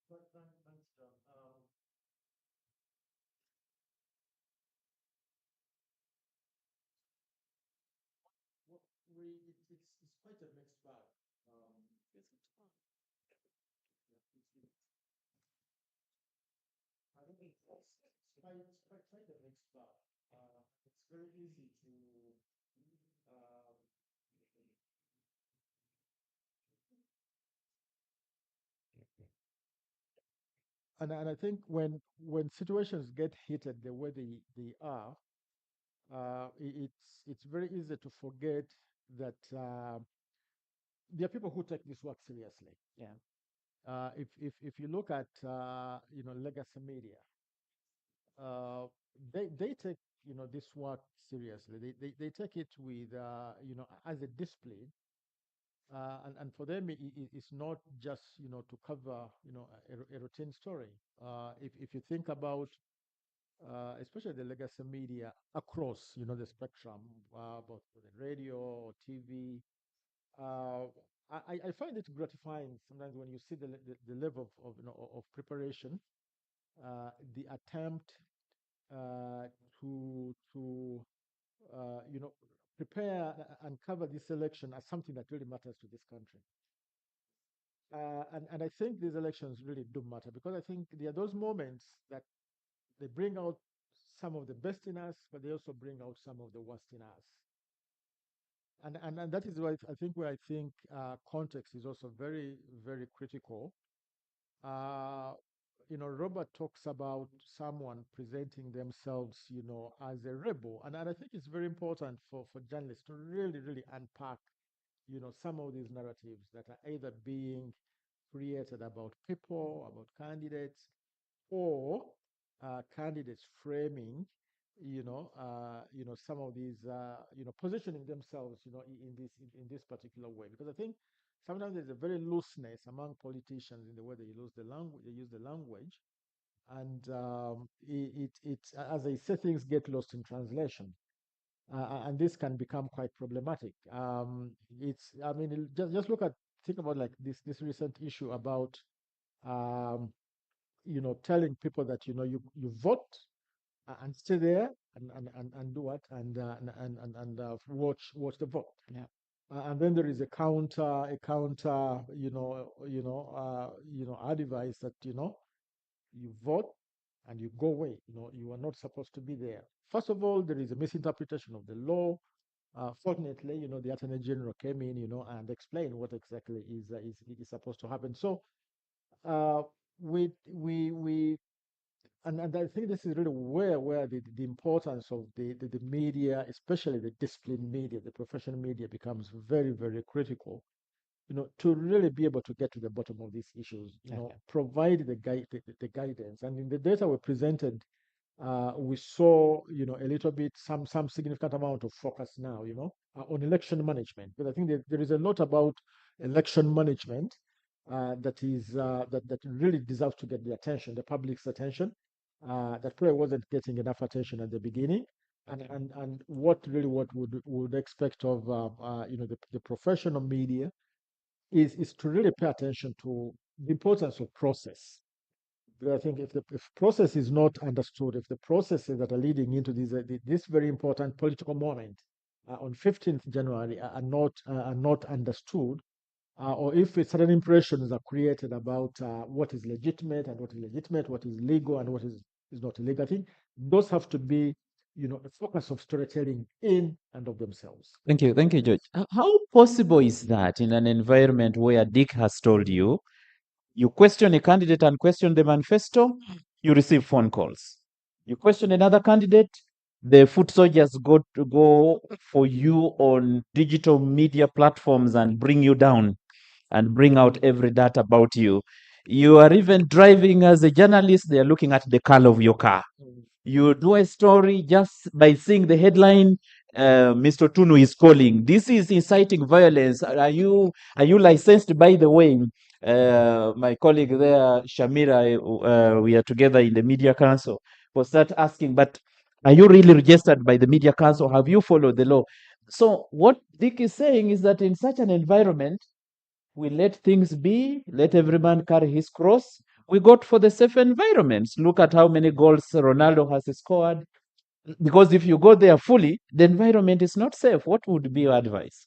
Thanks, John. It's quite a mixed bag. I think it's quite a mixed bag. It's very easy to um, and I think when situations get heated the way they are, it's very easy to forget that there are people who take this work seriously. Yeah. If you look at legacy media, uh, they take this work seriously. They take it with as a discipline, and for them it's not just to cover a routine story. If you think about especially the legacy media across the spectrum, both the radio or TV. Uh, I find it gratifying sometimes when you see the level of preparation, the attempt uh, to prepare and cover this election as something that really matters to this country. And I think these elections really do matter because I think there are those moments that they bring out some of the best in us, but they also bring out some of the worst in us. And that is why I think context is also very, very critical. Uh, Robert talks about someone presenting themselves, as a rebel. And I think it's very important for journalists to really, really unpack, some of these narratives that are either being created about people, about candidates, or candidates framing, some of these, positioning themselves, in this particular way. Because I think sometimes there's a very looseness among politicians in the way they use the language. They use the language, and as I say, things get lost in translation. And this can become quite problematic. I mean, just look at, think about like this recent issue about um, telling people that you vote and stay there and do what and watch the vote. Yeah. And then there is a counter advice that you vote and you go away. You are not supposed to be there. First of all, there is a misinterpretation of the law. Fortunately, the Attorney General came in, and explained what exactly is supposed to happen. So uh, we and I think this is really where the importance of the media, especially the discipline media, the professional media, becomes very, very critical. To really be able to get to the bottom of these issues, Okay. provide the guidance. And in the data we presented, we saw, a little bit, some significant amount of focus now, on election management. But I think there is a lot about election management that really deserves to get the attention, the public's attention, that probably wasn't getting enough attention at the beginning. And what would expect of the professional media is to really pay attention to the importance of process. But I think if process is not understood, if the processes that are leading into this very important political moment on 15th January are not understood, or if certain impressions are created about what is legitimate and what is legitimate, what is legal and what is not illegal, I think those have to be, a focus of storytelling in and of themselves. Thank you, George. How possible is that in an environment where Dick has told you, you question a candidate and question the manifesto, you receive phone calls. You question another candidate, the foot soldiers go for you on digital media platforms and bring you down and bring out every data about you. You are even driving as a journalist, they are looking at the color of your car. You do a story just by seeing the headline, Mr. Tunu is calling. This is inciting violence. Are you licensed, by the way? My colleague there, Shamira, we are together in the Media Council, will start asking, but are you really registered by the Media Council? Have you followed the law? So what Dick is saying is that in such an environment, we let things be, let every man carry his cross. We got for the safe environments. Look at how many goals Ronaldo has scored. Because if you go there fully, the environment is not safe. What would be your advice?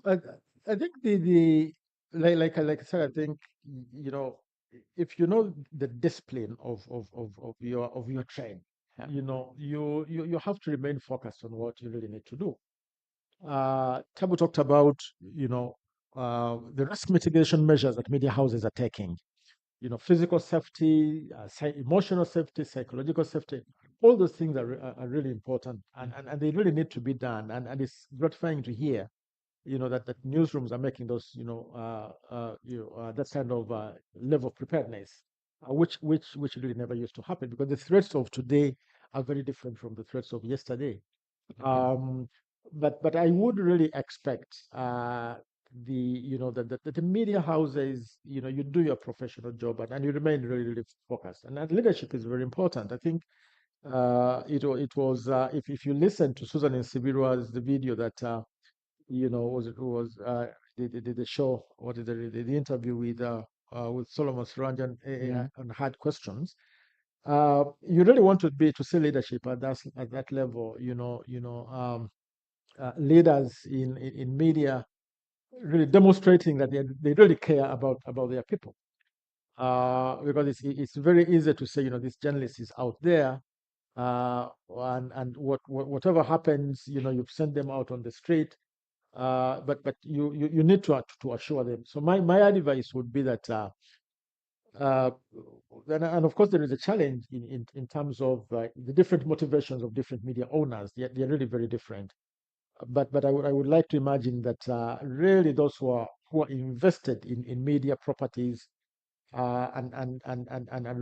I, I think the like I said, I think you know, if you know the discipline of your train, Yeah. you know, you have to remain focused on what you really need to do. Tabu talked about, you know, the risk mitigation measures that media houses are taking. You know, physical safety, emotional safety, psychological safety. All those things are really important, and they really need to be done. And it's gratifying to hear, you know, that newsrooms are making those, that kind of level of preparedness, which really never used to happen, because the threats of today are very different from the threats of yesterday. Um, but I would really expect that the media houses, you know, you do your professional job, and you remain really, really focused. And that leadership is very important. I think it was if you listen to Susan Nsibirua's the video that the show, what is the interview with Solomon Saranjan, and had questions. You really want to see leadership at that level. Leaders in media really demonstrating that they really care about their people. Because it's very easy to say, you know, this journalist is out there, and whatever happens, you know, you've sent them out on the street. But you need to assure them. So my advice would be that, uh, and of course there is a challenge in terms of the different motivations of different media owners. They're really very different. But I would like to imagine that really those who are invested in media properties, and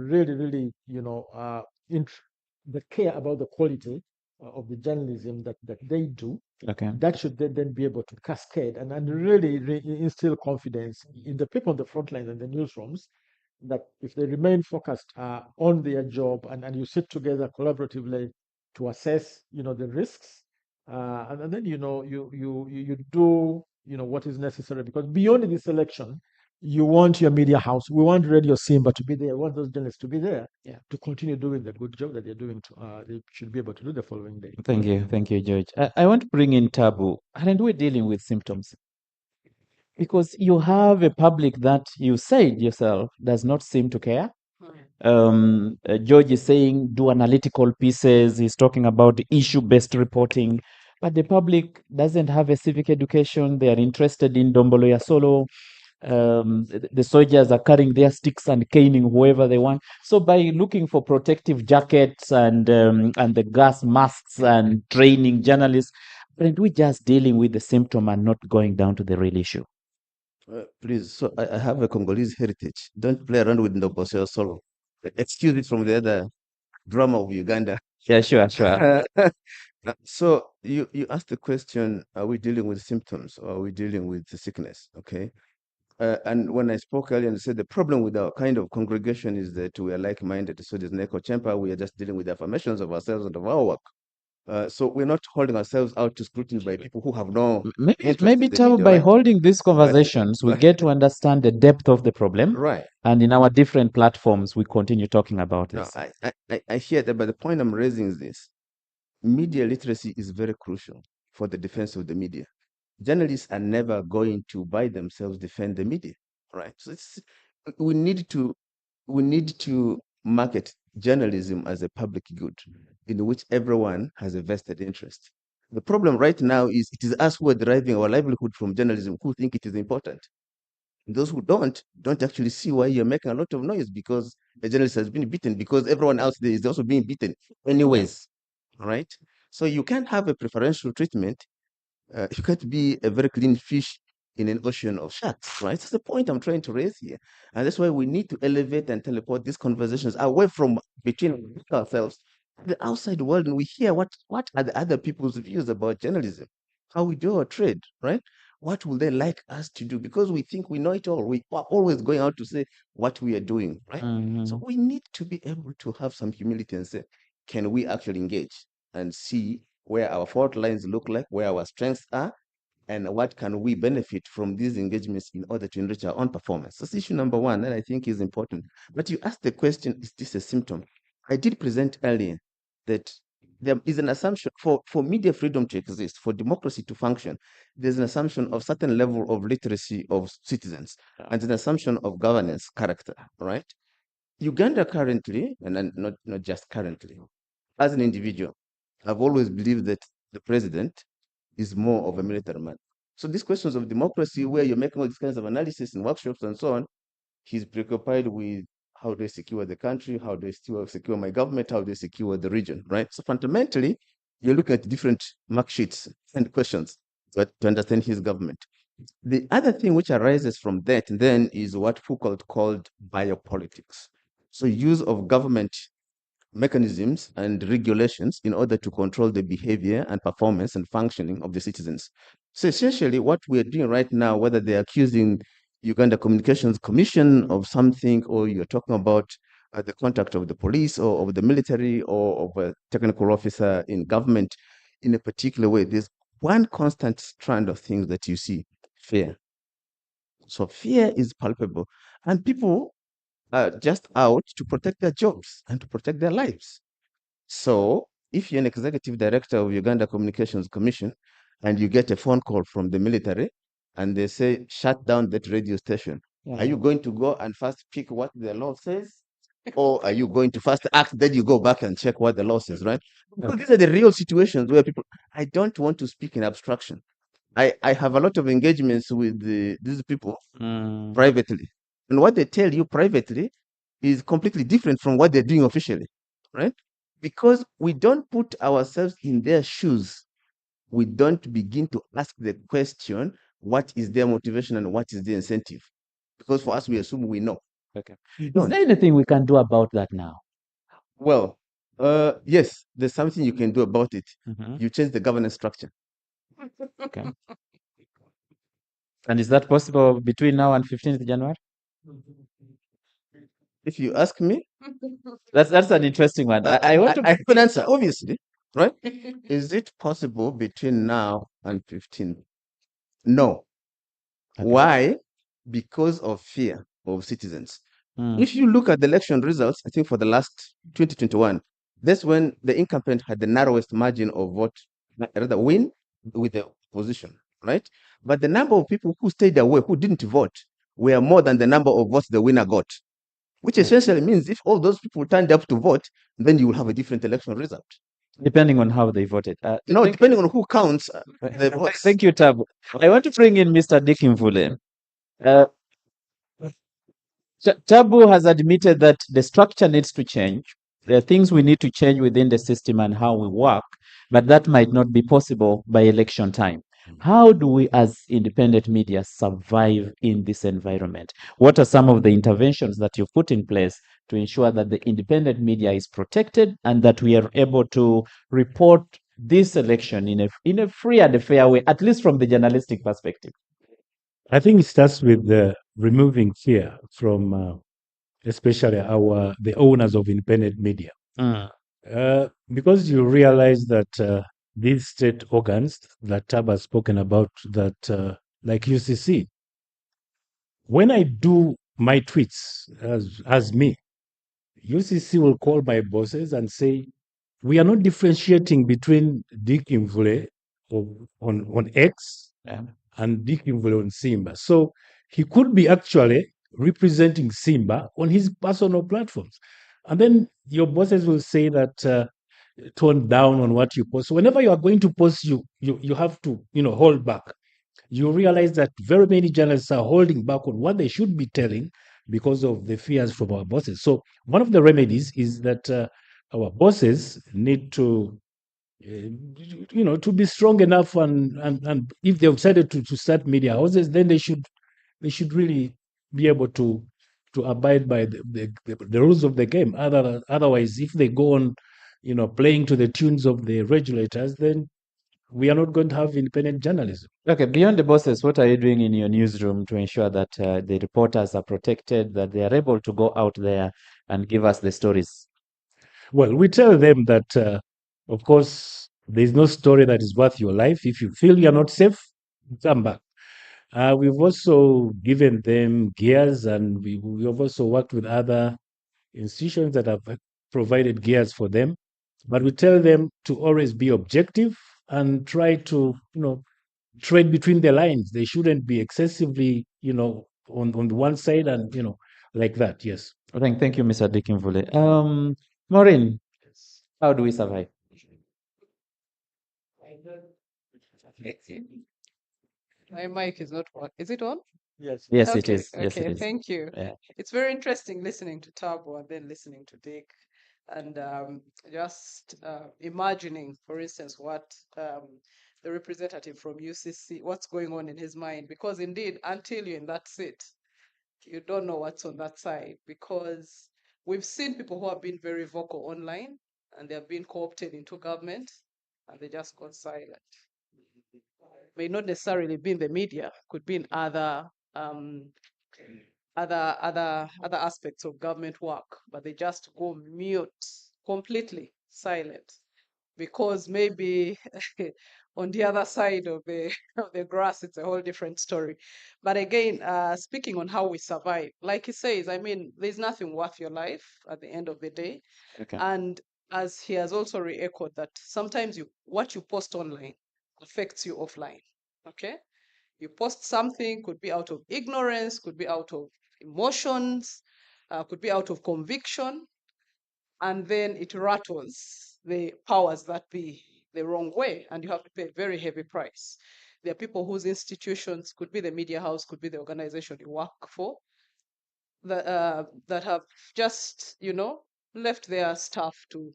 really, really, that care about the quality of the journalism that they do, Okay. that should then be able to cascade and really instill confidence in the people on the front lines and the newsrooms, that if they remain focused on their job, and you sit together collaboratively to assess, you know, the risks, and then, you know, you do, you know, what is necessary, because beyond this election, you want your media house, we want Radio Simba to be there, we want those journalists to be there, to continue doing the good job that they're doing. They should be able to do the following day. Thank you, George. I want to bring in Tabu, and we're dealing with symptoms because you have a public that you said yourself does not seem to care. George is saying do analytical pieces. He's talking about issue-based reporting, but the public doesn't have a civic education. They are interested in Dombolo ya Solo. The soldiers are carrying their sticks and caning whoever they want. So by looking for protective jackets and the gas masks and training journalists, aren't we just dealing with the symptom and not going down to the real issue? Please, so I have a Congolese heritage. Don't play around with Ndoboseo solo. Excuse it from the other drama of Uganda. Yeah, sure. So you asked the question, are we dealing with symptoms or are we dealing with the sickness? Okay. And when I spoke earlier and said the problem with our kind of congregation is that we are like-minded. So there's an echo chamber. We are just dealing with affirmations of ourselves and of our work. So we're not holding ourselves out to scrutiny by people who have no interest Maybe in the Tao, media, by right? holding these conversations, we get to understand the depth of the problem, Right. and in our different platforms, we continue talking about No, this. I hear that, but the point I'm raising is this. Media literacy is very crucial for the defense of the media. Journalists are never going to by themselves defend the media, right? So we need to we need to market journalism as a public good in which everyone has a vested interest. The problem right now is it is us who are deriving our livelihood from journalism who think it is important. Those who don't actually see why you're making a lot of noise, because a journalist has been beaten, because everyone else there is also being beaten anyways, right? So you can't have a preferential treatment. You can't be a very clean fish in an ocean of sharks, right? That's the point I'm trying to raise here. And that's why we need to elevate and teleport these conversations away from between ourselves, the outside world, and we hear what are the other people's views about journalism, how we do our trade, right? What will they like us to do? Because we think we know it all. We are always going out to say what we are doing, right? So we need to be able to have some humility and say, can we actually engage and see where our fault lines look like, where our strengths are, and what can we benefit from these engagements in order to enrich our own performance. That's issue number one that I think is important. But you asked the question, is this a symptom? I did present earlier that there is an assumption for media freedom to exist, for democracy to function, there's an assumption of certain level of literacy of citizens and an assumption of governance character, right? Uganda currently, and then not just currently, as an individual, I've always believed that the president is more of a military man. So these questions of democracy, where you're making all these kinds of analysis and workshops and so on, he's preoccupied with how do I secure the country, how do I still secure my government, how do I secure the region, right? So fundamentally, you're looking at different mark sheets and questions to understand his government. The other thing which arises from that then is what Foucault called biopolitics. So use of government mechanisms and regulations in order to control the behavior and performance and functioning of the citizens. So essentially what we're doing right now, whether they're accusing Uganda Communications Commission of something, or you're talking about the contact of the police or of the military or of a technical officer in government in a particular way, there's one constant strand of things that you see: fear. So fear is palpable, and people are just out to protect their jobs and to protect their lives. So if you're an executive director of Uganda Communications Commission and you get a phone call from the military and they say, shut down that radio station, are you going to go and first pick what the law says? Or are you going to first act, then you go back and check what the law says, right? Because these are the real situations where people, I don't want to speak in abstraction. I have a lot of engagements with these people privately. And what they tell you privately is completely different from what they're doing officially, right? Because we don't put ourselves in their shoes. We don't begin to ask the question, what is their motivation and what is their incentive? Because for us, we assume we know. Okay. Is there anything we can do about that now? Well, yes, there's something you can do about it. You change the governance structure. Okay. And is that possible between now and 15th January? If you ask me, That's an interesting one. I want to I have an answer, obviously, right? Is it possible between now and 15? No. Okay. Why? Because of fear of citizens. If you look at the election results, I think for the last 2021, that's when the incumbent had the narrowest margin of vote, rather win with the opposition, right? But the number of people who stayed away, who didn't vote, were more than the number of votes the winner got, which essentially means if all those people turned up to vote, then you will have a different election result. Depending on how they voted. No, depending on who counts the votes. Thank you, Tabu. I want to bring in Mr. Dick Mvule. Tabu has admitted that the structure needs to change. There are things we need to change within the system and how we work, but that might not be possible by election time. How do we, as independent media, survive in this environment? What are some of the interventions that you've put in place to ensure that the independent media is protected and that we are able to report this election in a free and a fair way, at least from the journalistic perspective? I think it starts with removing fear from especially the owners of independent media. Because you realize that these state organs that Tab has spoken about, that like UCC, when I do my tweets as me, UCC will call my bosses and say, we are not differentiating between Dick Mvule on X and Dick Mvule on Simba. So he could be actually representing Simba on his personal platforms. And then your bosses will say that tone down on what you post. So whenever you are going to post, you have to hold back. You realize that very many journalists are holding back on what they should be telling because of the fears from our bosses. So one of the remedies is that our bosses need to to be strong enough, and if they've decided to start media houses, then they should really be able to abide by the rules of the game. Otherwise, if they go on playing to the tunes of the regulators, then we are not going to have independent journalism. Okay, beyond the bosses, what are you doing in your newsroom to ensure that the reporters are protected, that they are able to go out there and give us the stories? Well, we tell them that, of course, there is no story that is worth your life. If you feel you're not safe, come back. We've also given them gears, and we have also worked with other institutions that have provided gears for them. But we tell them to always be objective and try to, trade between the lines. They shouldn't be excessively, on the one side and, like that. Yes. Thank you, Mr. Dikimvule. Maureen, how do we survive? My mic is not on. Is it on? Yes. Yes, it Okay, is. Yes, it okay, is. thank you. Yeah. It's very interesting listening to Tabo and then listening to Dick and just imagining, for instance, what the representative from UCC, what's going on in his mind. Because indeed, until you're in that seat, you don't know what's on that side. Because we've seen people who have been very vocal online and they have been co-opted into government and they just gone silent. May not necessarily be in the media, could be in other aspects of government work, but they just go mute, completely silent, because maybe on the other side of the of the grass, it's a whole different story. But again, speaking on how we survive, like he says, I mean, there's nothing worth your life at the end of the day, Okay. and as he has also re-echoed that sometimes what you post online affects you offline. Okay, you post something, could be out of ignorance, could be out of emotions, could be out of conviction, and then it rattles the powers that be the wrong way, and you have to pay a very heavy price. There are people whose institutions, could be the media house, could be the organization you work for, that have just, left their staff to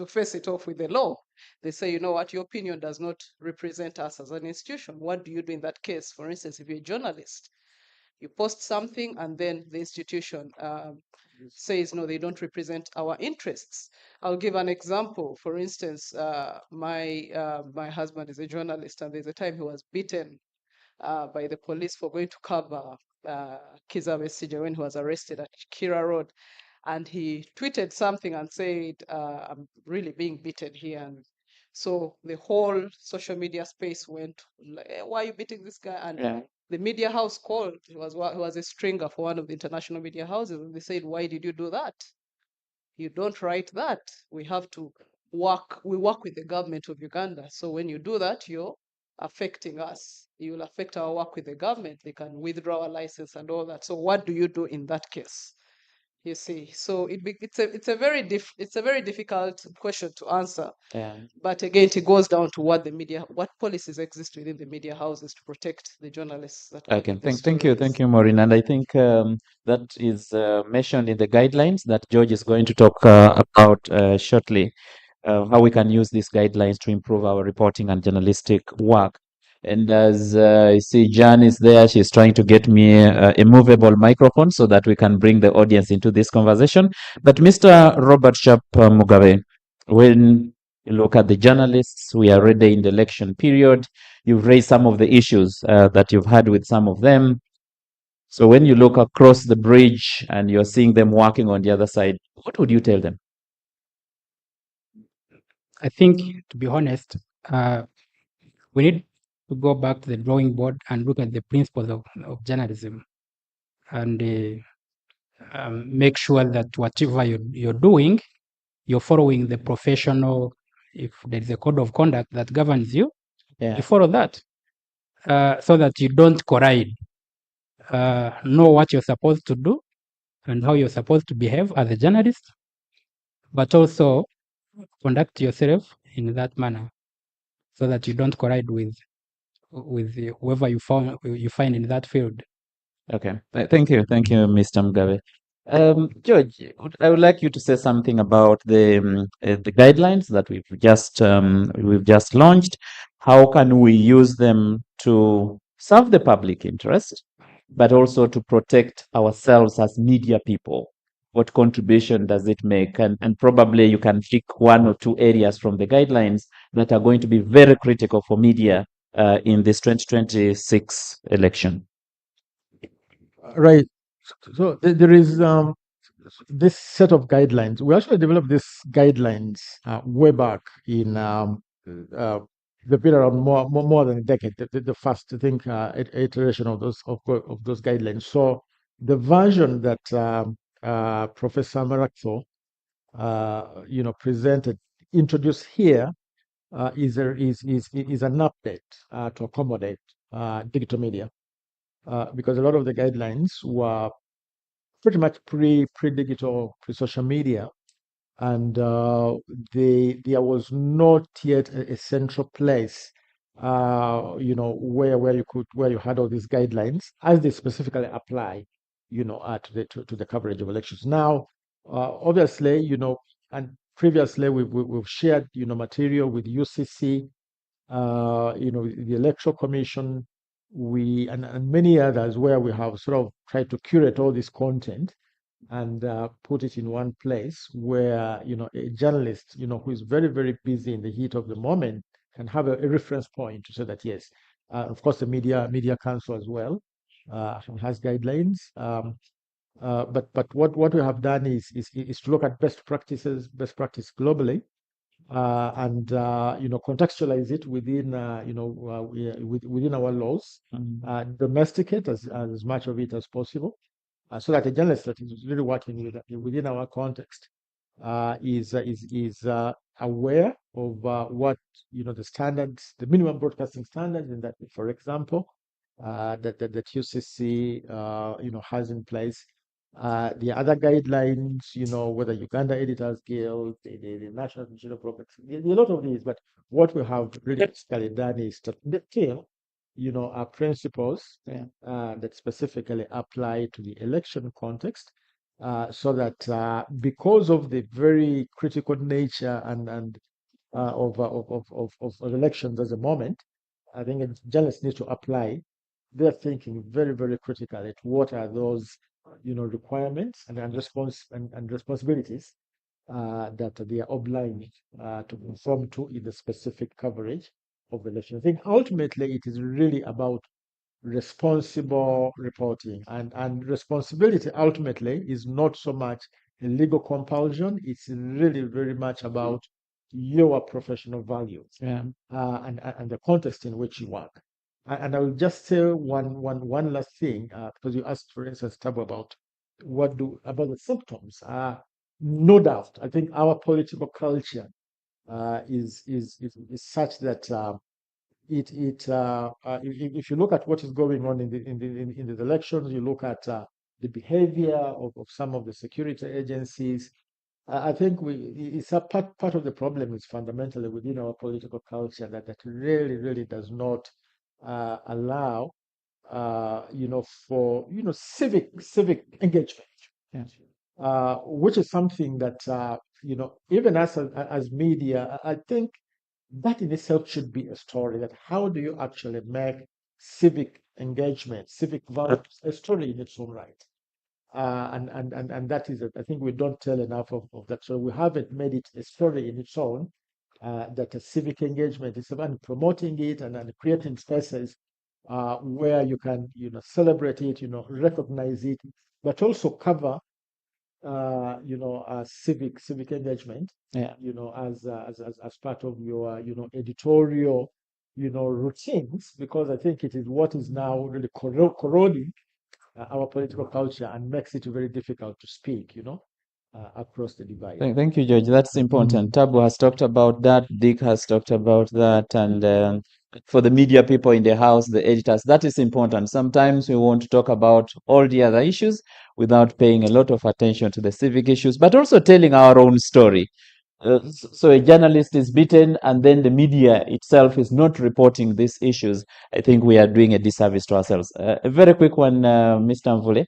face it off with the law. They say, you know what, your opinion does not represent us as an institution. What do you do in that case? For instance, if you're a journalist, you post something and then the institution says, no, they don't represent our interests. I'll give an example. For instance, my husband is a journalist, and there's a time he was beaten by the police for going to cover Kizza Besigye when he was arrested at Kira Road. And he tweeted something and said, I'm really being beaten here. And so the whole social media space went, why are you beating this guy? And the media house called. He was a stringer for one of the international media houses. And they said, why did you do that? You don't write that. We have to work. We work with the government of Uganda. So when you do that, you're affecting us. You will affect our work with the government. They can withdraw our license and all that. So what do you do in that case? You see, so it's a very difficult question to answer. Yeah. But again, it goes down to what policies exist within the media houses to protect the journalists that Okay. cover the Thank you, Maureen. And I think that is mentioned in the guidelines that George is going to talk about shortly. How we can use these guidelines to improve our reporting and journalistic work. And as I see Jan is there, she's trying to get me a movable microphone so that we can bring the audience into this conversation. But Mr. Robert Sharp Mugabe, when you look at the journalists, we are already in the election period. You've raised some of the issues that you've had with some of them. So when you look across the bridge and you're seeing them working on the other side, what would you tell them? I think, to be honest, we need to go back to the drawing board and look at the principles of journalism and make sure that whatever you're doing, you're following the professional, if there is a code of conduct that governs you, you follow that so that you don't collide. Know what you're supposed to do and how you're supposed to behave as a journalist, but also conduct yourself in that manner so that you don't collide with whoever you find in that field. Okay. Thank you, Mr. Mugabe. George, I would like you to say something about the guidelines that we've just launched. How can we use them to serve the public interest, but also to protect ourselves as media people? What contribution does it make? And probably you can pick one or two areas from the guidelines that are going to be very critical for media in this 2026 election. Right. So there is this set of guidelines. We actually developed these guidelines way back in they've been around more than a decade. The first, I think, iteration of those guidelines. So the version that Professor Marakso, presented, introduced here is an update to accommodate digital media, because a lot of the guidelines were pretty much pre-digital, pre-social media, and there was not yet a central place, where you had all these guidelines as they specifically apply, to the coverage of elections. Now, obviously, and previously we've shared, material with UCC, the Electoral Commission, and many others, where we have sort of tried to curate all this content and put it in one place where, a journalist, who is very, very busy in the heat of the moment, can have a reference point to say that, yes, of course, the media council as well has guidelines. But what we have done is to look at best practice globally, and contextualize it within within our laws, domesticate as much of it as possible, so that a journalist that is really working within our context is aware of what, the standards, the minimum broadcasting standards, in that, for example, that UCC has in place. The other guidelines, whether Uganda Editors Guild, the National Institute of Broadcasting, a lot of these. But what we have really basically done is to detail, our principles that specifically apply to the election context, so that because of the very critical nature and of elections at the moment, I think journalists need to apply their thinking very, very critically at what are those, requirements and responsibilities that they are obliged to conform to in the specific coverage of election. I think ultimately it is really about responsible reporting, and responsibility ultimately is not so much a legal compulsion. It's really very much about your professional values, and the context in which you work. And I will just say one last thing, because you asked, for instance, Tabu, about about the symptoms. No doubt, I think our political culture is such that if you look at what is going on in the elections, you look at the behavior of some of the security agencies. I think it's a part of the problem is fundamentally within our political culture, that really does not allow for civic engagement, which is something that even as media, I think that in itself should be a story. That how do you actually make civic engagement, civic values a story in its own right? And that is, I think we don't tell enough of that. So we haven't made it a story in its own. That a civic engagement is about promoting it and creating spaces where you can, celebrate it, recognize it, but also cover, civic engagement, as part of your, editorial, routines, because I think it is what is now really corroding our political culture and makes it very difficult to speak, across the divide. Thank you, George. That's important. Tabu has talked about that. Dick has talked about that. And for the media people in the house, the editors, that is important. Sometimes we want to talk about all the other issues without paying a lot of attention to the civic issues, but also telling our own story. So a journalist is beaten, and then the media itself is not reporting these issues. I think we are doing a disservice to ourselves. A very quick one, Mr. Mvule.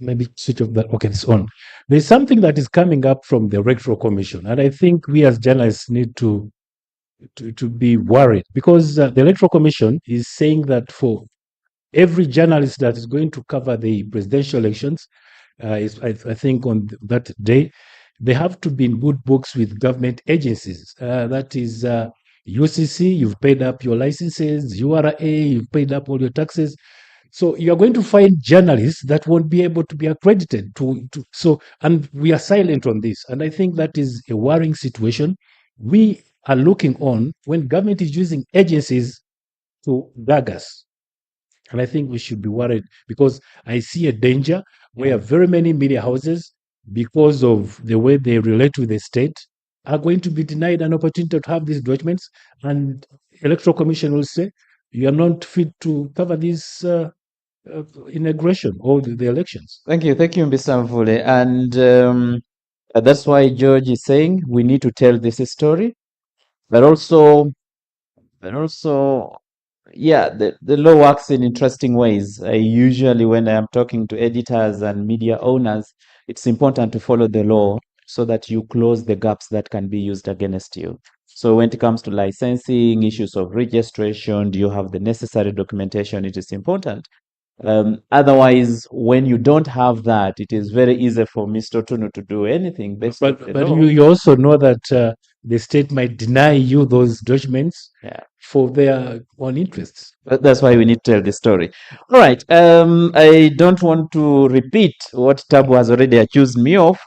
Maybe switch off that. Okay, it's on. There's something that is coming up from the Electoral Commission, and I think we as journalists need to be worried, because the Electoral Commission is saying that for every journalist that is going to cover the presidential elections, I think on that day, they have to be in good books with government agencies. That is UCC, you've paid up your licenses, URA, you've paid up all your taxes. So you're going to find journalists that won't be able to be accredited and we are silent on this. And I think that is a worrying situation. We are looking on when government is using agencies to gag us. And I think we should be worried because I see a danger where very many media houses, because of the way they relate with the state, are going to be denied an opportunity to have these documents. And Electoral Commission will say, you are not fit to cover this inauguration or the elections. Thank you, Mr. Mvule. And that's why George is saying we need to tell this story, but also, yeah, the law works in interesting ways. I usually, when I am talking to editors and media owners, it's important to follow the law so that you close the gaps that can be used against you. So when it comes to licensing, issues of registration, do you have the necessary documentation? It is important. Otherwise, when you don't have that, it is very easy for Mr. Tunu to do anything based on the But law. you also know that the state might deny you those documents for their own interests. But that's why we need to tell the story. All right. I don't want to repeat what Tabu has already accused me of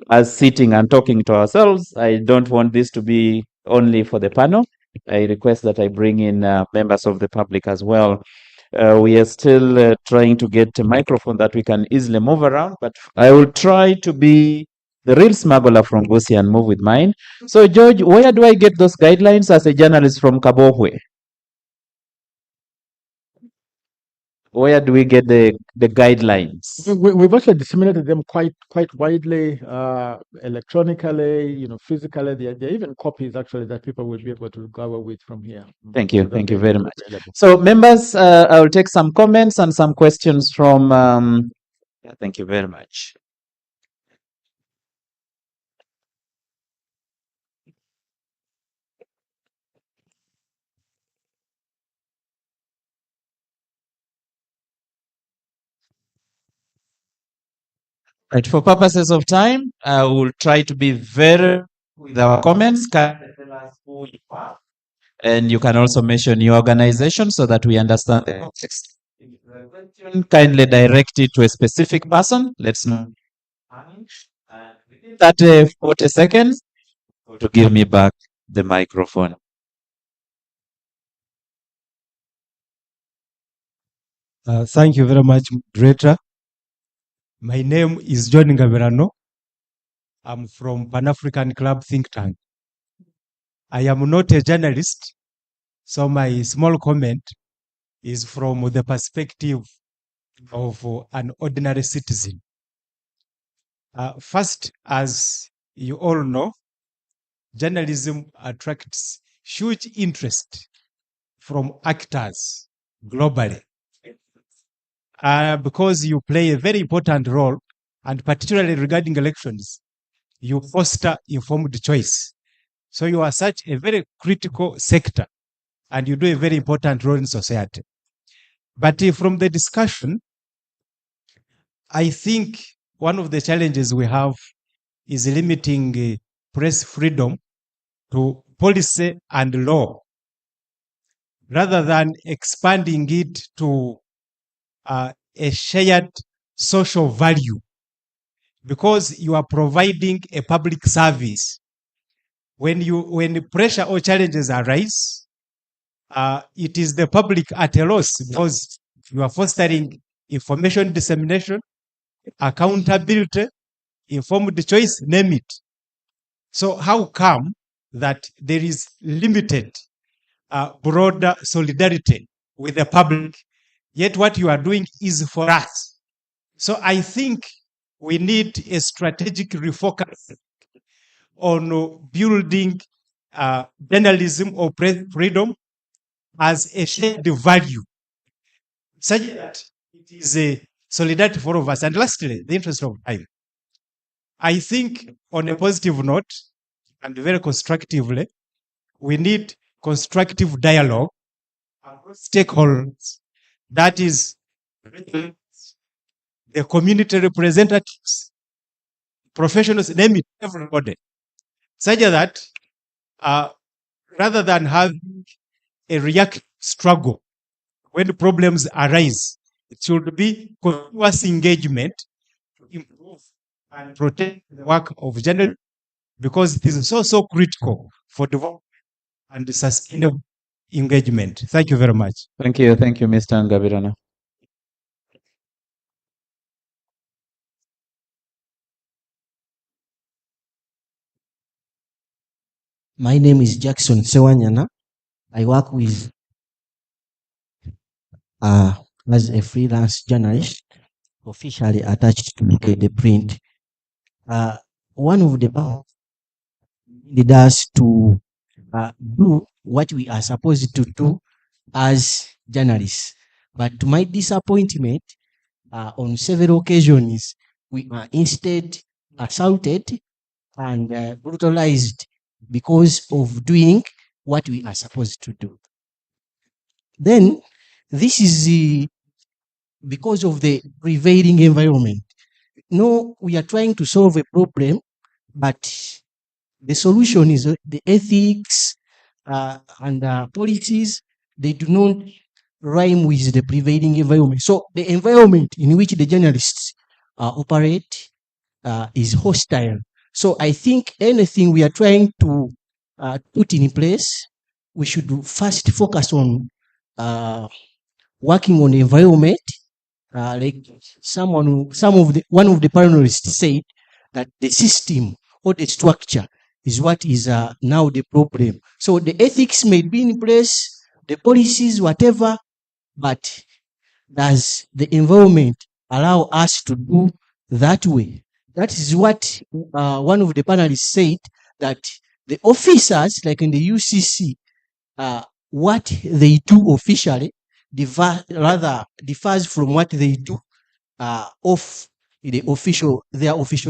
as sitting and talking to ourselves. I don't want this to be only for the panel. I request that I bring in members of the public as well. We are still trying to get a microphone that we can easily move around, but I will try to be the real smuggler from Busia and move with mine. So, George, where do I get those guidelines as a journalist from Kabohwe? Where do we get the guidelines? We've actually disseminated them quite widely, electronically, physically. There are even copies actually that people will be able to go with from here. Thank you. So that Thank you they very are much. available. So, members, I will take some comments and some questions from. Thank you very much. Right. For purposes of time, I will try to be very with our comments. And you can also mention your organization so that we understand the context. Kindly direct it to a specific person. Let's know. That 40 seconds to give me back the microphone. Thank you very much, moderator. My name is John Ngaberano. I'm from Pan-African Club Think Tank. I am not a journalist, so my small comment is from the perspective of an ordinary citizen. First, as you all know, journalism attracts huge interest from actors globally because you play a very important role, and particularly regarding elections, you foster informed choice. So you are such a very critical sector and you do a very important role in society. But from the discussion, I think one of the challenges we have is limiting press freedom to policy and law rather than expanding it to a shared social value, because you are providing a public service. When pressure or challenges arise, it is the public at a loss because you are fostering information dissemination, accountability, informed choice, name it. So how come that there is limited broader solidarity with the public, yet what you are doing is for us? So I think we need a strategic refocus on building journalism or press freedom as a shared value, such that it is a solidarity for all of us. And lastly, the interest of time. I think on a positive note and very constructively, we need constructive dialogue across stakeholders. That is the community representatives, professionals, name it, everybody. Such that rather than having a react struggle when problems arise, it should be continuous engagement to improve and protect the work of journalism, because it is so critical for development and sustainable engagement. Thank you very much. Thank you, Mr. Ngabirana. My name is Jackson Sewanyana. I work with as a freelance journalist, officially attached to the print. One of the lead us to do what we are supposed to do as journalists. But to my disappointment, on several occasions, we are instead assaulted and brutalized because of doing what we are supposed to do. Then, this is because of the prevailing environment. No, we are trying to solve a problem, but the solution is the ethics and policies. They do not rhyme with the prevailing environment. So the environment in which the journalists operate is hostile. So I think anything we are trying to put in place, we should first focus on working on the environment. Like one of the panelists said that the system or the structure is what is now the problem. So the ethics may be in place, the policies, whatever, but does the environment allow us to do that way? That is what one of the panelists said, that the officers, like in the UCC, what they do officially differs from what they do off their official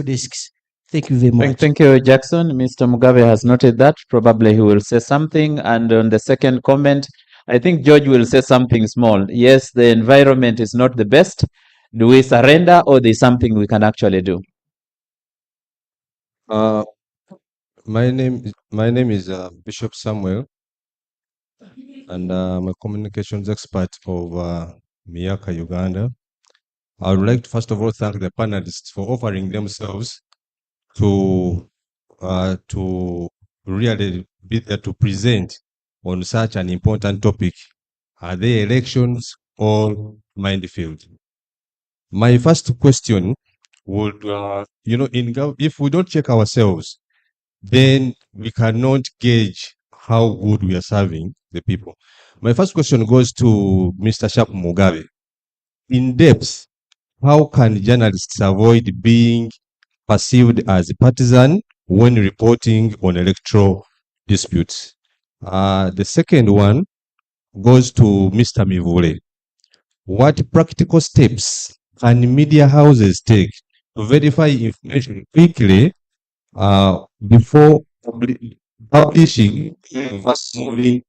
desks. Thank you very much. Thank you, Jackson. Mr. Mugabe has noted that. Probably he will say something. And on the second comment, I think George will say something small. Yes, the environment is not the best. Do we surrender, or there's something we can actually do? My name is Bishop Samuel, and I'm a communications expert of Miyaka, Uganda. I would like to first of all thank the panelists for offering themselves to really be there to present on such an important topic. Are they elections or minefield? My first question would, if we don't check ourselves, then we cannot gauge how good we are serving the people. My first question goes to Mr. Sharp Mugabe. In depth, how can journalists avoid being perceived as partisan when reporting on electoral disputes? The second one goes to Mr. Mivule. What practical steps can media houses take to verify information quickly before publishing fast-moving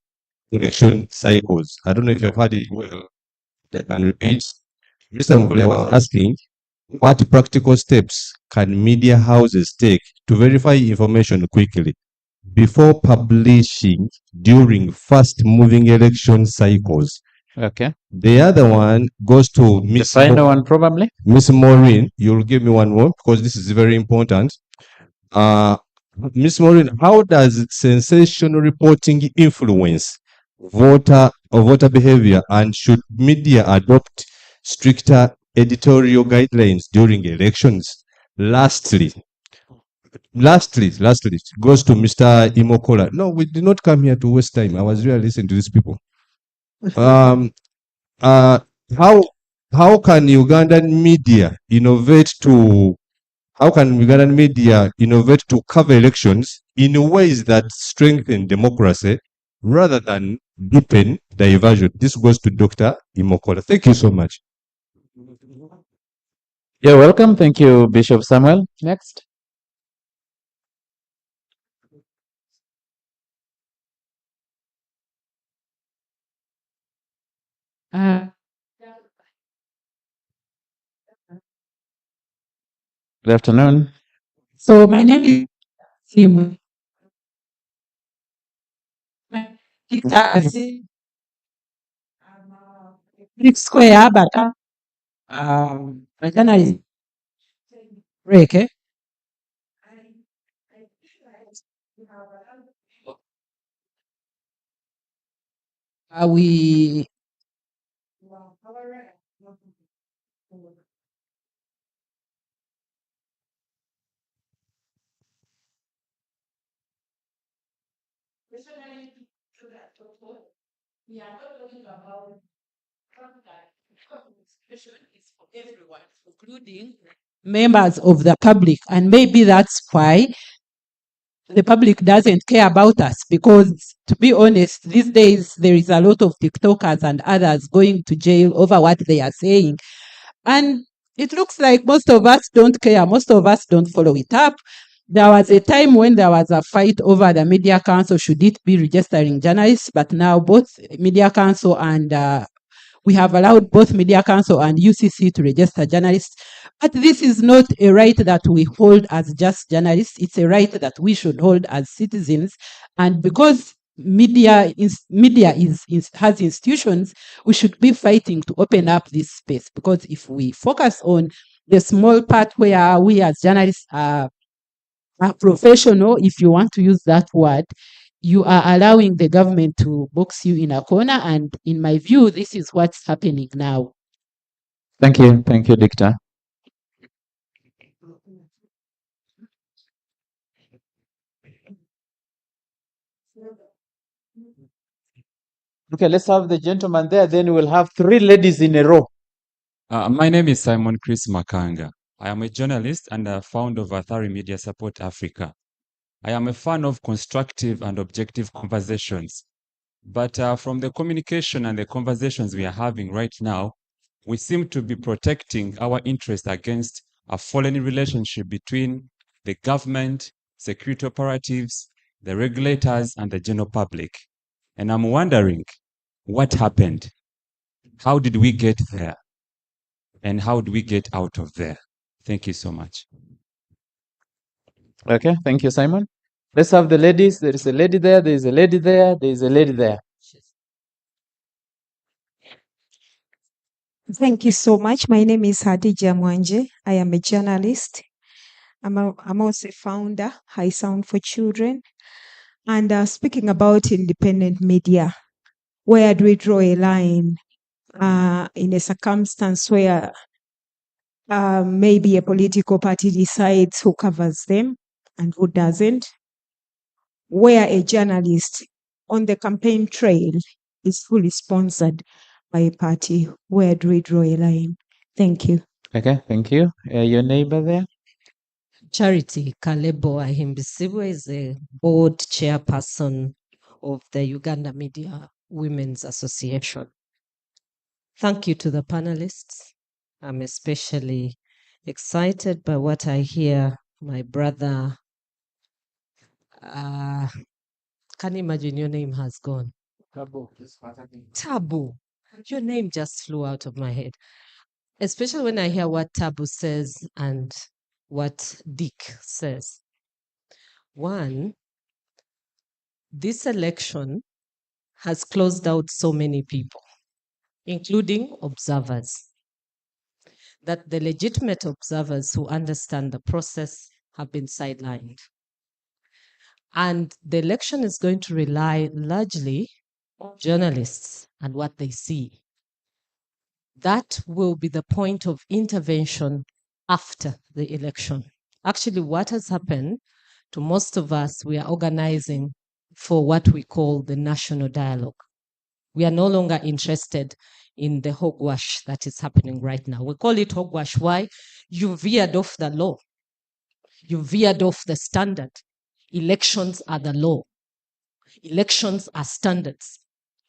election cycles? I don't know if you've heard it well. I can repeat. Mr. Mvule was asking, what practical steps can media houses take to verify information quickly before publishing during fast-moving election cycles? Okay. The other one goes to Miss The final one, probably. Miss Maureen. You'll give me one more because this is very important. Miss Maureen, how does sensational reporting influence voter behavior, and should media adopt stricter editorial guidelines during elections? Lastly, it goes to Mr. Imokola. No, we did not come here to waste time. I was really listening to these people. How can Ugandan media innovate to cover elections in ways that strengthen democracy rather than deepen diversion? This goes to Dr. Imokola. Thank you so much. You're welcome. Thank you, Bishop Samuel. Next. Good afternoon. So my name is Sim. Big square, but my channel is break. we including members of the public, and maybe that's why the public doesn't care about us, because to be honest, these days there is a lot of TikTokers and others going to jail over what they are saying. And it looks like most of us don't care. Most of us don't follow it up. There was a time when there was a fight over the Media Council, should it be registering journalists? But now both Media Council and we have allowed both Media Council and UCC to register journalists. But this is not a right that we hold as just journalists. It's a right that we should hold as citizens. And because media has institutions, we should be fighting to open up this space. Because if we focus on the small part where we as journalists are professional, if you want to use that word, you are allowing the government to box you in a corner. And in my view, this is what's happening now. Thank you, Dictor. Okay, let's have the gentleman there, then we'll have 3 ladies in a row. My name is Simon Chris Makanga. I am a journalist and a founder of Athari Media Support Africa. I am a fan of constructive and objective conversations. But from the communication and the conversations we are having right now, we seem to be protecting our interest against a fallen relationship between the government, security operatives, the regulators, and the general public. And I'm wondering what happened? How did we get there? And how do we get out of there? Thank you so much. Okay, thank you, Simon. Let's have the ladies. There is a lady there, there is a lady there, there is a lady there. Thank you so much. My name is Hadija Mwanje. I am a journalist. I'm also a founder, High Sound for Children. And speaking about independent media, where do we draw a line in a circumstance where maybe a political party decides who covers them and who doesn't? Where a journalist on the campaign trail is fully sponsored by a party, where do we draw a line? Thank you. Okay, thank you. Your neighbor there? Charity Kalebo Ahimbisibwe is a board chairperson of the Uganda Media Women's Association. Thank you to the panelists. I'm especially excited by what I hear my brother, can you imagine your name has gone? Tabu. Your name just flew out of my head. Especially when I hear what Tabu says and what Dick says. One, this election has closed out so many people, including observers, that the legitimate observers who understand the process have been sidelined. And the election is going to rely largely on journalists and what they see. That will be the point of intervention after the election. Actually, what has happened to most of us, we are organizing for what we call the national dialogue. We are no longer interested in the hogwash that is happening right now. We call it hogwash. Why? You veered off the law. You veered off the standard. Elections are the law. Elections are standards.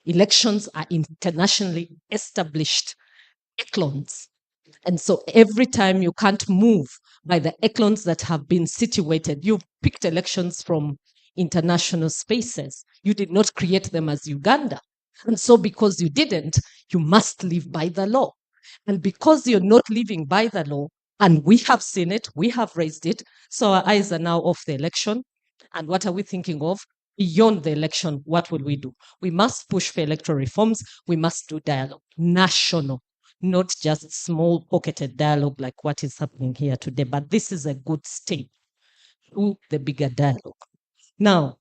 Elections are internationally established echelons. And so every time you can't move by the echelons that have been situated, you've picked elections from international spaces. You did not create them as Uganda. And so because you didn't, you must live by the law. And because you're not living by the law, and we have seen it, we have raised it, so our eyes are now off the election. And what are we thinking of? Beyond the election, what will we do? We must push for electoral reforms. We must do dialogue, national, not just small pocketed dialogue like what is happening here today. But this is a good step to the bigger dialogue. Now,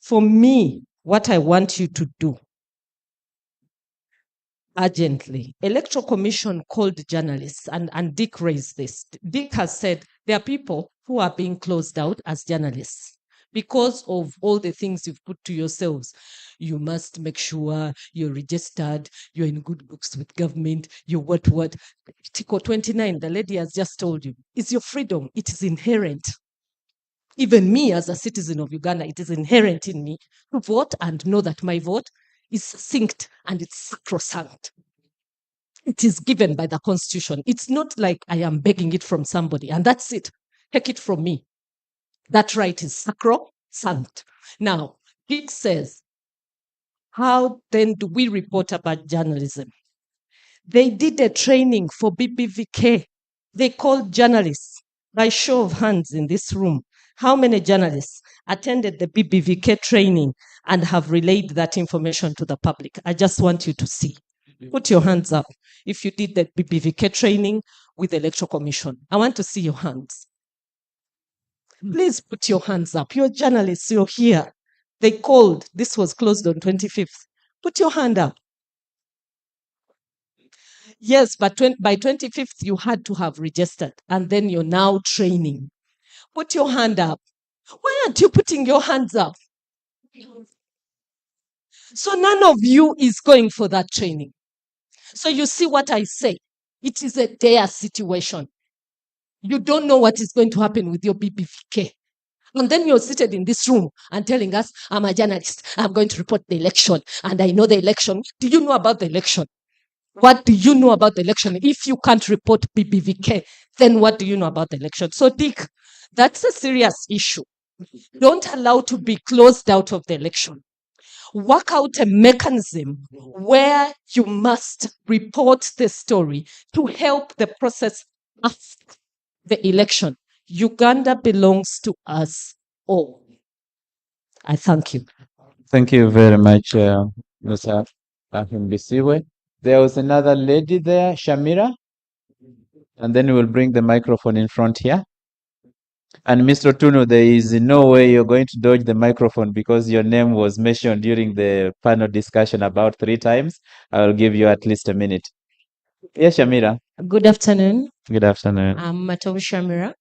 for me, what I want you to do urgently. Electoral Commission called journalists, and Dick raised this. Dick has said there are people who are being closed out as journalists because of all the things you've put to yourselves. You must make sure you're registered, you're in good books with government, you're what. Article 29, the lady has just told you, is your freedom. It is inherent. Even me as a citizen of Uganda, it is inherent in me to vote and know that my vote is succinct and it's sacrosanct. It is given by the Constitution. It's not like I am begging it from somebody, and that's it. Take it from me. That right is sacrosanct. Now, Dick says, how then do we report about journalism? They did a training for BBVK. They called journalists. By show of hands in this room, how many journalists attended the BBVK training and have relayed that information to the public? I just want you to see. Put your hands up if you did the BBVK training with the Electoral Commission. I want to see your hands. Please put your hands up. You're journalists, you're here. They called. This was closed on 25th. Put your hand up. Yes, but by 25th, you had to have registered, and then you're now training. Put your hand up. Why aren't you putting your hands up? So none of you is going for that training. So you see what I say. It is a dire situation. You don't know what is going to happen with your BBVK. And then you're seated in this room and telling us, I'm a journalist. I'm going to report the election. And I know the election. Do you know about the election? What do you know about the election? If you can't report BBVK, then what do you know about the election? So, Dick, that's a serious issue. Don't allow to be closed out of the election. Work out a mechanism where you must report the story to help the process after the election. Uganda belongs to us all. I thank you. Thank you very much, Mr. Bisiwe. There was another lady there, Shamira. And then we'll bring the microphone in front here. And Mr. Tuno, there is no way you're going to dodge the microphone because your name was mentioned during the panel discussion about 3 times. I'll give you at least a minute. Yes, Shamira. Good afternoon. Good afternoon. I'm Matovu Shamira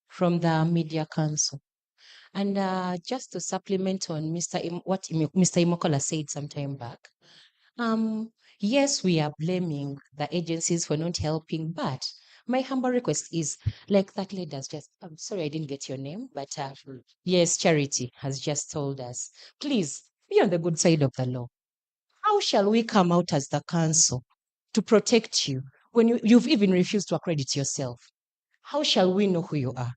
from the Media Council. And just to supplement on what Mr. Imokola said some time back, yes, we are blaming the agencies for not helping, but my humble request is, like that lady has just, I'm sorry I didn't get your name, but yes, Charity has just told us, please be on the good side of the law. How shall we come out as the council to protect you when you've even refused to accredit yourself? How shall we know who you are?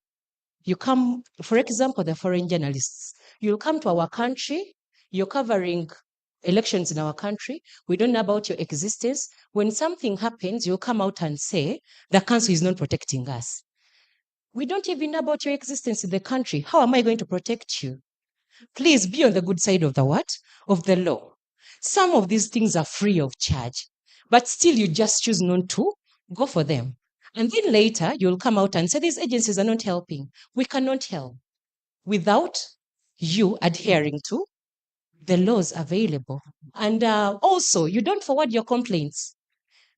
You come, for example, the foreign journalists, you'll come to our country, you're covering elections in our country, we don't know about your existence. When something happens, you'll come out and say, the council is not protecting us. We don't even know about your existence in the country. How am I going to protect you? Please be on the good side of the what? Of the law. Some of these things are free of charge, but still you just choose not to go for them. And then later you'll come out and say, these agencies are not helping. We cannot help without you adhering to the laws available. And also, you don't forward your complaints.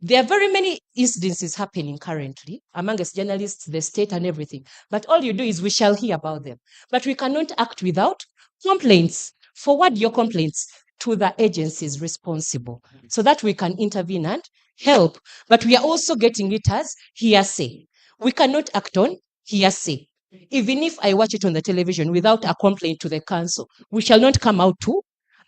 There are very many incidences happening currently amongst journalists, the state and everything. But all you do is we shall hear about them. But we cannot act without complaints. Forward your complaints to the agencies responsible so that we can intervene and help. But we are also getting it as hearsay. We cannot act on hearsay. Even if I watch it on the television without a complaint to the council, we shall not come out to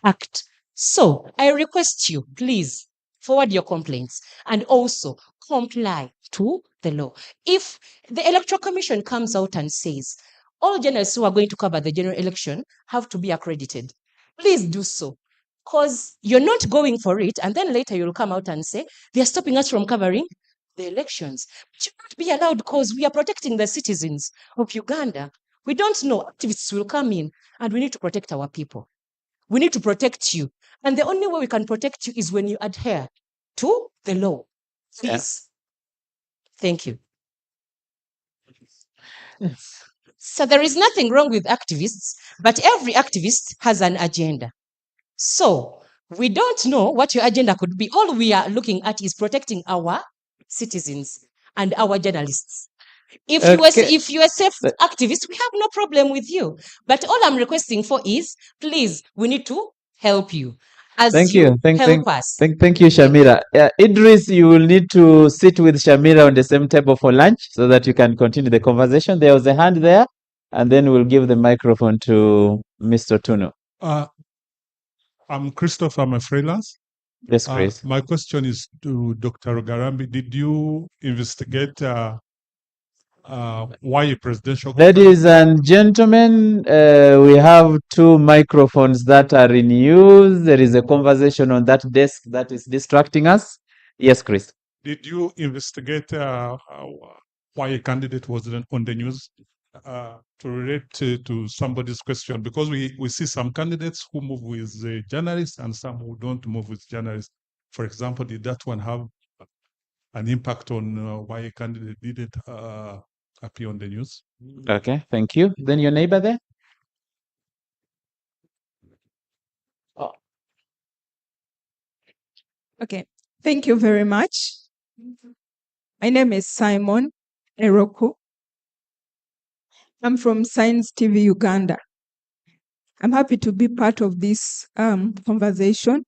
act. So I request you, please, forward your complaints and also comply to the law. If the Electoral Commission comes out and says, all journalists who are going to cover the general election have to be accredited, please do so. Because you're not going for it, and then later you'll come out and say, they're stopping us from covering the elections. But you not be allowed because we are protecting the citizens of Uganda. We don't know. Activists will come in, and we need to protect our people. We need to protect you. And the only way we can protect you is when you adhere to the law. Please. Thank you. So there is nothing wrong with activists, but every activist has an agenda. So We don't know what your agenda could be. All we are looking at is protecting our citizens and our journalists. If you are a safe activist, we have no problem with you. But all I'm requesting for is, please, we need to help you. Thank you. Help us. Thank you, Shamira. Idris, you will need to sit with Shamira on the same table for lunch so that you can continue the conversation. There was a hand there, and then we'll give the microphone to Mr. Tuno. I'm Christopher. I'm a freelance. Yes, Chris. My question is to Dr. Garambi. Did you investigate why a presidential... Ladies and gentlemen, we have two microphones that are in use. There is a conversation on that desk that is distracting us. Yes, Chris. Did you investigate why a candidate was on the news to relate to somebody's question? Because we see some candidates who move with journalists and some who don't move with journalists. For example, did that one have an impact on why a candidate didn't appear on the news? Okay, thank you. Then your neighbor there? Okay, thank you very much. My name is Simon Eroku. I'm from Science TV Uganda. I'm happy to be part of this conversation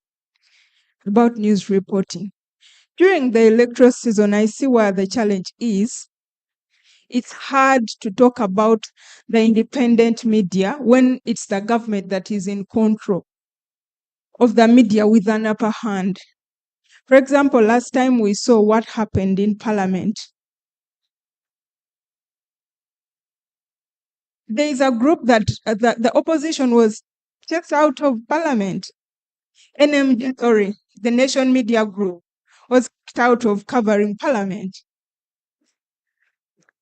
about news reporting. During the electoral season, I see where the challenge is. It's hard to talk about the independent media when it's the government that is in control of the media with an upper hand. For example, last time we saw what happened in Parliament. There is a group that the opposition was just out of Parliament. The Nation Media Group was kicked out of covering Parliament.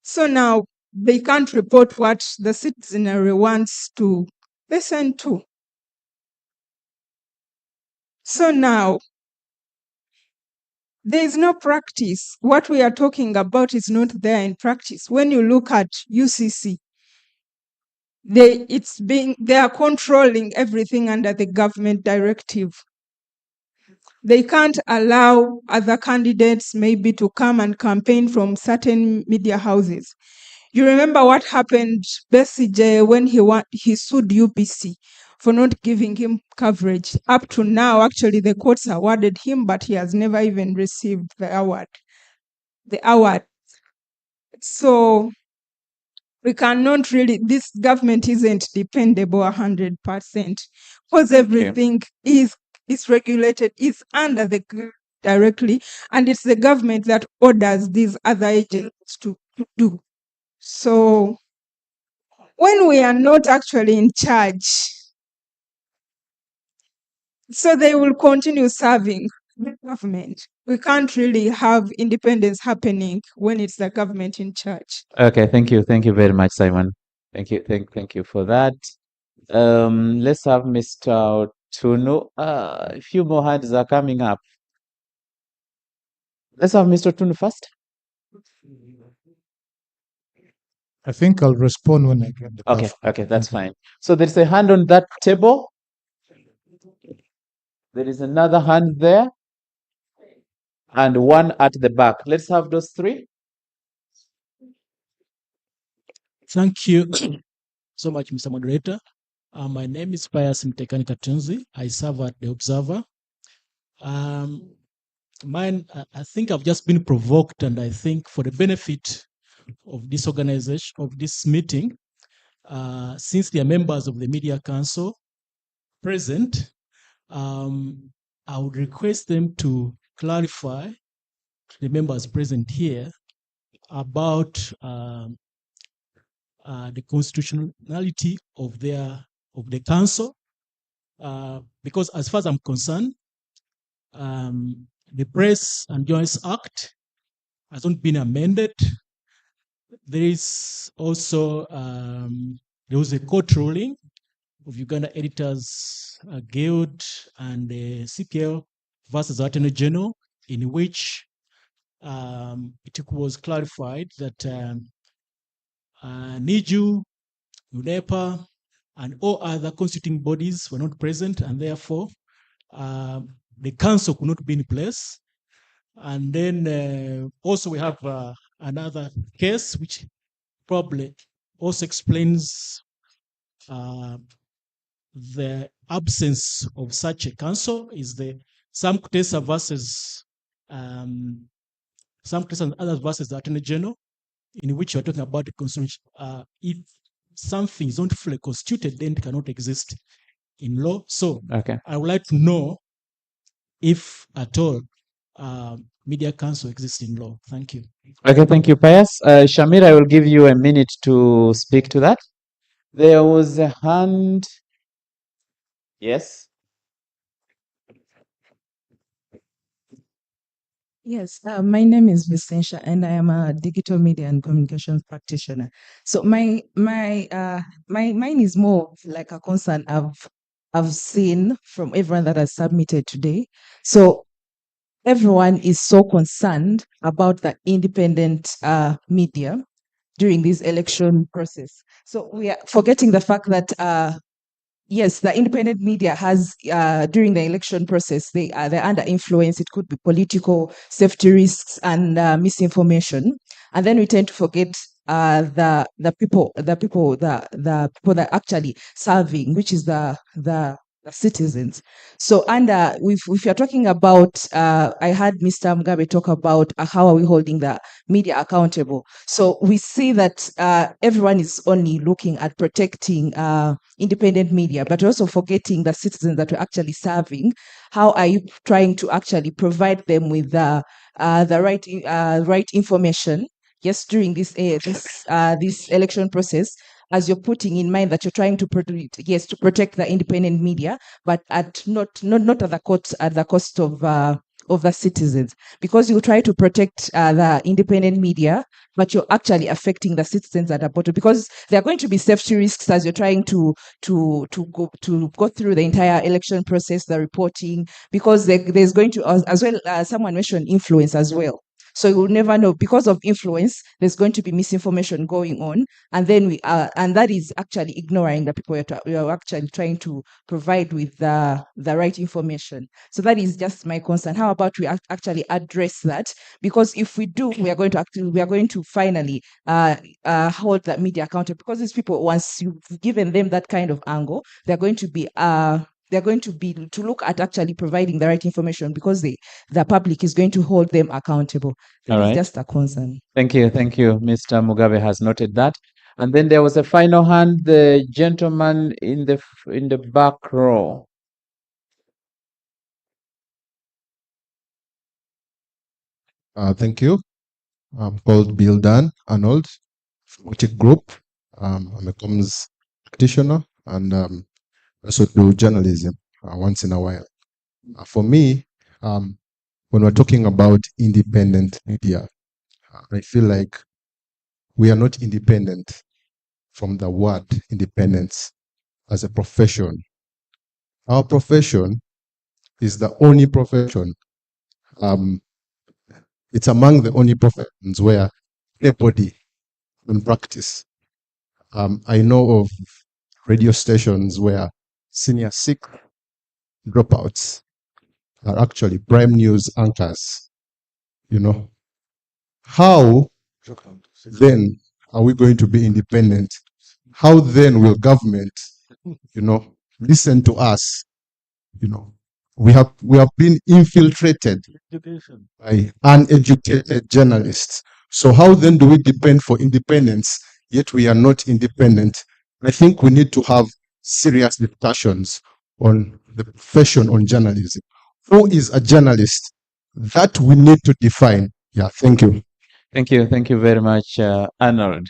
So now they can't report what the citizenry wants to listen to. So now there is no practice. What we are talking about is not there in practice. When you look at UCC, they are controlling everything under the government directive. They can't allow other candidates maybe to come and campaign from certain media houses. You remember what happened Besigye when he sued UBC for not giving him coverage. Up to now, actually, the courts awarded him, but he has never even received the award. So we cannot really, this government isn't dependable 100% because everything is regulated, is under the directly, and it's the government that orders these other agencies to do. So when we are not actually in charge, so they will continue serving the government. We can't really have independence happening when it's the government in charge. Okay, thank you. Thank you very much, Simon. Thank you. Thank you for that. Let's have Mr. Tunu. A few more hands are coming up. Let's have Mr. Tunu first. I think I'll respond when I get the platform. Okay, that's fine. So there's a hand on that table. There is another hand there. And one at the back. Let's have those three. Thank you so much, Mr. Moderator. My name is Pius Mtekani Katunzi. I serve at the Observer. I think I've just been provoked, and I think for the benefit of this organization, of this meeting, since they are members of the Media Council present, I would request them to clarify to the members present here about the constitutionality of the council, because as far as I'm concerned, the Press and Journalists Act hasn't been amended. There is also there was a court ruling of Uganda Editors Guild and the CPL versus Attorney General, in which it was clarified that NIJU, UNEPA, and all other constituting bodies were not present, and therefore the council could not be in place. And then also we have another case which probably also explains the absence of such a council is the Sam Kutesa versus Sam Kutesa and others versus the Attorney General, in which you're talking about the constitution. If something is not fully constituted, then it cannot exist in law. So Okay. I would like to know if at all media council exists in law. Thank you. Okay, thank you, Pius. Shamir, I will give you a minute to speak to that. There was a hand. Yes. Yes, my name is Vicentia, and I am a digital media and communications practitioner. So mine is more of like a concern I've seen from everyone that has submitted today. So everyone is so concerned about the independent media during this election process. So we are forgetting the fact that yes, the independent media has during the election process they're under influence. It could be political, safety risks, and misinformation. And then we tend to forget the people that actually serving, which is the citizens. So, and if you're talking about, I heard Mr. Mugabe talk about how are we holding the media accountable. So we see that everyone is only looking at protecting independent media, but also forgetting the citizens that we're actually serving. How are you trying to actually provide them with the right information? Yes, during this election process, as you're putting in mind that you're trying to protect the independent media, but at not at the cost of the citizens, because you try to protect the independent media, but you're actually affecting the citizens at the bottom, because there are going to be safety risks as you're trying to go through the entire election process, the reporting, because there's going to as well someone mentioned influence as well. So you will never know, because of influence, there's going to be misinformation going on, and then and that is actually ignoring the people you're actually trying to provide with the right information. So that is just my concern. How about we actually address that? Because if we do, we are going to finally hold that media accountable. Because these people, once you've given them that kind of angle, they're going to be to look at actually providing the right information, because the public is going to hold them accountable. That All is right. just a concern. Thank you. Thank you. Mr. Mugabe has noted that. And then there was a final hand, the gentleman in the back row. Thank you. I'm called Bill Dan Arnold from Boutique Group. I'm a comms practitioner and also do journalism once in a while. For me, when we're talking about independent media, I feel like we are not independent from the word independence as a profession. Our profession is the only profession, it's among the only professions where everybody in practice. I know of radio stations where senior sick dropouts are actually prime news anchors. You know, how then are we going to be independent? How then will government, listen to us? We have been infiltrated by uneducated journalists. So how then do we depend for independence, yet we are not independent? I think we need to have serious discussions on the profession on journalism. Who is a journalist? That we need to define. Yeah, thank you. Thank you. Thank you very much, Arnold.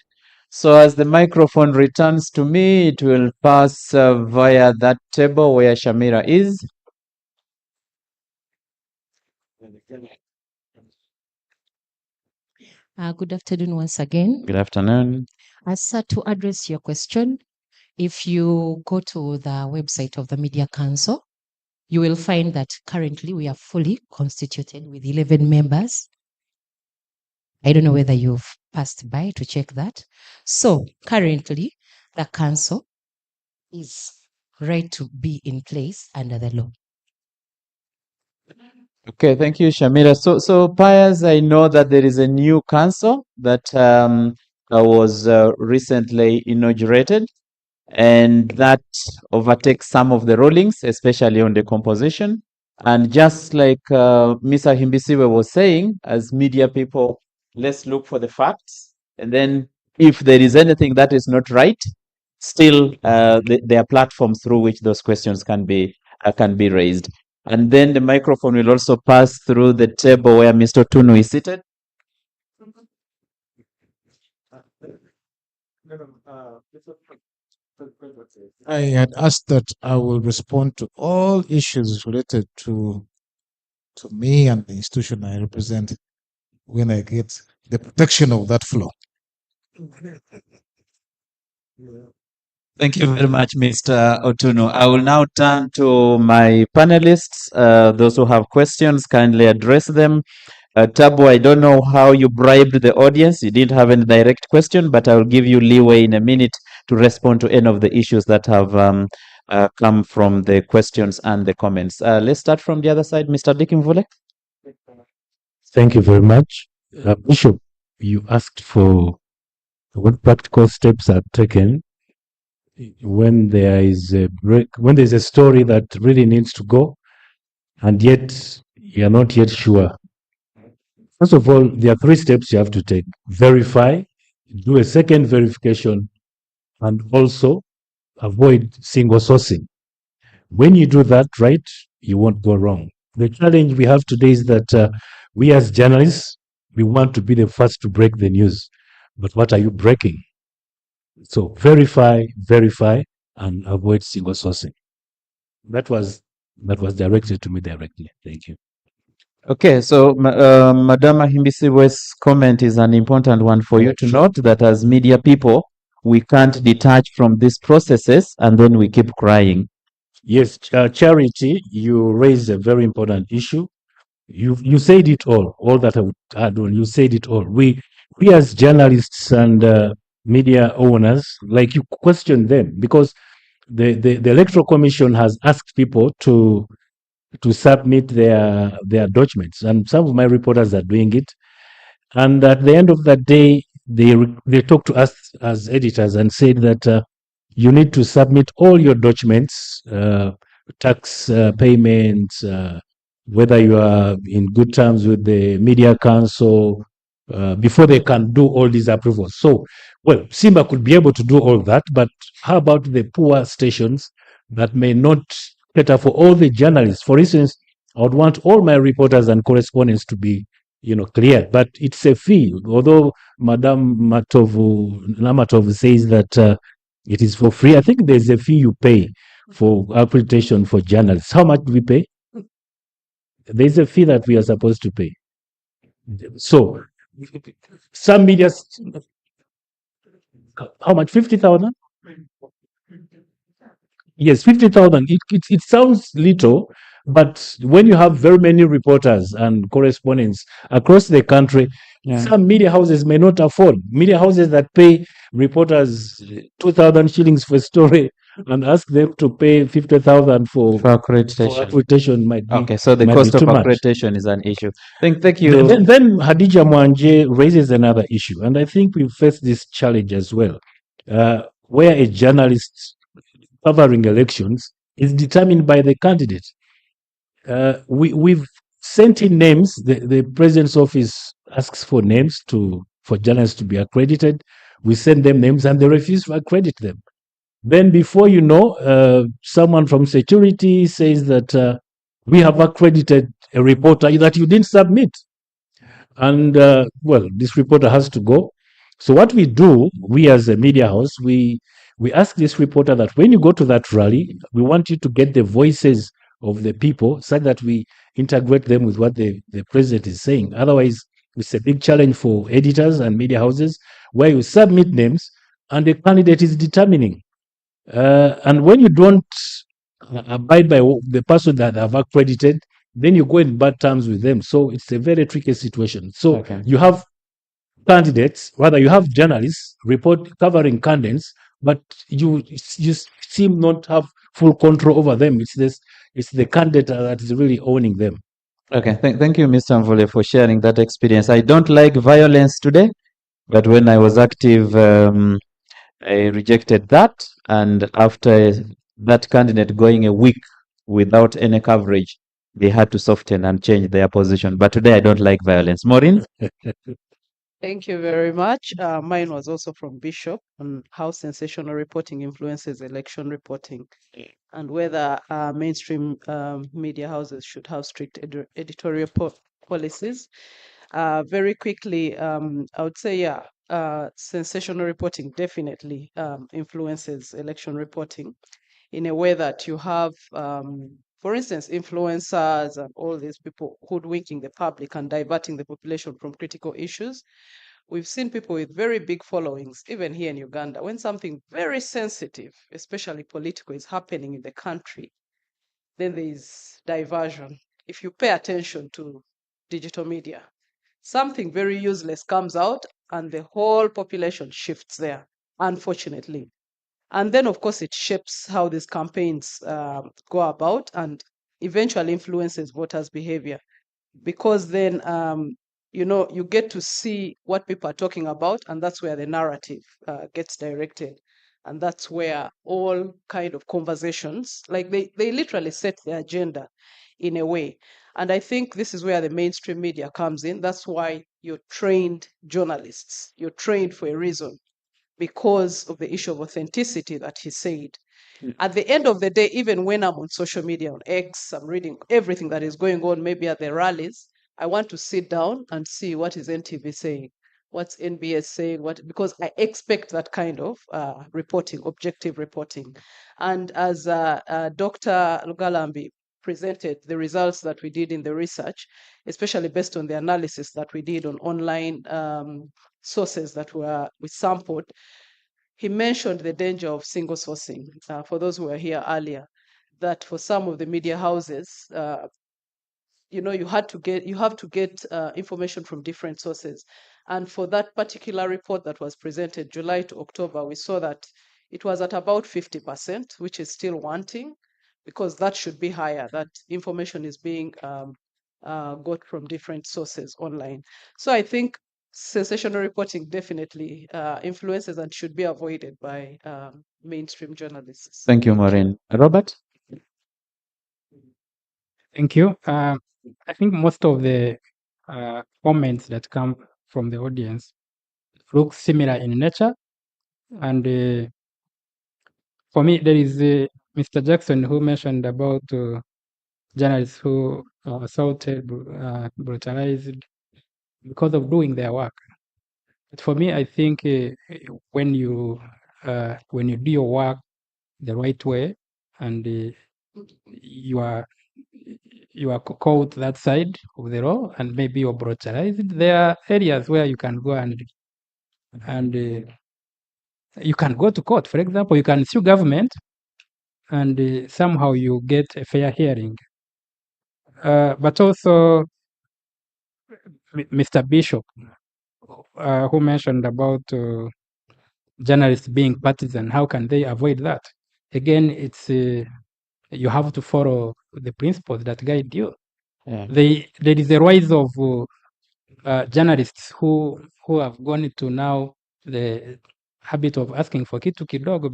So as the microphone returns to me, it will pass via that table where Shamira is. Good afternoon once again. Good afternoon. Sir, to address your question, if you go to the website of the Media Council, you will find that currently we are fully constituted with 11 members. I don't know whether you've passed by to check that. So currently, the council is right to be in place under the law. Okay, thank you, Shamira. So Piers, I know that there is a new council that was recently inaugurated, and that overtakes some of the rulings, especially on the composition. And just like Mr. Himbisiwe was saying, as media people, let's look for the facts, and then if there is anything that is not right, still there are platforms through which those questions can be raised. And then the microphone will also pass through the table where Mr. Tunu is seated. I had asked that I will respond to all issues related to me and the institution I represent when I get the protection of that floor. Thank you very much, Mr. Otuno. I will now turn to my panelists. Those who have questions, kindly address them. Tabo, I don't know how you bribed the audience. You didn't have any direct question, but I will give you leeway in a minute to respond to any of the issues that have come from the questions and the comments. Let's start from the other side. Mr. Dikimvule. Thank you very much. Bishop, you asked for what practical steps are taken when there is a break, when there's a story that really needs to go, and yet you're not yet sure. First of all, there are 3 steps you have to take: verify, do a second verification, and also avoid single sourcing. When you do that right, you won't go wrong. The challenge we have today is that we as journalists, we want to be the first to break the news. But what are you breaking? So verify, and avoid single sourcing. That was directed to me directly. Thank you. Okay, so Madam Himbisiwe's comment is an important one for you to note, that as media people, we can't detach from these processes and then we keep crying. Yes, Charity, you raised a very important issue. You said it all that I would add on. You said it all. We as journalists and media owners, like, you question them, because the Electoral Commission has asked people to submit their documents, and some of my reporters are doing it. And at the end of the day, they talk to us as editors and said that you need to submit all your documents, tax payments, whether you are in good terms with the Media Council, before they can do all these approvals. So, well, Simba could be able to do all that, but how about the poor stations that may not cater for all the journalists? For instance, I would want all my reporters and correspondents to be, cleared, but it's a fee. Although Madam Namatov says that it is for free, I think there's a fee you pay for accreditation for journalists. How much do we pay? There's a fee that we are supposed to pay. So some media, how much? 50,000? Yes, 50,000. It sounds little, but when you have very many reporters and correspondents across the country, some media houses may not afford. Media houses that pay reporters 2,000 shillings for a story and ask them to pay 50,000 for accreditation might be. Okay, so the cost of accreditation is an issue. Thank you. Then Hadija Mwanje raises another issue, and I think we face this challenge as well, where a journalist covering elections is determined by the candidate. We've sent in names. The president's office asks for names for journalists to be accredited. We send them names and they refuse to accredit them. Then before you know, someone from security says that we have accredited a reporter that you didn't submit. And well, this reporter has to go. So what we do, we as a media house, we ask this reporter that when you go to that rally, we want you to get the voices of the people so that we integrate them with what the president is saying. Otherwise, it's a big challenge for editors and media houses where you submit names and the candidate is determining. And when you don't abide by the person that have accredited, then you go in bad terms with them. So it's a very tricky situation. So you have candidates, rather you have journalists covering candidates, but you seem not have full control over them. It's the candidate that is really owning them. Okay, thank you, Mr. Mvule, for sharing that experience. I don't like violence today, but when I was active, I rejected that. And after that candidate going a week without any coverage, they had to soften and change their position. But today, I don't like violence. Maureen? Thank you very much. Mine was also from Bishop on how sensational reporting influences election reporting and whether mainstream media houses should have strict editorial policies. Very quickly, I would say, yeah, sensational reporting definitely influences election reporting in a way that you have, for instance, influencers and all these people hoodwinking the public and diverting the population from critical issues. We've seen people with very big followings, even here in Uganda, when something very sensitive, especially political, is happening in the country, then there's diversion. If you pay attention to digital media, something very useless comes out and the whole population shifts there, unfortunately. And then, of course, it shapes how these campaigns go about and eventually influences voters' behavior. Because then, you get to see what people are talking about, and that's where the narrative gets directed. And that's where all kind of conversations, like they literally set the agenda in a way. And I think this is where the mainstream media comes in. That's why you're trained journalists. You're trained for a reason because of the issue of authenticity that he said. At the end of the day, even when I'm on social media, on X, I'm reading everything that is going on, maybe at the rallies, I want to sit down and see what is NTV saying, what's NBS saying, because I expect that kind of reporting, objective reporting. And as Dr. Lugalambi presented the results that we did in the research, especially based on the analysis that we did on online sources that we sampled, he mentioned the danger of single sourcing. For those who were here earlier, that for some of the media houses, you have to get information from different sources. And for that particular report that was presented July to October, we saw that it was at about 50%, which is still wanting, because that should be higher. That information is being got from different sources online. So I think sensational reporting definitely influences and should be avoided by mainstream journalists. Thank you, Maureen. Robert? Thank you. I think most of the comments that come from the audience look similar in nature. And for me, there is Mr. Jackson who mentioned about journalists who are assaulted, brutalized because of doing their work. But for me, I think when you do your work the right way and you are called that side of the law and maybe you're brutalized, there are areas where you can go and you can go to court. For example, you can sue government and somehow you get a fair hearing. But also Mr. Bishop, who mentioned about journalists being partisan, how can they avoid that? Again, it's you have to follow the principles that guide you. Yeah. There is a rise of journalists who have gone into now the habit of asking for kitu kidogo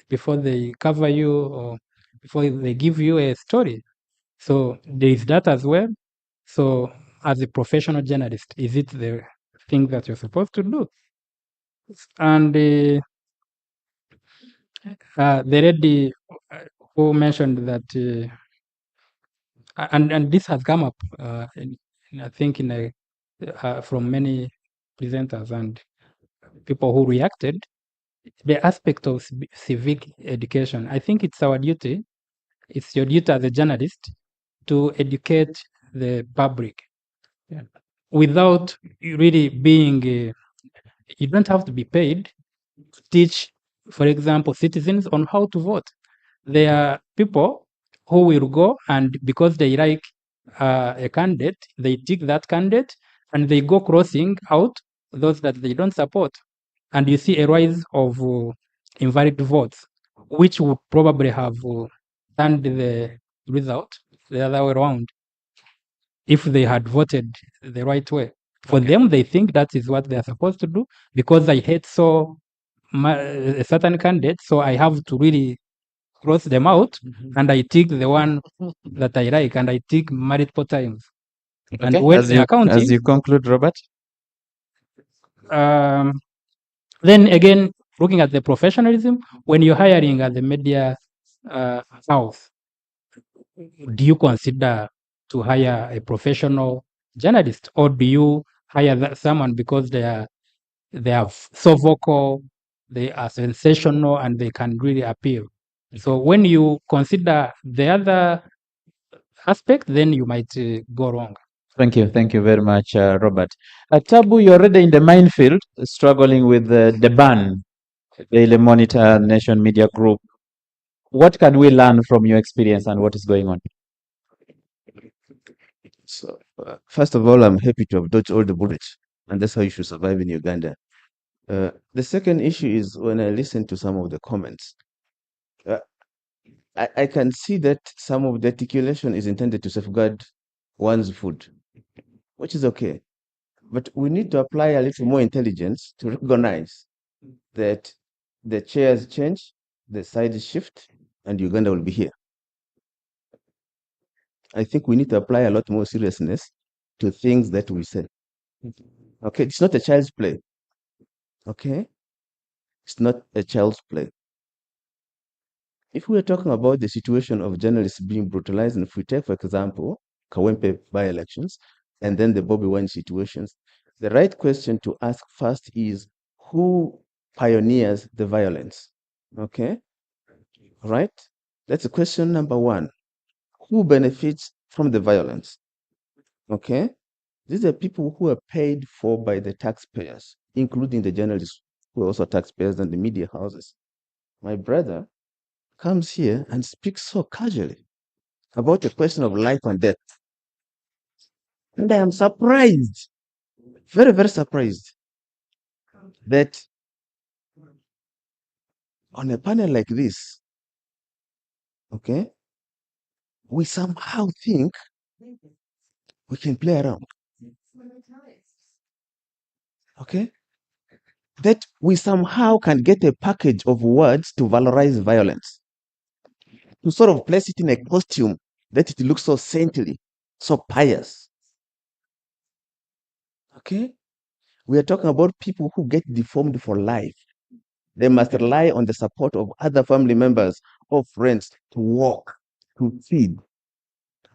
before they cover you or before they give you a story. So there is that as well. So as a professional journalist, is it the thing that you're supposed to do? And the lady who mentioned that, and this has come up, I think, from many presenters and people who reacted, the aspect of civic education. I think it's our duty. It's your duty as a journalist to educate the public. Yeah. Without really being, you don't have to be paid to teach, for example, citizens on how to vote. There are people who will go and because they like a candidate, they tick that candidate and they go crossing out those that they don't support. And you see a rise of invalid votes, which would probably have turned the result the other way around. if they had voted the right way. For them, they think that is what they are supposed to do because I hate a certain candidate, so I have to really cross them out, and I tick the one that I like, and I tick multiple times. And Okay, when as they are counting, you conclude, Robert. Then again, looking at the professionalism, when you're hiring at the media house, do you consider to hire a professional journalist, or do you hire someone because they are so vocal, they are sensational, and they can really appeal? So when you consider the other aspect, then you might go wrong. Thank you very much, Robert. Tabu, you're already in the minefield, struggling with the ban, Daily Monitor, Nation Media Group. What can we learn from your experience and what is going on? So, first of all, I'm happy to have dodged all the bullets, and that's how you should survive in Uganda. The second issue is when I listen to some of the comments, I can see that some of the articulation is intended to safeguard one's food, which is okay. But we need to apply a little more intelligence to recognize that the chairs change, the sides shift, and Uganda will be here. I think we need to apply a lot more seriousness to things that we say. Okay, it's not a child's play. Okay, it's not a child's play. If we are talking about the situation of journalists being brutalized, and if we take, for example, Kawempe by-elections, and then the Bobby Wine situations, the right question to ask first is who pioneers the violence? Okay, right? That's question number one. Who benefits from the violence? Okay, these are people who are paid for by the taxpayers, including the journalists who are also taxpayers and the media houses. My brother comes here and speaks so casually about the question of life and death. And I am surprised, very, very surprised, that on a panel like this, okay, we somehow think we can play around. Okay? That we somehow can get a package of words to valorize violence, to sort of place it in a costume that it looks so saintly, so pious. Okay? We are talking about people who get deformed for life. They must rely on the support of other family members or friends to walk, to feed.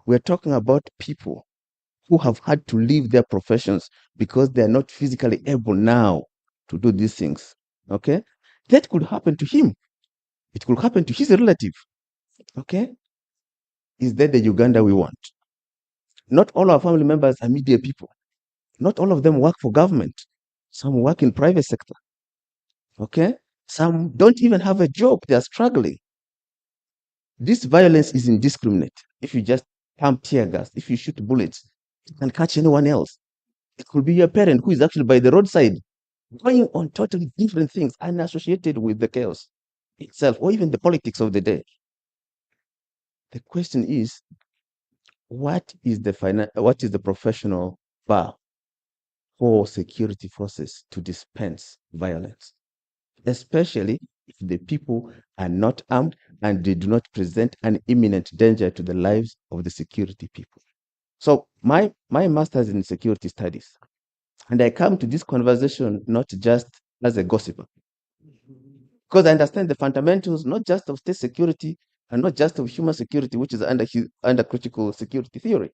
We're talking about people who have had to leave their professions because they're not physically able now to do these things. Okay? That could happen to him. It could happen to his relative. Okay? Is that the Uganda we want? Not all our family members are media people. Not all of them work for government. Some work in private sector. Okay? Some don't even have a job. They are struggling. This violence is indiscriminate. If you just pump tear gas, if you shoot bullets, you can catch anyone else. It could be your parent who is actually by the roadside going on totally different things unassociated with the chaos itself or even the politics of the day. The question is, what is the professional bar for security forces to dispense violence, especially if the people are not armed and they do not present an imminent danger to the lives of the security people? So my master's in security studies, and I come to this conversation not just as a gossiper, because I understand the fundamentals not just of state security and not just of human security, which is under critical security theory,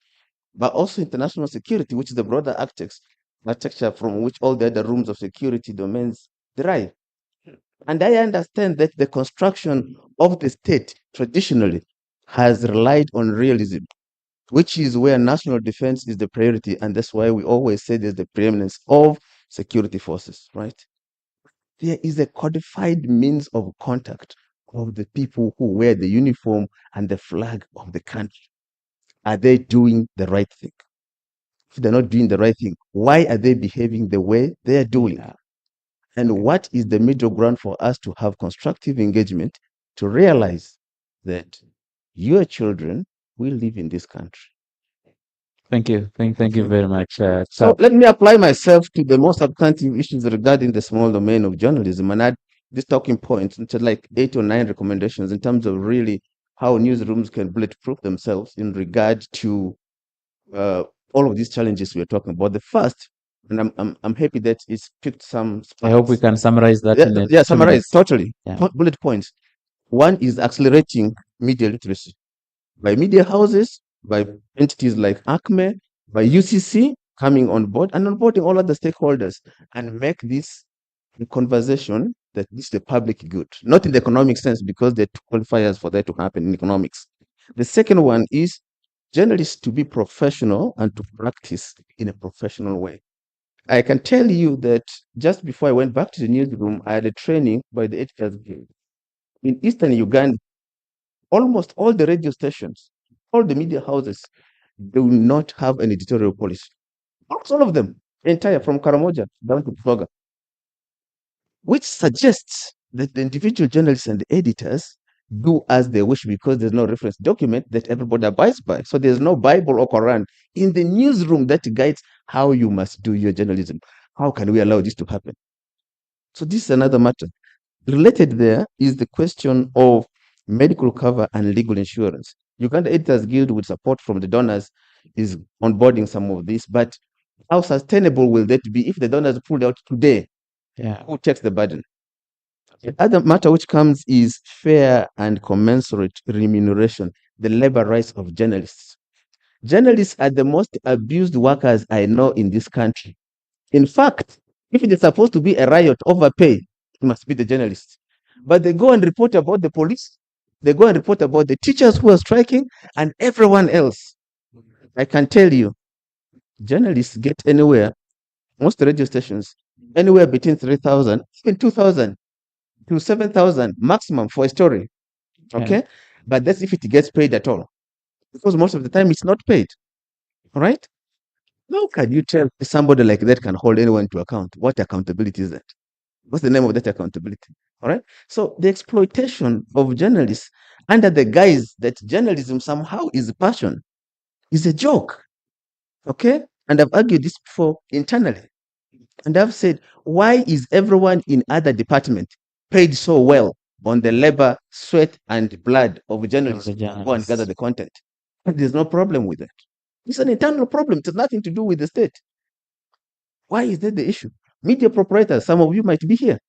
but also international security, which is the broader architecture from which all the other rooms of security domains derive. And I understand that the construction of the state traditionally has relied on realism, which is where national defense is the priority. And that's why we always say there's the preeminence of security forces, right? There is a codified means of contact of the people who wear the uniform and the flag of the country. Are they doing the right thing? If they're not doing the right thing, why are they behaving the way they are doing? And what is the middle ground for us to have constructive engagement to realize that your children will live in this country? Thank you. Thank you very much. So let me apply myself to the most substantive issues regarding the small domain of journalism and add this talking points into like 8 or 9 recommendations in terms of really how newsrooms can bulletproof themselves in regard to all of these challenges we're talking about. The first, and I'm happy that it's picked some spots. I hope we can summarize that in Yeah, 2 summarize minutes. totally. Yeah. Bullet points. One is accelerating media literacy by media houses, by entities like ACME, by UCC coming on board and onboarding all other stakeholders and make this a conversation that this is the public good, not in the economic sense, because there are two qualifiers for that to happen in economics. The second one is journalists to be professional and to practice in a professional way. I can tell you that just before I went back to the newsroom, I had a training by the Editors Guild. In Eastern Uganda, almost all the radio stations, all the media houses do not have an editorial policy. Almost all of them, entire from Karamoja down to Floga, which suggests that the individual journalists and the editors do as they wish because there's no reference document that everybody abides by. So there's no Bible or Quran in the newsroom that guides how you must do your journalism. How can we allow this to happen? So this is another matter. Related there is the question of medical cover and legal insurance. Uganda Editors Guild, with support from the donors, is onboarding some of this, but how sustainable will that be if the donors pulled out today? Yeah. Who takes the burden? The other matter which comes is fair and commensurate remuneration, the labor rights of journalists. Journalists are the most abused workers I know in this country. In fact, if it is supposed to be a riot over pay, it must be the journalists. But they go and report about the police, they go and report about the teachers who are striking, and everyone else. I can tell you, journalists get anywhere, most radio stations, anywhere between 3,000, even 2,000 to 7,000 maximum for a story. Okay? But that's if it gets paid at all. Because most of the time it's not paid. All right? How can you tell somebody like that can hold anyone to account? What accountability is that? What's the name of that accountability? All right. So the exploitation of journalists under the guise that journalism somehow is a passion is a joke. Okay. And I've argued this before internally. And I've said, why is everyone in other departments paid so well on the labor, sweat, and blood of journalists who go and gather the content? And there's no problem with that. It's an internal problem. It has nothing to do with the state. Why is that the issue? Media proprietors, some of you might be here.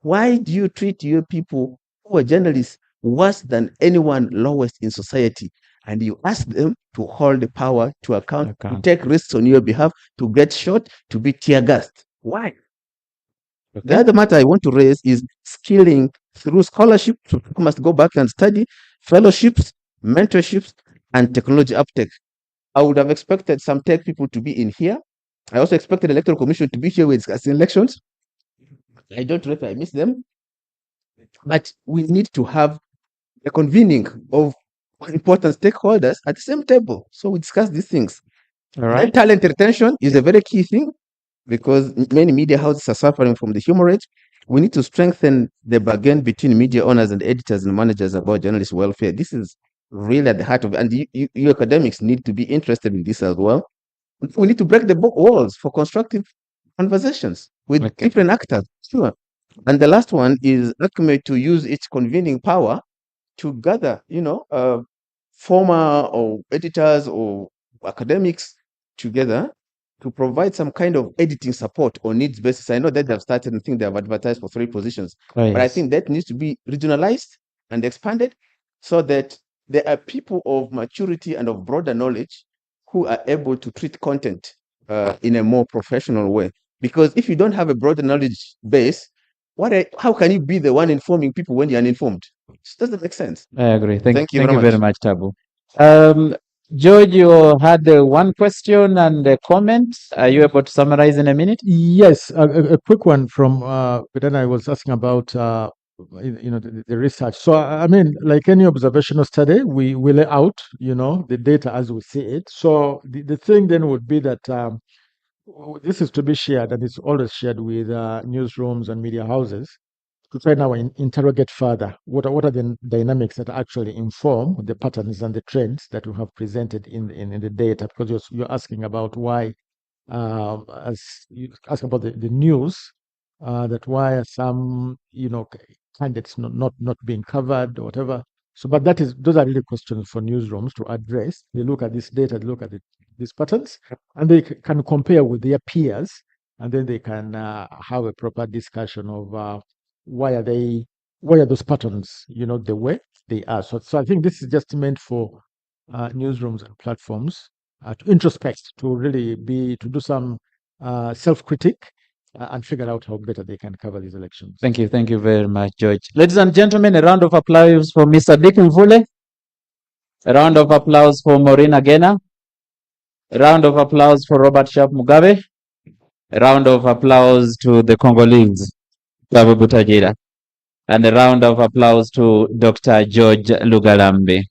Why do you treat your people who are journalists worse than anyone lowest in society? And you ask them to hold the power to account, to take risks on your behalf, to get shot, to be tear gassed. Why? Okay. The other matter I want to raise is skilling through scholarship. So people must go back and study, fellowships, mentorships, and technology uptake. I would have expected some tech people to be in here. I also expected the electoral commission to be here with discussing elections. I don't know if I miss them. But we need to have a convening of important stakeholders at the same table. So we discuss these things. All right. And talent retention is a very key thing because many media houses are suffering from the hemorrhage. We need to strengthen the bargain between media owners and editors and managers about journalist welfare. This is really at the heart of it. And you academics need to be interested in this as well. We need to break the walls for constructive conversations with different actors. Sure. And the last one is ACME to use its convening power to gather, former or editors or academics together to provide some kind of editing support on needs basis. I know that they've started and think they have advertised for 3 positions, but I think that needs to be regionalized and expanded so that there are people of maturity and of broader knowledge who are able to treat content in a more professional way. Because if you don't have a broader knowledge base, how can you be the one informing people when you're uninformed? It doesn't make sense. I agree. Thank you very very much, Tabu. George, you had one question and a comment. Are you able to summarize in a minute? Yes, a quick one from, but then I was asking about, the research. So, I mean, like any observational study, we lay out, the data as we see it. So the thing then would be that this is to be shared, and it's always shared with newsrooms and media houses. to try now and interrogate further what are the dynamics that actually inform the patterns and the trends that we have presented in the data, because you're asking about why, as you ask about the news, that why are some candidates not being covered or whatever. So, but those are really questions for newsrooms to address. They look at this data, they look at these patterns, and they can compare with their peers, and then they can have a proper discussion of why are those patterns the way they are. So I think this is just meant for newsrooms and platforms to introspect, to really to do some self-critique and figure out how better they can cover these elections. Thank you very much, George. Ladies and gentlemen, a round of applause for Mr. Dick Mvule. A round of applause for Maureen Agena. A round of applause for Robert Sharp Mugabe. A round of applause to the Congolese, Babu Butajira. And a round of applause to Dr. George Lugalambe.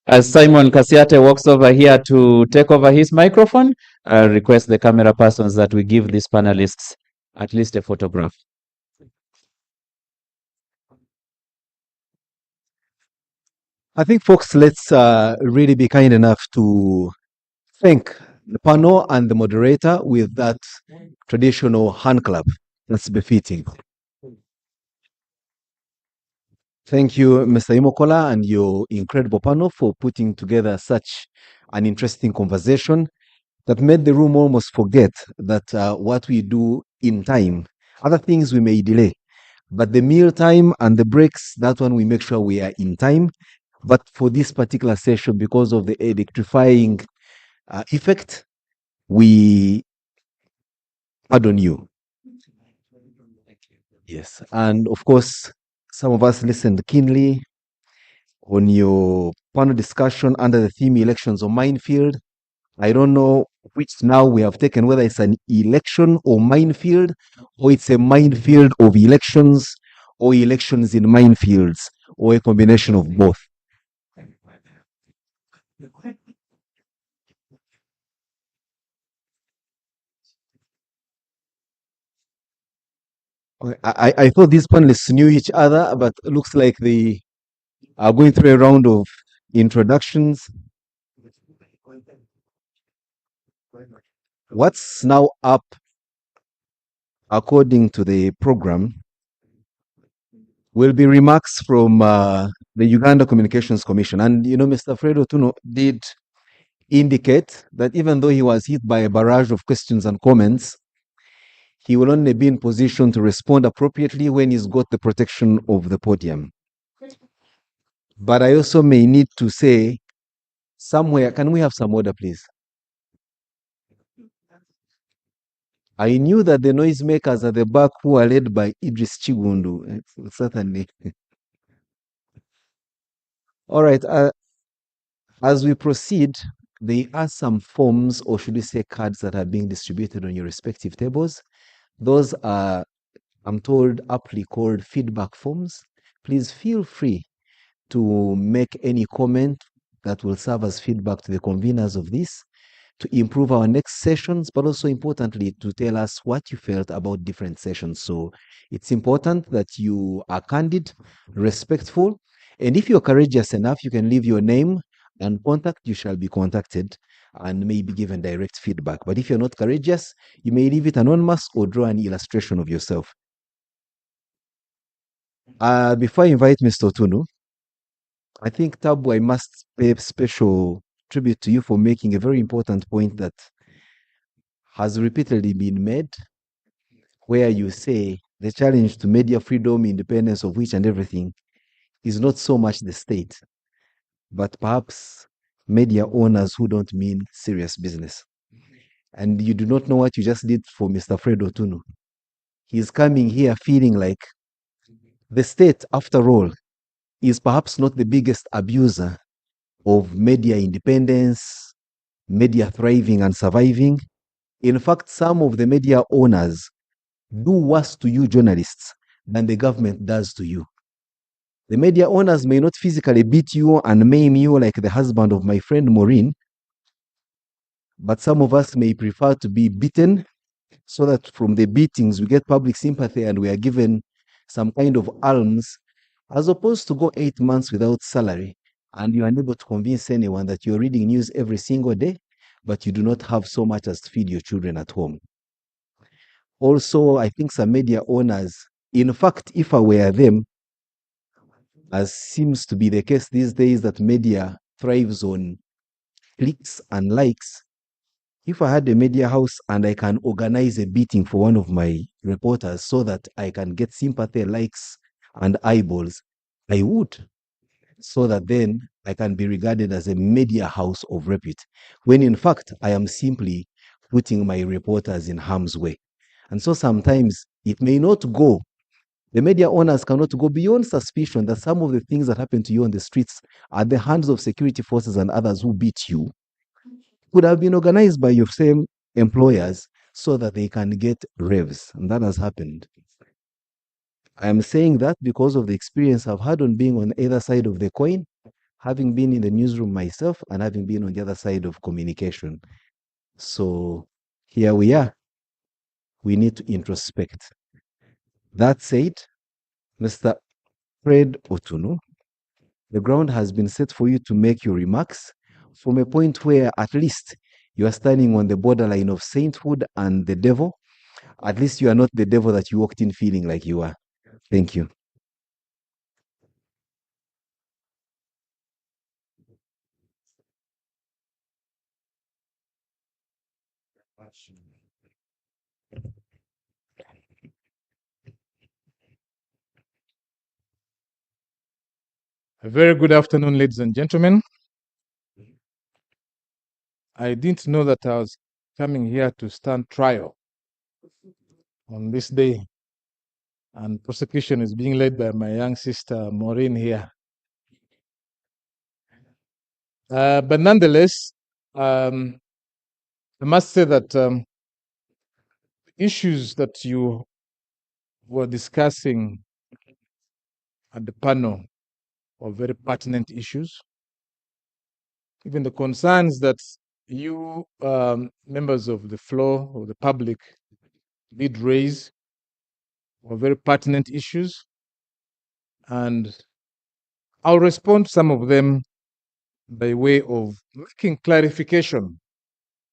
As Simon Kasiate walks over here to take over his microphone, I request the camera persons that we give these panelists at least a photograph. I think, folks, let's really be kind enough to thank the panel and the moderator with that traditional hand clap. That's befitting. Thank you, Mr. Imokola, and your incredible panel for putting together such an interesting conversation that made the room almost forget that what we do in time, other things we may delay, but the meal time and the breaks, that one we make sure we are in time. But for this particular session, because of the electrifying effect, we pardon you. Yes, and of course, some of us listened keenly on your panel discussion under the theme elections or minefield. I don't know which now we have taken, whether it's an election or minefield, or it's a minefield of elections, or elections in minefields, or a combination of both. I thought these panelists knew each other, but it looks like they are going through a round of introductions. What's now up, according to the program, will be remarks from the Uganda Communications Commission. And, Mr. Fredo Tuno did indicate that even though he was hit by a barrage of questions and comments, he will only be in position to respond appropriately when he's got the protection of the podium. But I also may need to say somewhere, can we have some order, please? I knew that the noisemakers at the back who are led by Idris Chigundu, certainly. All right, as we proceed, there are some forms, or should we say cards, that are being distributed on your respective tables. Those are, I'm told, aptly called feedback forms. Please feel free to make any comment that will serve as feedback to the conveners of this, to improve our next sessions, but also importantly, to tell us what you felt about different sessions. So it's important that you are candid, respectful, and if you're courageous enough, you can leave your name and contact. You shall be contacted and may be given direct feedback. But if you're not courageous, you may leave it anonymous or draw an illustration of yourself. Before I invite Mr. Tunu, I think, Tabu, I must pay special tribute to you for making a very important point that has repeatedly been made, where you say the challenge to media freedom, independence of which and everything is not so much the state, but perhaps media owners who don't mean serious business. And you do not know what you just did for Mr. Fredo Tunu. He's coming here feeling like the state, after all, is perhaps not the biggest abuser of media independence, media thriving and surviving. In fact, some of the media owners do worse to you journalists than the government does to you. The media owners may not physically beat you and maim you like the husband of my friend Maureen, but some of us may prefer to be beaten so that from the beatings we get public sympathy and we are given some kind of alms, as opposed to go 8 months without salary and you're unable to convince anyone that you're reading news every single day, but you do not have so much as to feed your children at home. Also, I think some media owners, in fact, if I were them, as seems to be the case these days, that media thrives on clicks and likes. If I had a media house and I can organize a beating for one of my reporters so that I can get sympathy, likes, and eyeballs, I would. So that then I can be regarded as a media house of repute, when in fact I am simply putting my reporters in harm's way. And so sometimes it may not go. The media owners cannot go beyond suspicion that some of the things that happen to you on the streets at the hands of security forces and others who beat you could have been organized by your same employers so that they can get revs. And that has happened. I am saying that because of the experience I've had on being on either side of the coin, having been in the newsroom myself and having been on the other side of communication. So here we are. We need to introspect. That said, Mr. Fred Otunu, the ground has been set for you to make your remarks from a point where at least you are standing on the borderline of sainthood and the devil. At least you are not the devil that you walked in feeling like you are. Thank you. A very good afternoon, ladies and gentlemen. I didn't know that I was coming here to stand trial on this day, and prosecution is being led by my young sister Maureen here. But nonetheless, I must say that issues that you were discussing at the panel are very pertinent issues. Even the concerns that you members of the floor or the public did raise were very pertinent issues, and I'll respond to some of them by way of making clarification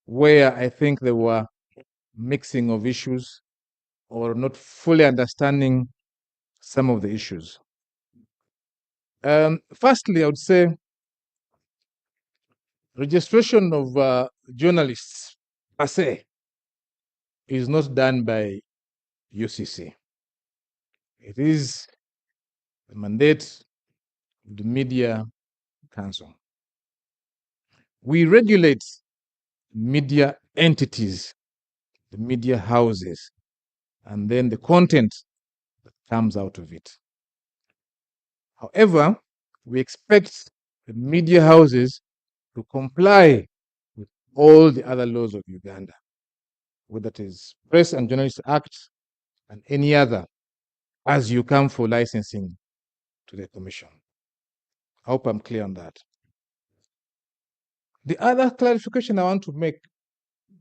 where I think there were mixing of issues or not fully understanding some of the issues. Firstly, I would say registration of journalists per se is not done by UCC. It is the mandate of the Media Council. We regulate media entities, the media houses, and then the content that comes out of it. However, we expect the media houses to comply with all the other laws of Uganda, whether it is Press and Journalists Act and any other, as you come for licensing to the Commission. I hope I'm clear on that. The other clarification I want to make,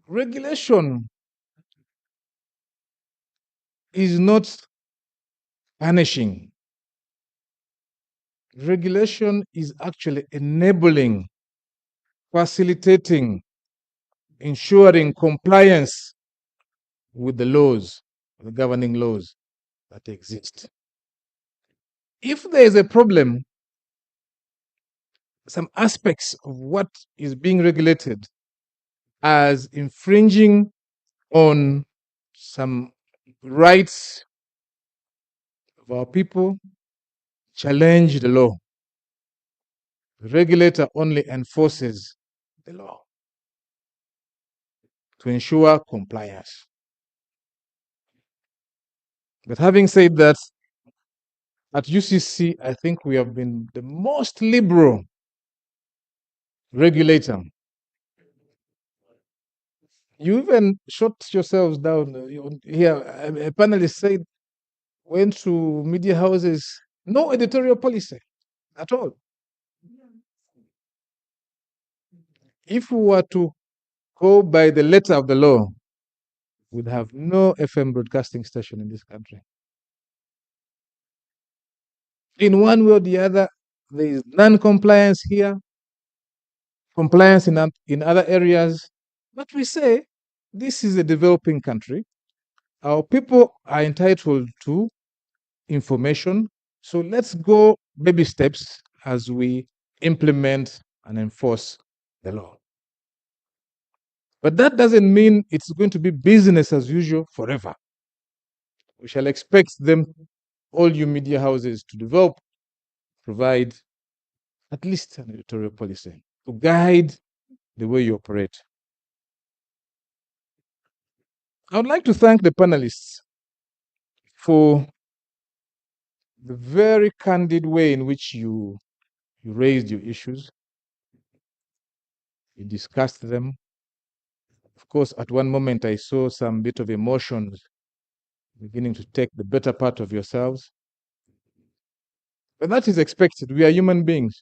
regulation is not punishing. Regulation is actually enabling, facilitating, ensuring compliance with the laws, the governing laws that exist. If there is a problem, some aspects of what is being regulated as infringing on some rights of our people, challenge the law. The regulator only enforces the law to ensure compliance. But having said that, at UCC, I think we have been the most liberal regulator. You even shut yourselves down here. A panelist said, went to media houses, no editorial policy at all. If we were to go by the letter of the law, we'd have no FM broadcasting station in this country. In one way or the other, there is non-compliance here, compliance in other areas. But we say this is a developing country. Our people are entitled to information. So let's go baby steps as we implement and enforce the law. But that doesn't mean it's going to be business as usual forever. We shall expect them, all you media houses, to develop, provide at least an editorial policy to guide the way you operate. I would like to thank the panelists for the very candid way in which you raised your issues, you discussed them. Of course, at one moment I saw some bit of emotions beginning to take the better part of yourselves. But that is expected. We are human beings.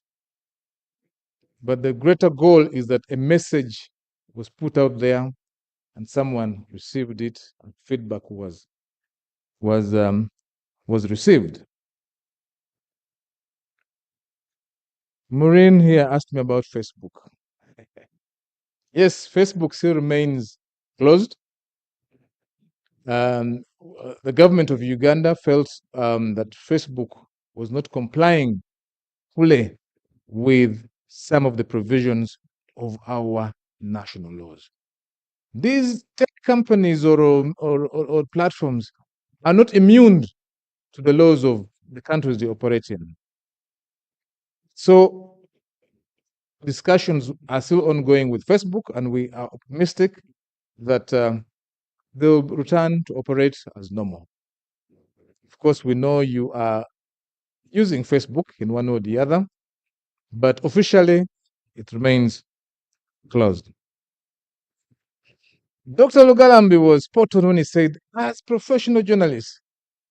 But the greater goal is that a message was put out there and someone received it and feedback was received. Maureen here asked me about Facebook. Yes, Facebook still remains closed. The government of Uganda felt that Facebook was not complying fully with some of the provisions of our national laws. These tech companies or platforms are not immune to the laws of the countries they operate in. So discussions are still ongoing with Facebook, and we are optimistic that they'll return to operate as normal. Of course, we know you are using Facebook in one way or the other, but officially it remains closed. Dr. Lugalambi was spot on when he said, as professional journalists,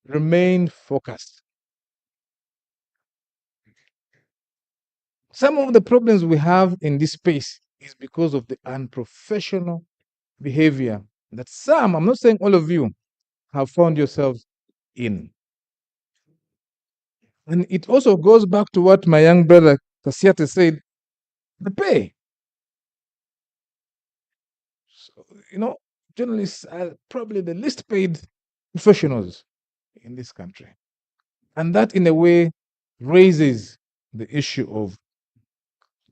remain focused. Some of the problems we have in this space is because of the unprofessional behavior that some, I'm not saying all of you, have found yourselves in. And it also goes back to what my young brother Kasiate said, the pay. So, journalists are probably the least paid professionals in this country. And that, in a way, raises the issue of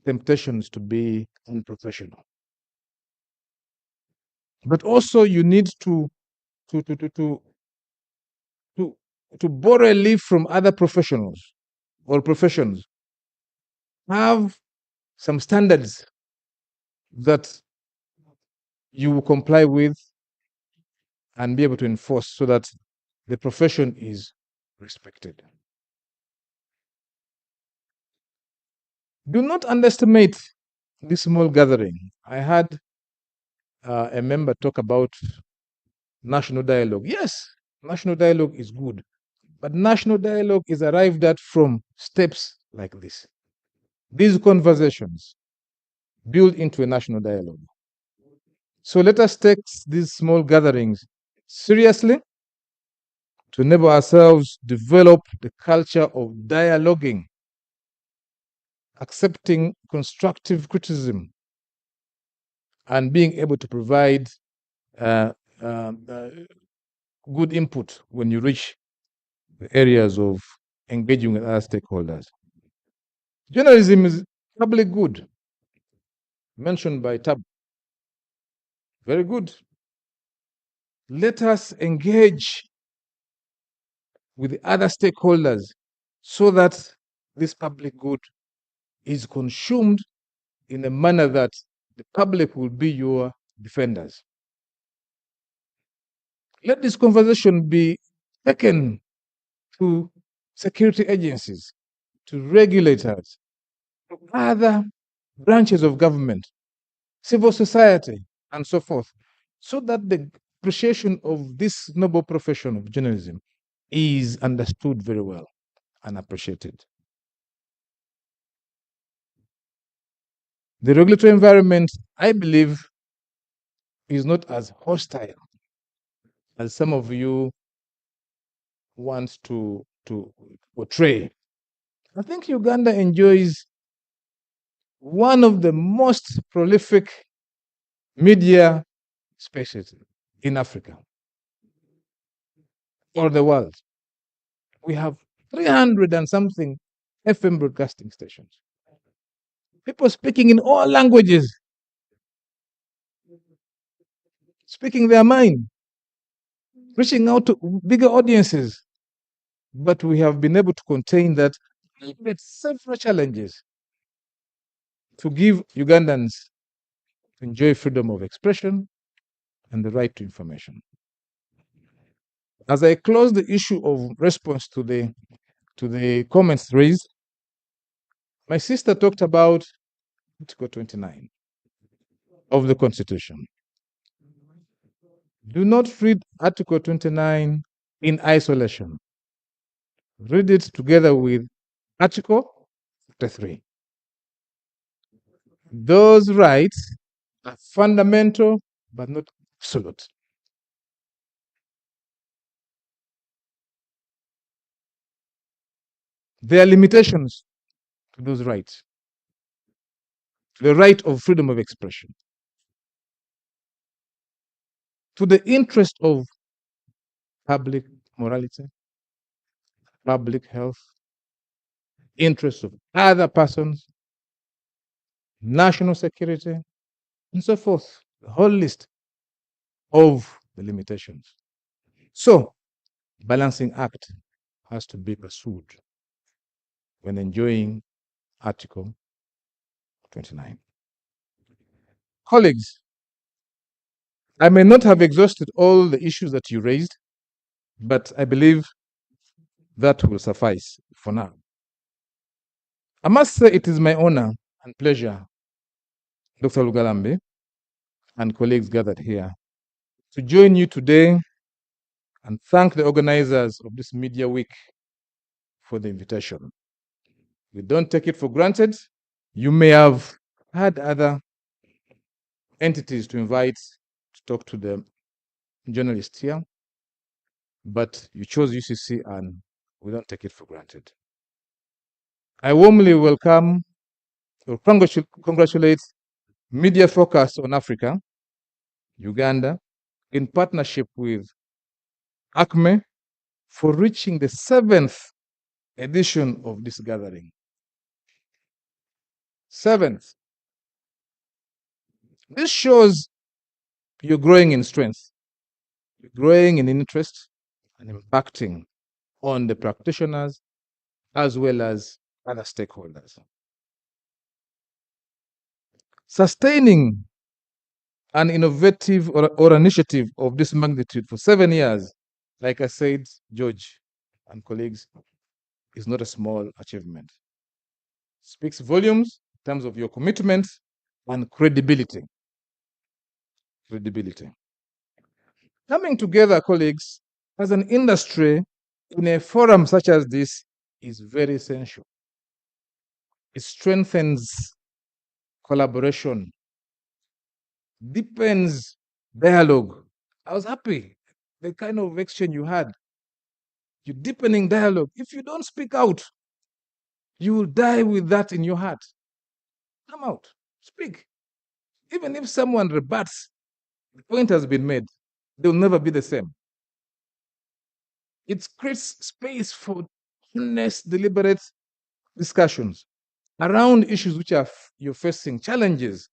temptations to be unprofessional. But also, you need to borrow a leaf from other professionals or professions. Have some standards that you will comply with and be able to enforce so that the profession is respected. Do not underestimate this small gathering. I had a member talk about national dialogue. Yes, national dialogue is good, but national dialogue is arrived at from steps like this. These conversations build into a national dialogue. So let us take these small gatherings seriously to enable ourselves develop the culture of dialoguing, accepting constructive criticism, and being able to provide good input when you reach the areas of engaging with other stakeholders. Journalism is public good, mentioned by Tab. Very good. Let us engage with the other stakeholders so that this public good is consumed in a manner that the public will be your defenders. Let this conversation be taken to security agencies, to regulators, to other branches of government, civil society, and so forth, so that the appreciation of this noble profession of journalism is understood very well and appreciated. The regulatory environment, I believe, is not as hostile as some of you want to portray. I think Uganda enjoys one of the most prolific media spaces in Africa or the world. We have 300 and something FM broadcasting stations. People speaking in all languages, speaking their mind, reaching out to bigger audiences. But we have been able to contain that with several challenges to give Ugandans to enjoy freedom of expression and the right to information. As I close the issue of response to the comments raised, my sister talked about Article 29 of the Constitution. Do not read Article 29 in isolation. Read it together with Article 33. Those rights are fundamental but not absolute. There are limitations to those rights, to the right of freedom of expression, to the interest of public morality, public health, interests of other persons, national security, and so forth. The whole list of the limitations. So, balancing act has to be pursued when enjoying Article 29. Colleagues, I may not have exhausted all the issues that you raised, but I believe that will suffice for now. I must say it is my honor and pleasure, Dr. Lugalambe and colleagues gathered here, to join you today and thank the organizers of this Media Week for the invitation. We don't take it for granted. You may have had other entities to invite to talk to the journalists here, but you chose UCC and we don't take it for granted. I warmly welcome or congratulate Media Focus on Africa, Uganda, in partnership with ACME for reaching the 7th edition of this gathering. 7th. This shows you're growing in strength, you're growing in interest and impacting on the practitioners as well as other stakeholders. Sustaining an innovative or initiative of this magnitude for 7 years, like I said, George and colleagues, is not a small achievement. Speaks volumes in terms of your commitment and credibility. Credibility. Coming together, colleagues, as an industry in a forum such as this is very essential. It strengthens collaboration, deepens dialogue. I was happy the kind of exchange you had. You're deepening dialogue. If you don't speak out, you will die with that in your heart. Come out, speak. Even if someone rebuts, the point has been made. They will never be the same. It creates space for honest, deliberate discussions around issues which you're facing, challenges.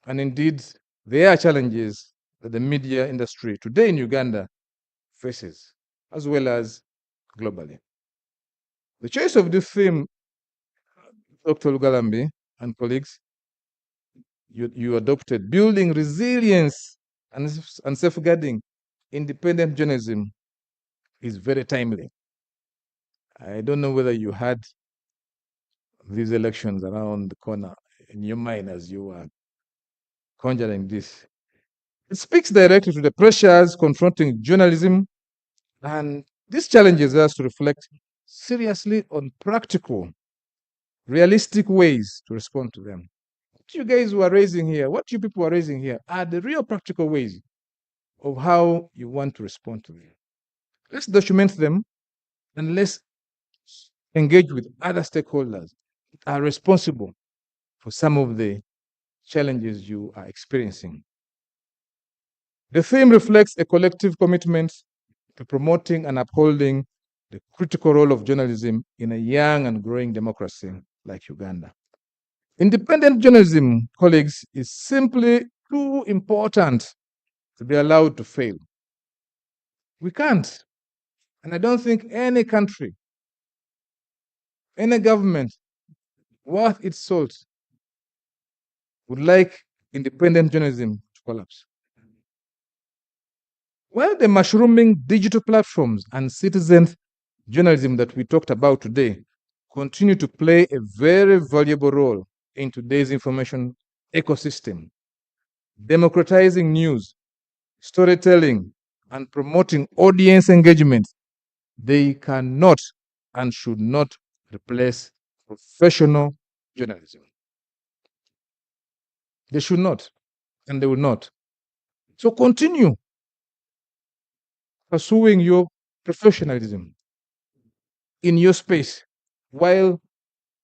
And indeed, there are challenges that the media industry today in Uganda faces, as well as globally. The choice of this theme, Dr. Lugalambi and colleagues, you adopted, building resilience and safeguarding independent journalism, is very timely. I don't know whether you had these elections around the corner in your mind as you were conjuring this. It speaks directly to the pressures confronting journalism, and this challenges us to reflect seriously on practical, realistic ways to respond to them. What you guys were raising here, what you people are raising here, are the real practical ways of how you want to respond to them. Let's document them and let's engage with other stakeholders that are responsible for some of the challenges you are experiencing. The theme reflects a collective commitment to promoting and upholding the critical role of journalism in a young and growing democracy like Uganda. Independent journalism, colleagues, is simply too important to be allowed to fail. We can't. And I don't think any country, any government worth its salt would like independent journalism to collapse. While the mushrooming digital platforms and citizen journalism that we talked about today continue to play a very valuable role in today's information ecosystem, democratizing news, storytelling, and promoting audience engagement, they cannot and should not replace professional journalism. They should not, and they will not. So continue pursuing your professionalism in your space while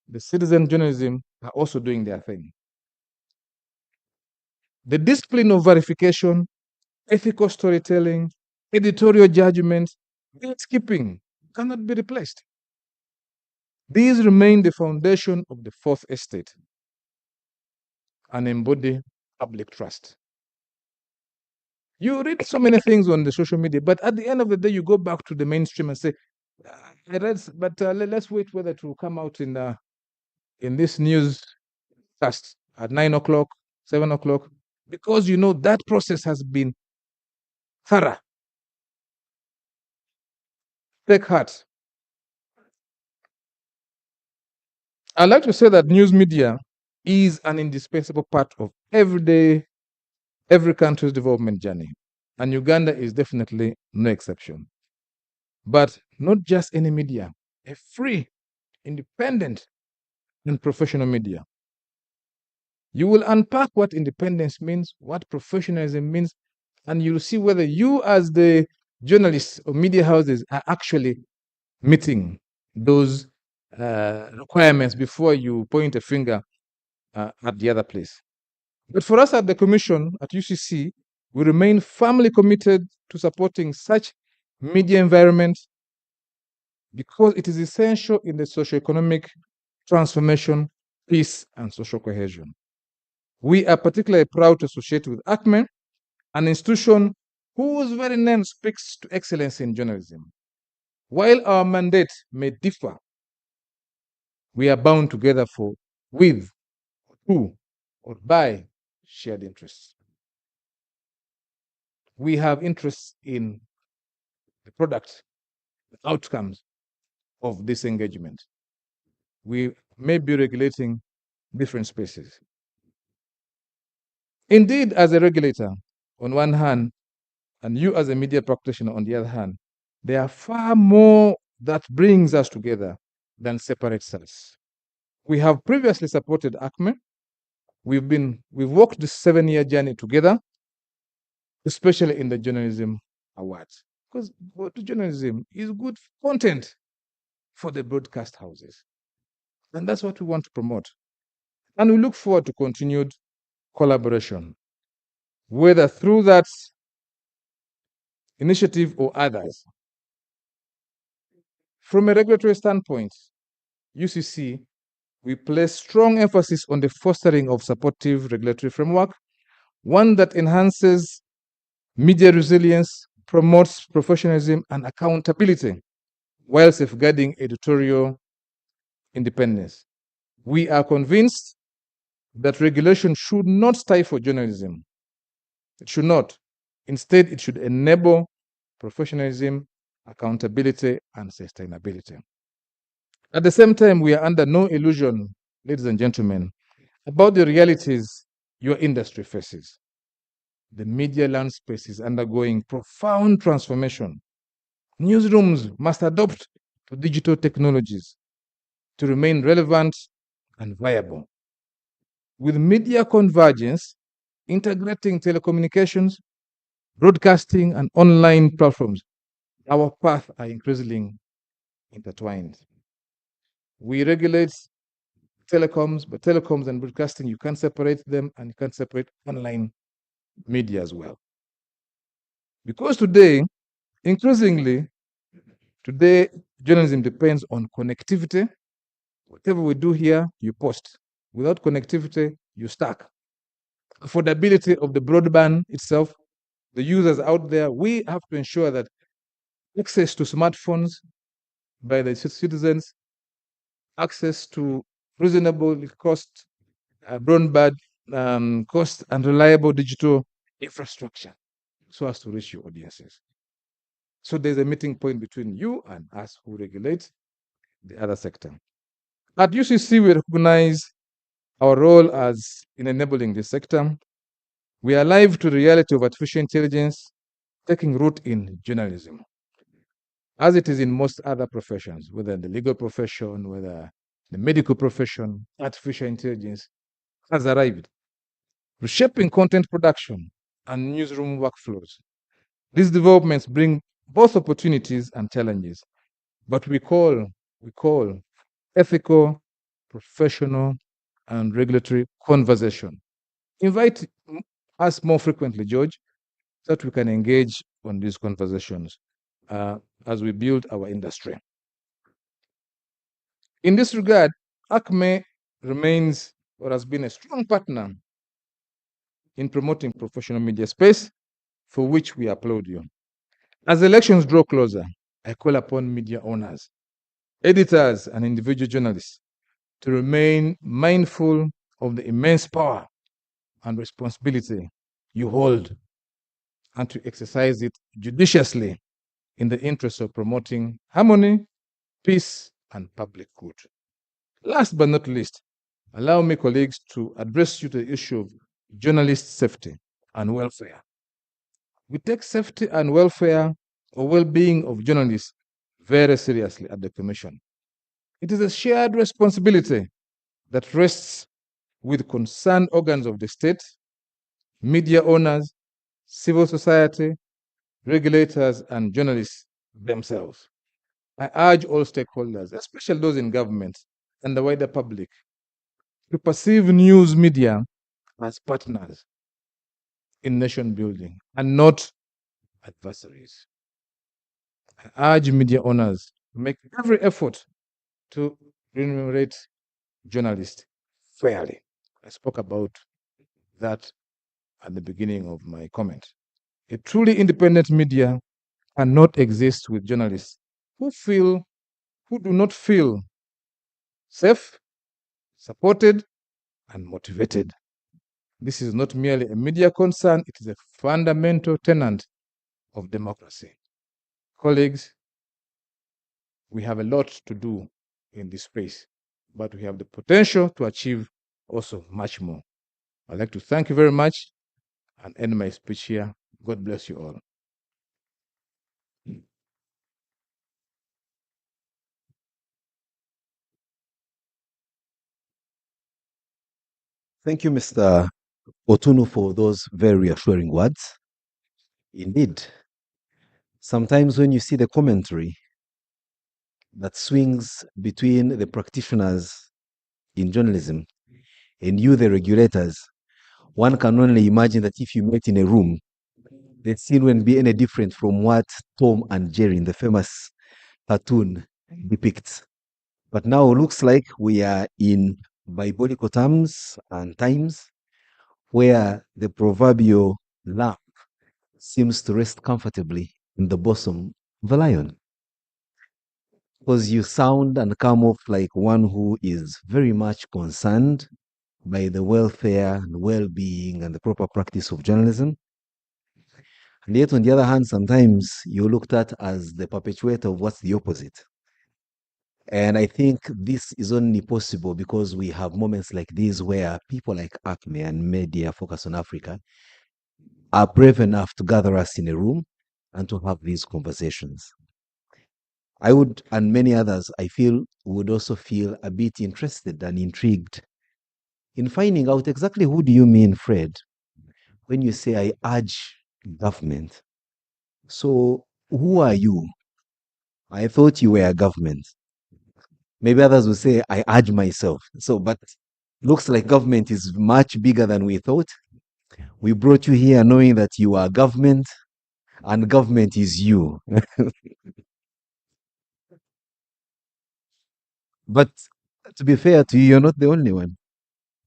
the citizen journalism are also doing their thing. The discipline of verification, ethical storytelling, editorial judgment, gatekeeping cannot be replaced. These remain the foundation of the fourth estate and embody public trust. You read so many things on the social media, but at the end of the day, you go back to the mainstream and say, I read, but let's wait whether it will come out in this news cast at 9 o'clock, 7 o'clock, because you know that process has been thorough. Take heart. I'd like to say that news media is an indispensable part of every country's development journey, and Uganda is definitely no exception. But not just any media, a free, independent, and professional media. You will unpack what independence means, what professionalism means, and you'll see whether you, as the journalists or media houses, are actually meeting those requirements before you point a finger at the other place. But for us at the Commission, at UCC, we remain firmly committed to supporting such media environment because it is essential in the socioeconomic transformation, peace, and social cohesion. We are particularly proud to associate with ACME, an institution whose very name speaks to excellence in journalism. While our mandate may differ, we are bound together with, to, or by shared interests. We have interests in the product, the outcomes of this engagement. We may be regulating different spaces. Indeed, as a regulator, on one hand, and you as a media practitioner on the other hand, there are far more that brings us together than separates us. We have previously supported ACME. We've walked this 7-year journey together, especially in the journalism awards, because journalism is good content for the broadcast houses. And that's what we want to promote. And we look forward to continued collaboration, whether through that initiative or others. From a regulatory standpoint, UCC, we place strong emphasis on the fostering of supportive regulatory framework, one that enhances media resilience, promotes professionalism and accountability, while safeguarding editorial independence. We are convinced that regulation should not stifle journalism. It should not. Instead, it should enable professionalism, accountability, and sustainability. At the same time, we are under no illusion, ladies and gentlemen, about the realities your industry faces. The media landscape is undergoing profound transformation. Newsrooms must adopt to digital technologies to remain relevant and viable. With media convergence, integrating telecommunications, broadcasting, and online platforms, our paths are increasingly intertwined. We regulate telecoms, but telecoms and broadcasting, you can't separate them, and you can't separate online media as well. Because today, increasingly, journalism depends on connectivity. Whatever we do here, you post. Without connectivity, you're stuck. Affordability of the broadband itself, the users out there, we have to ensure that access to smartphones by the citizens, access to reasonable cost, broadband cost, and reliable digital infrastructure so as to reach your audiences. So there's a meeting point between you and us who regulate the other sector. At UCC, we recognize our role as in enabling this sector. We are alive to the reality of artificial intelligence taking root in journalism, as it is in most other professions, whether in the legal profession, whether the medical profession. Artificial intelligence has arrived, reshaping content production and newsroom workflows. These developments bring both opportunities and challenges, but we call ethical, professional, and regulatory conversation. Invite us more frequently, George, so that we can engage on these conversations as we build our industry. In this regard, ACME remains or has been a strong partner in promoting professional media space, for which we applaud you. As elections draw closer, I call upon media owners, editors, and individual journalists to remain mindful of the immense power and responsibility you hold, and to exercise it judiciously in the interest of promoting harmony, peace, and public good. Last but not least, allow me, colleagues, to address you to the issue of journalist safety and welfare. We take safety and welfare or well-being of journalists very seriously at the Commission. It is a shared responsibility that rests with concerned organs of the state, media owners, civil society, regulators, and journalists themselves. I urge all stakeholders, especially those in government and the wider public, to perceive news media as partners in nation building and not adversaries. I urge media owners to make every effort to remunerate journalists fairly. I spoke about that at the beginning of my comment. A truly independent media cannot exist with journalists who do not feel safe, supported, and motivated. This is not merely a media concern, it is a fundamental tenet of democracy. Colleagues, we have a lot to do in this space, but we have the potential to achieve also much more. I'd like to thank you very much and end my speech here. God bless you all. Thank you, Mr. Otunu, for those very reassuring words. Indeed, sometimes when you see the commentary that swings between the practitioners in journalism and you, the regulators, one can only imagine that if you met in a room, the scene wouldn't be any different from what Tom and Jerry in the famous cartoon depicts. But now it looks like we are in biblical terms and times where the proverbial lamb seems to rest comfortably in the bosom of a lion. Because you sound and come off like one who is very much concerned by the welfare and well-being and the proper practice of journalism. And yet, on the other hand, sometimes you're looked at as the perpetuator of what's the opposite. And I think this is only possible because we have moments like these where people like ACME and Media Focus on Africa are brave enough to gather us in a room and to have these conversations. I would, and many others, I feel, would also feel a bit interested and intrigued in finding out exactly who do you mean, Fred, when you say I urge government. So who are you? I thought you were a government. Maybe others will say, I urge myself. So, but looks like government is much bigger than we thought. We brought you here knowing that you are government and government is you. But to be fair to you, you're not the only one.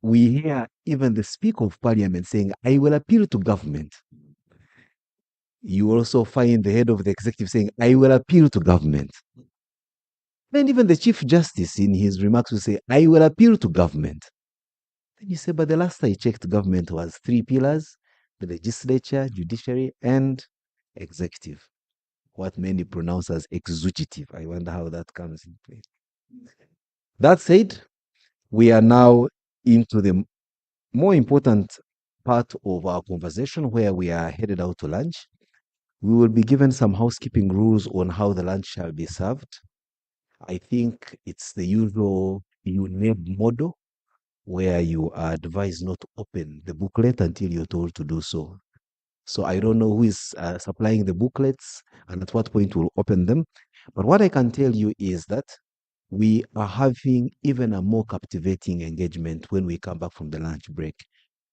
We hear even the Speaker of Parliament saying, I will appeal to government. You also find the head of the executive saying, I will appeal to government. Then even the Chief Justice in his remarks will say, I will appeal to government. Then you say, but the last I checked, government was three pillars: the legislature, judiciary, and executive. What many pronounce as executive. I wonder how that comes in play. That said, we are now into the more important part of our conversation where we are headed out to lunch. We will be given some housekeeping rules on how the lunch shall be served. I think it's the usual UNEB model where you are advised not to open the booklet until you're told to do so. So I don't know who is supplying the booklets and at what point we'll open them. But what I can tell you is that we are having even a more captivating engagement when we come back from the lunch break.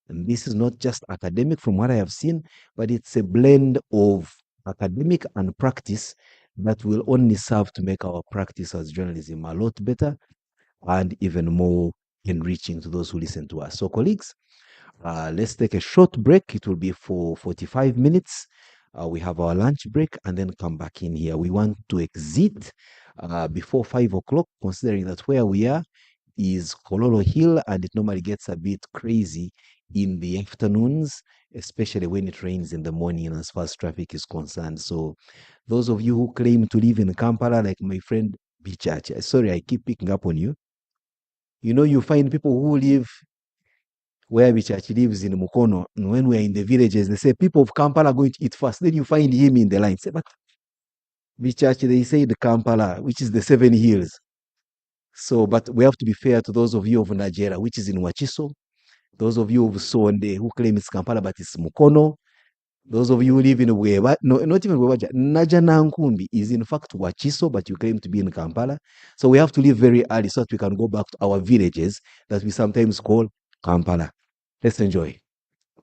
And this is not just academic from what I have seen, but it's a blend of academic and practice that will only serve to make our practice as journalism a lot better and even more enriching to those who listen to us. So, colleagues, let's take a short break. It will be for 45 minutes. We have our lunch break and then come back in here. We want to exit before 5 o'clock, considering that where we are is Kololo Hill and it normally gets a bit crazy in the afternoons, especially when it rains in the morning as far as traffic is concerned. So those of you who claim to live in Kampala, like my friend Bichachi, sorry, I keep picking up on you. You know, you find people who live where Bichachi lives in Mukono, and when we're in the villages, they say people of Kampala are going to eat first. Then you find him in the line. Say, but Bichachi, they say the Kampala, which is the 7 hills. So, but we have to be fair to those of you of Nigeria, which is in Wachiso. Those of you of Sonde who claim it's Kampala, but it's Mukono. Those of you who live in Weba, no, not even Webaja, Najanankumbi is in fact Wachiso, but you claim to be in Kampala. So we have to leave very early so that we can go back to our villages that we sometimes call Kampala. Let's enjoy.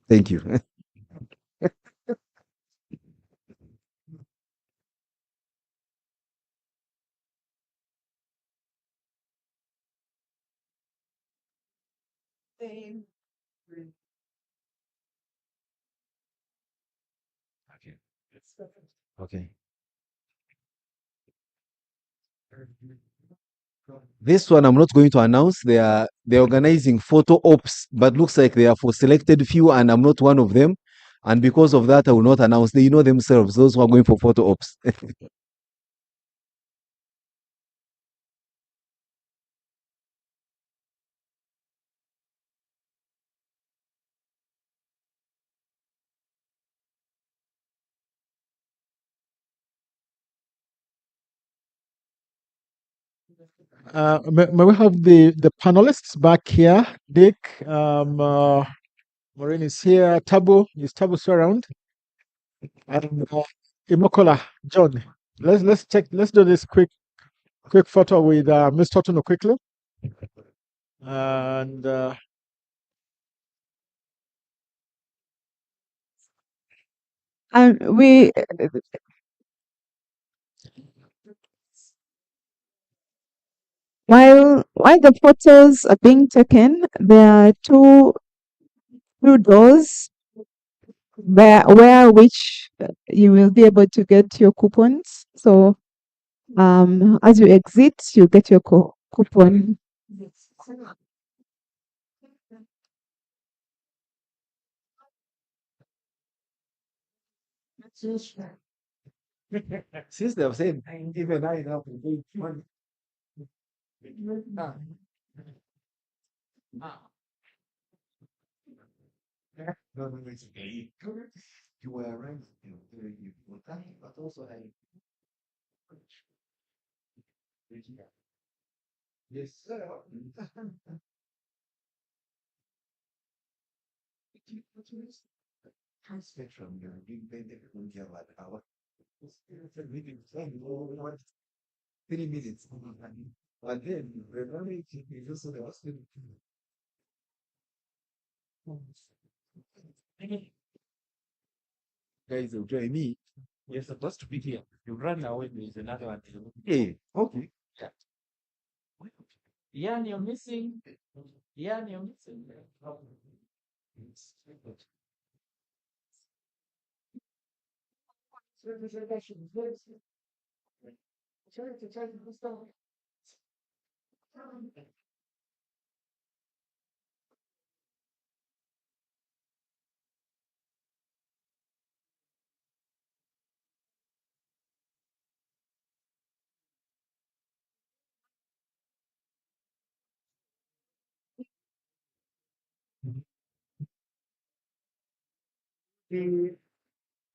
Thank you. Okay. Okay. This one I'm not going to announce. They're organizing photo ops, but looks like they are for selected few, and I'm not one of them. And because of that, I will not announce. They know themselves, those who are going for photo ops. May we have the panelists back here? Dick, Maureen is here. Tabu still around? And Imokola, John. Let's check. Let's do this quick photo with Mr. Tono quickly. And And while the photos are being taken, there are two doors where which you will be able to get your coupons. So as you exit, you get your coupon. Since they have said, even I now can do money. No, no, it's okay. You were right. You were right, but also I. Yes, sir. Spectrum, you're being painted on your hour. 3 minutes. But then, the knowledge is also the hospital. Guys, enjoy me. You're supposed to be here. You run away with another one. Hey, okay. Yeah, you're missing. Yeah, you're missing.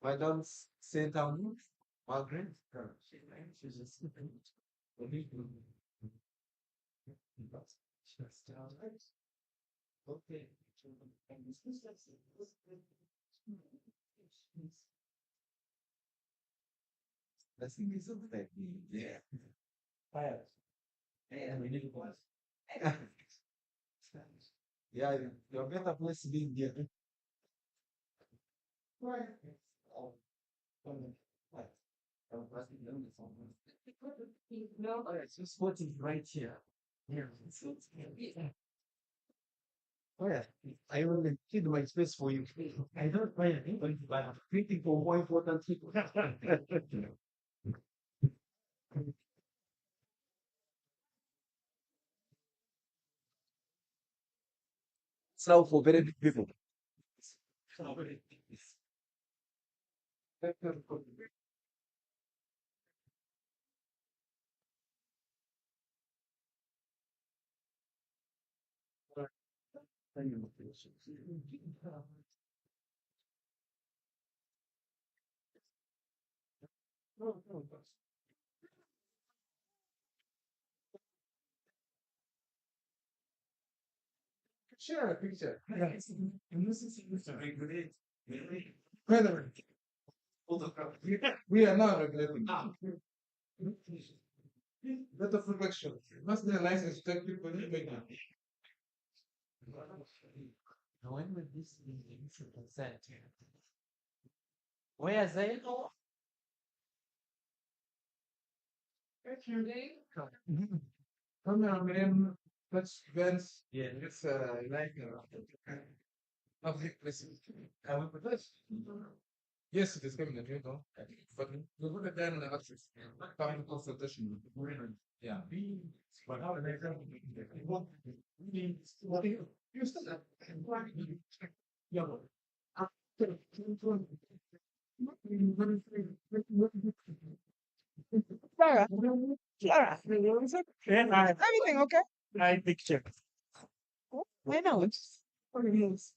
Madam's Saint Anne, Margaret. She's a student. Okay. I think it's okay. Yeah. Fire. And we need was. Yeah, you're better place to be in there. No, it's just what is right here. Yeah. Oh yeah, I will keep my space for you. I don't find anything, but I'm waiting for more important people. So for very big people. So very big. Share a picture. Yes. And this is to regulate. Brother, we are not regulating. That's a reflection. Must be a license to take people in the When will this be consent? Where is it? Cameraman, touch events. Yeah, it's like public places. And we put this. Yes, it is cabinet, you know. But we put it down in the access. Coming consultation. Yeah. But how they you still have. Yeah. Clara, Clara, is everything okay? I picture. I know it's what it is.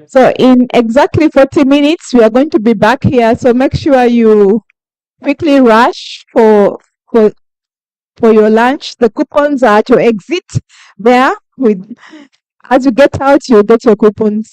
So in exactly 40 minutes, we are going to be back here. So make sure you quickly rush for your lunch. The coupons are at your exit there. With as you get out, you get your coupons.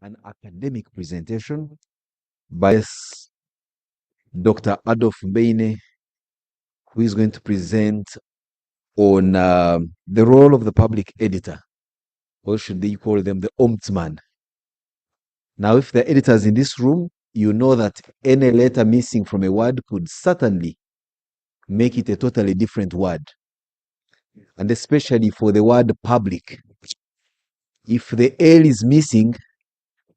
an academic presentation by Dr. Adolf Beine, who is going to present on the role of the public editor, or should they call them the ombudsman. Now, if the editors in this room, you know that any letter missing from a word could certainly make it a totally different word. And especially for the word public. If the L is missing,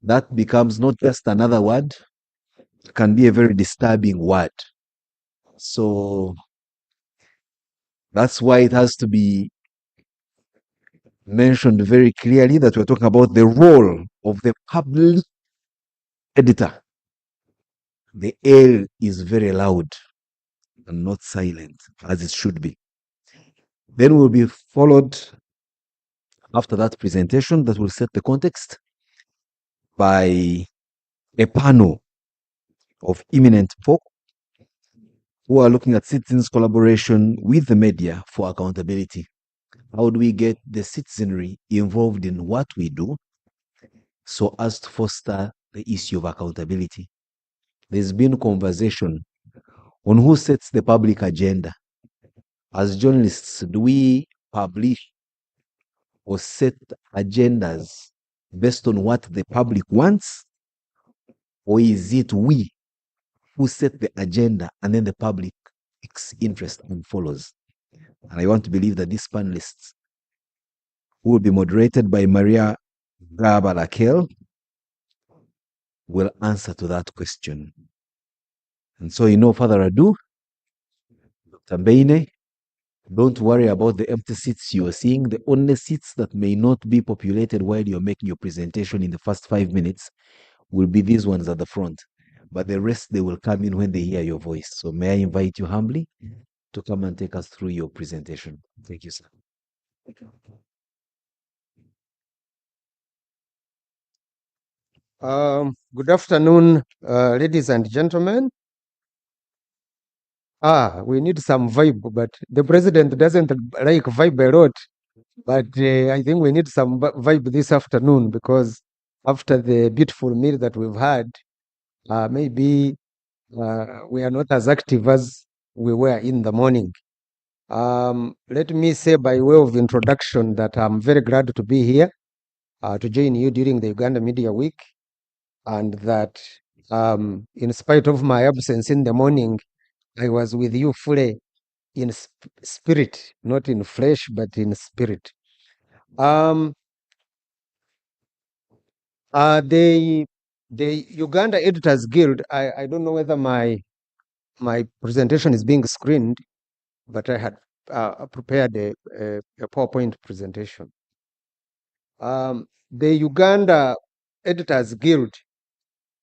that becomes not just another word, it can be a very disturbing word. So that's why it has to be mentioned very clearly that we're talking about the role of the public editor. The L is very loud and not silent, as it should be. Then we'll be followed after that presentation that will set the context by a panel of eminent folk who are looking at citizens' collaboration with the media for accountability. How do we get the citizenry involved in what we do so as to foster the issue of accountability? There's been conversation on who sets the public agenda. As journalists, do we publish or set agendas based on what the public wants? Or is it we who set the agenda and then the public's interest and follows? And I want to believe that these panelists, who will be moderated by Maria Gabalakel, will answer to that question. And so, in no further ado, Dr. Beine, don't worry about the empty seats you are seeing. The only seats that may not be populated while you're making your presentation in the first 5 minutes will be these ones at the front. But the rest, they will come in when they hear your voice. So may I invite you humbly to come and take us through your presentation. Thank you, sir. Good afternoon, ladies and gentlemen. We need some vibe, but the president doesn't like vibe a lot. But I think we need some vibe this afternoon because after the beautiful meal that we've had, maybe we are not as active as we were in the morning. Let me say by way of introduction that I'm very glad to be here to join you during the Uganda Media Week, and that in spite of my absence in the morning, I was with you fully in spirit, not in flesh, but in spirit. The Uganda Editors Guild, I don't know whether my presentation is being screened, but I had prepared a PowerPoint presentation. The Uganda Editors Guild,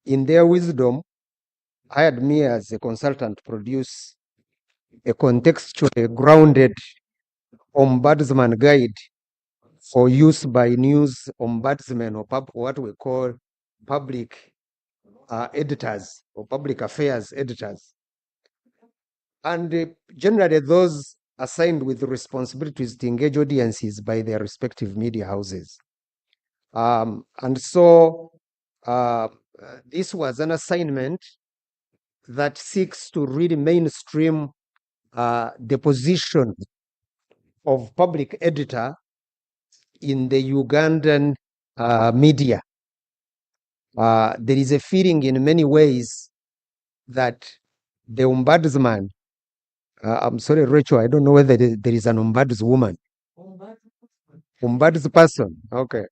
in their wisdom, hired me as a consultant to produce a contextually grounded ombudsman guide for use by news ombudsmen, or what we call public editors or public affairs editors. And generally those assigned with responsibilities to engage audiences by their respective media houses. And so this was an assignment that seeks to really mainstream the position of public editor in the Ugandan media. There is a feeling in many ways that the ombudsman, I'm sorry, Rachel, I don't know whether there is an ombudswoman. Ombudsperson, okay.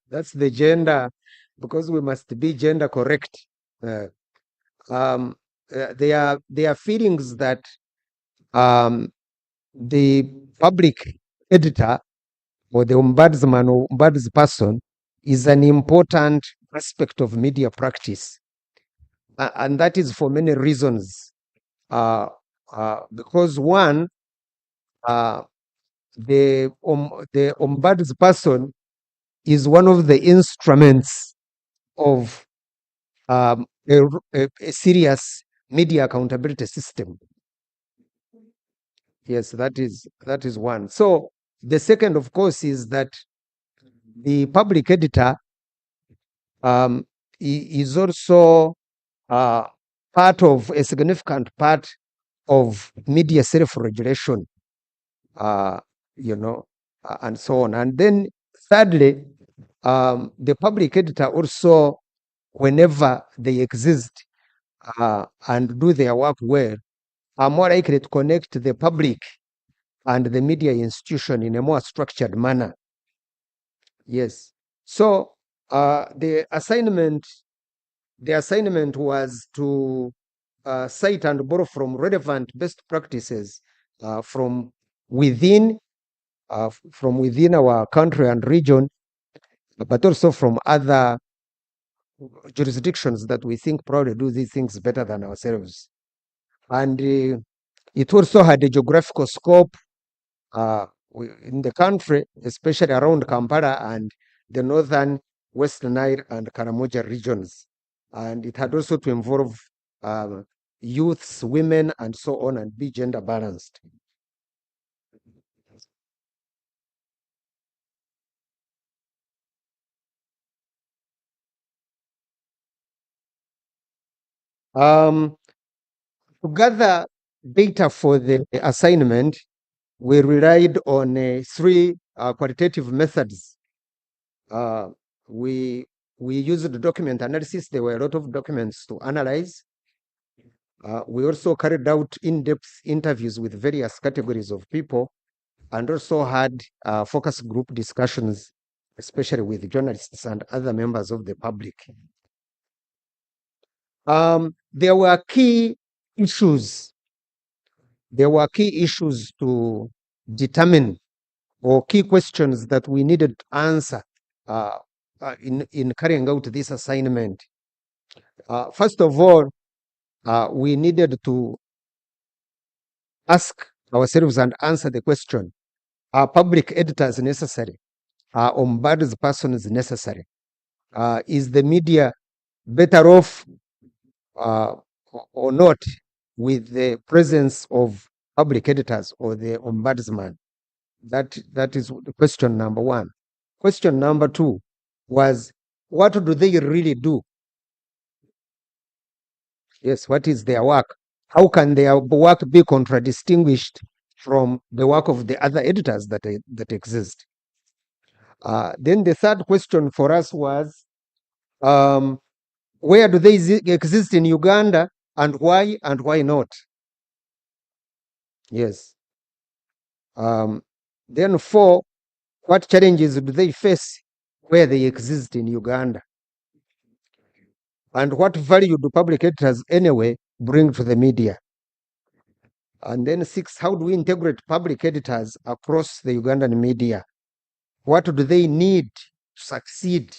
That's the gender, because we must be gender correct. There are feelings that the public editor or the ombudsman or ombudsperson is an important aspect of media practice. And that is for many reasons. Because one, the ombudsperson is one of the instruments of a serious media accountability system. Yes, that is one. So the second, of course, is that the public editor is also part of a significant part of media self-regulation, and so on. And then thirdly, the public editor also, whenever they exist and do their work well, are more likely to connect the public and the media institution in a more structured manner. Yes. So the assignment was to cite and borrow from relevant best practices from within our country and region, but also from other jurisdictions that we think probably do these things better than ourselves. And it also had a geographical scope in the country, especially around Kampala and the northern Western Nile and Karamoja regions. And it had also to involve youths, women, and so on, and be gender balanced. To gather data for the assignment, we relied on 3 qualitative methods. We used the document analysis. There were a lot of documents to analyze. We also carried out in-depth interviews with various categories of people, and also had focus group discussions, especially with journalists and other members of the public. There were key issues. There were key issues to determine, or key questions that we needed to answer in carrying out this assignment. First of all, we needed to ask ourselves and answer the question: are public editors necessary? Are ombudspersons necessary? Is the media better off or not with the presence of public editors or the ombudsman? That is question number 1. Question number 2 was, what do they really do? Yes, what is their work? How can their work be contradistinguished from the work of the other editors that exist? Then the third question for us was, where do they exist in Uganda, and why not? Yes. Then 4, what challenges do they face where they exist in Uganda? And what value do public editors anyway bring to the media? And then 6, how do we integrate public editors across the Ugandan media? What do they need to succeed?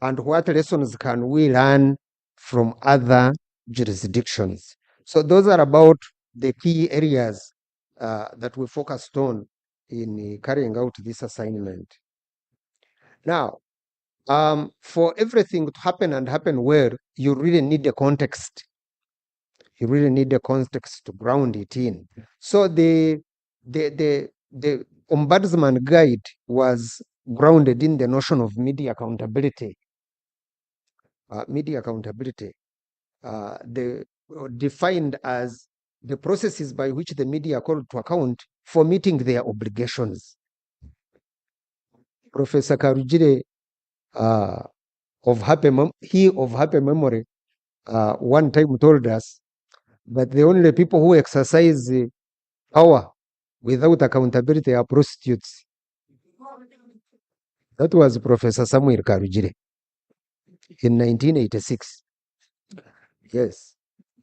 And what lessons can we learn from other jurisdictions? So those are about the key areas that we focused on in carrying out this assignment. Now, for everything to happen and happen well, you really need a context. You really need a context to ground it in. So the Ombudsman Guide was grounded in the notion of media accountability. Defined as the processes by which the media are called to account for meeting their obligations. Professor Karujire, of happy memory, one time told us that the only people who exercise power without accountability are prostitutes. That was Professor Samuel Karujire in 1986. Yes.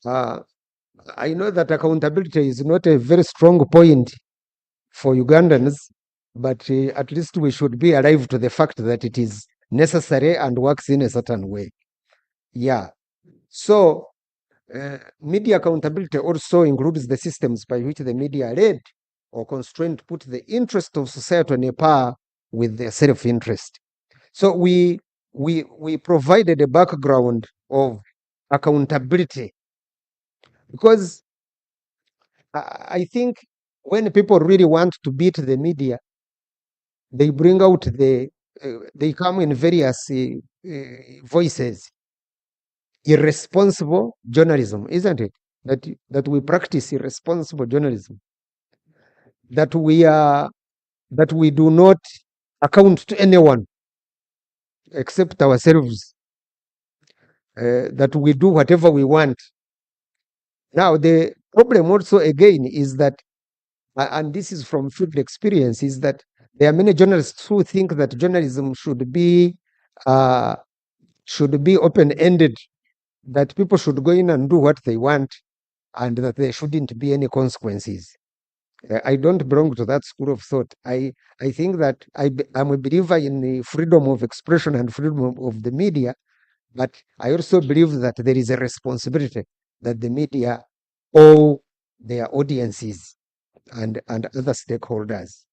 I know that accountability is not a very strong point for Ugandans, but at least we should be alive to the fact that it is necessary and works in a certain way. Yeah. So media accountability also includes the systems by which the media are led or constrained to put the interest of society on a par with their self-interest. So we provided a background of accountability, because I think when people really want to beat the media, they bring out they come in various voices. Irresponsible journalism, isn't it? That we practice irresponsible journalism. That we do not account to anyone except ourselves. That we do whatever we want. Now the problem also again is that, and this is from field experience, is that there are many journalists who think that journalism should be open-ended, that people should go in and do what they want, and that there shouldn't be any consequences. I don't belong to that school of thought. I think that I'm a believer in the freedom of expression and freedom of the media, but I also believe that there is a responsibility that the media owe their audiences and other stakeholders.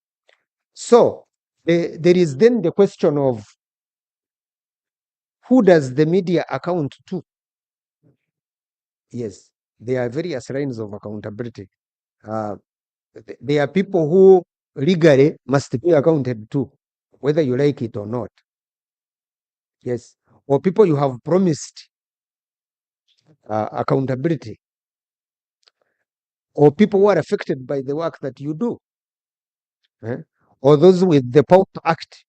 So there is then the question of who does the media account to? Yes, there are various lines of accountability. There are people who legally must be accounted to, whether you like it or not. Yes, or people you have promised accountability, or people who are affected by the work that you do, or those with the power to act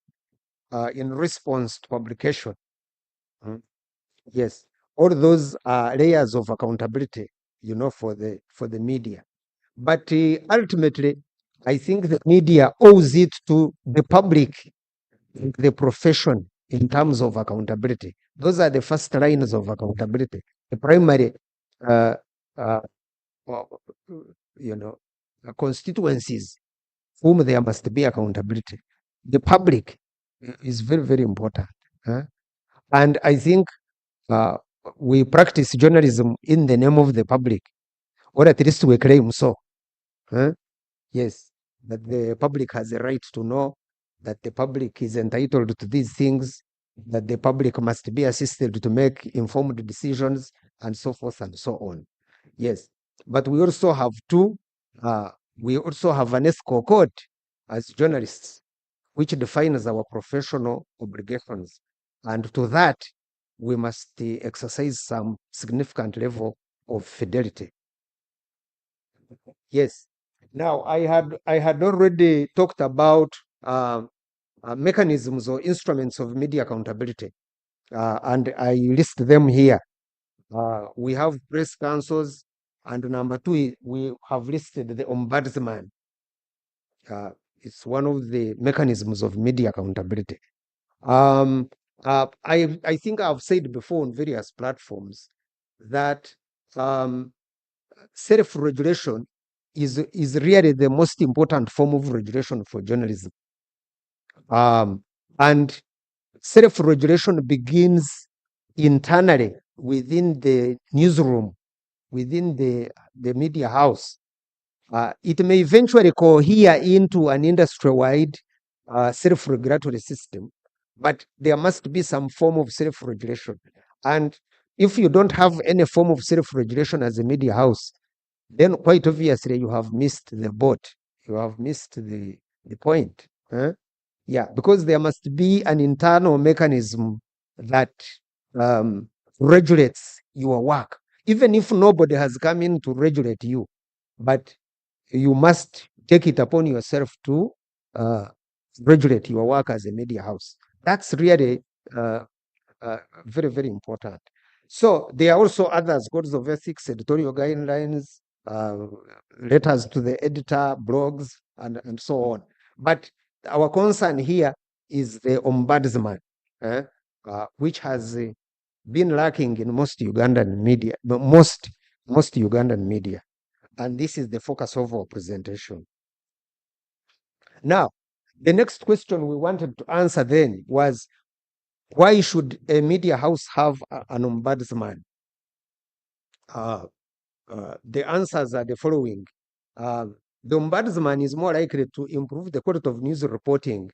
in response to publication. Yes, all those layers of accountability, for the media. But ultimately, I think the media owes it to the public, the profession, in terms of accountability. Those are the first lines of accountability. The primary, constituencies whom there must be accountability. The public is very, very important. And I think we practice journalism in the name of the public, or at least we claim so. Yes, that the public has a right to know, that the public is entitled to these things, that the public must be assisted to make informed decisions, and so forth and so on. Yes, but we also have an ethical code as journalists, which defines our professional obligations. And to that, we must exercise some significant level of fidelity. Yes. Now, I had already talked about mechanisms or instruments of media accountability, and I list them here. We have press councils, and number two, we have listed the ombudsman. It's one of the mechanisms of media accountability. I think I've said before on various platforms that self-regulation is really the most important form of regulation for journalism. And self-regulation begins internally within the newsroom, within the media house. It may eventually cohere into an industry-wide self-regulatory system, but there must be some form of self-regulation. And if you don't have any form of self-regulation as a media house, then quite obviously you have missed the boat. You have missed the point. Yeah, because there must be an internal mechanism that regulates your work, even if nobody has come in to regulate you, but you must take it upon yourself to regulate your work as a media house. That's really very, very important. So there are also others, codes of ethics, editorial guidelines, letters to the editor, blogs, and so on. But our concern here is the ombudsman, which has been lacking in most Ugandan media, most Ugandan media. And this is the focus of our presentation. Now, the next question we wanted to answer then was, why should a media house have an ombudsman? The answers are the following. The ombudsman is more likely to improve the quality of news reporting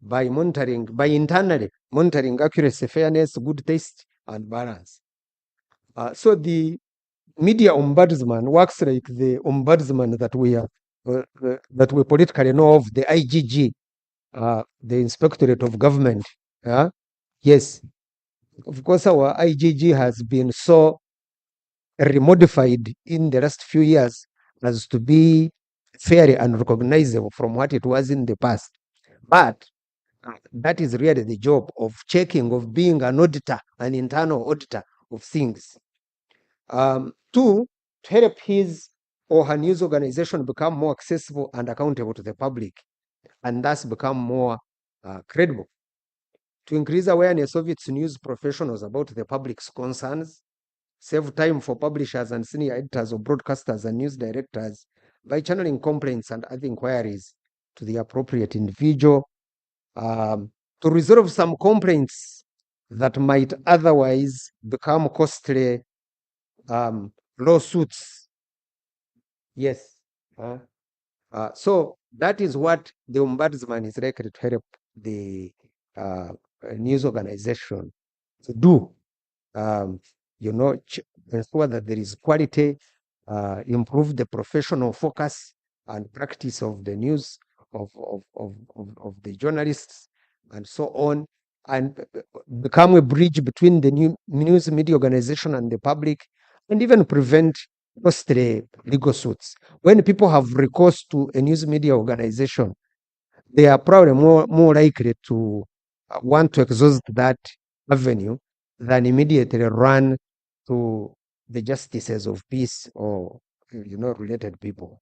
by internally monitoring accuracy, fairness, good taste, and balance. So the media ombudsman works like the ombudsman that we politically know of, the IGG, the Inspectorate of Government. Yes, Of course, our IGG has been so remodified in the last few years as to be fairly unrecognizable from what it was in the past. But that is really the job of checking, of being an auditor, an internal auditor of things. Two, to help his or her news organization become more accessible and accountable to the public, and thus become more credible. To increase awareness of its news professionals about the public's concerns, save time for publishers and senior editors or broadcasters and news directors by channeling complaints and other inquiries to the appropriate individual, to resolve some complaints that might otherwise become costly lawsuits. Yes. So that is what the ombudsman is likely to help the news organization to do. You know, ensure that there is quality, improve the professional focus and practice of the news of the journalists and so on, and become a bridge between the news media organization and the public, and even prevent costly legal suits. When people have recourse to a news media organization, they are probably more likely to want to exhaust that avenue than immediately run to the justices of peace or related people.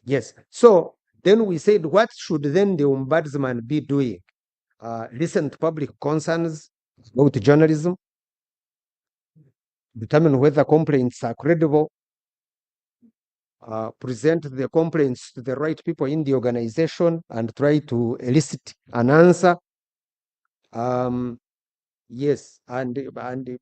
Yes. So then we said, what should then the ombudsman be doing? Listen to public concerns about journalism, determine whether complaints are credible, present the complaints to the right people in the organization and try to elicit an answer. Yes, and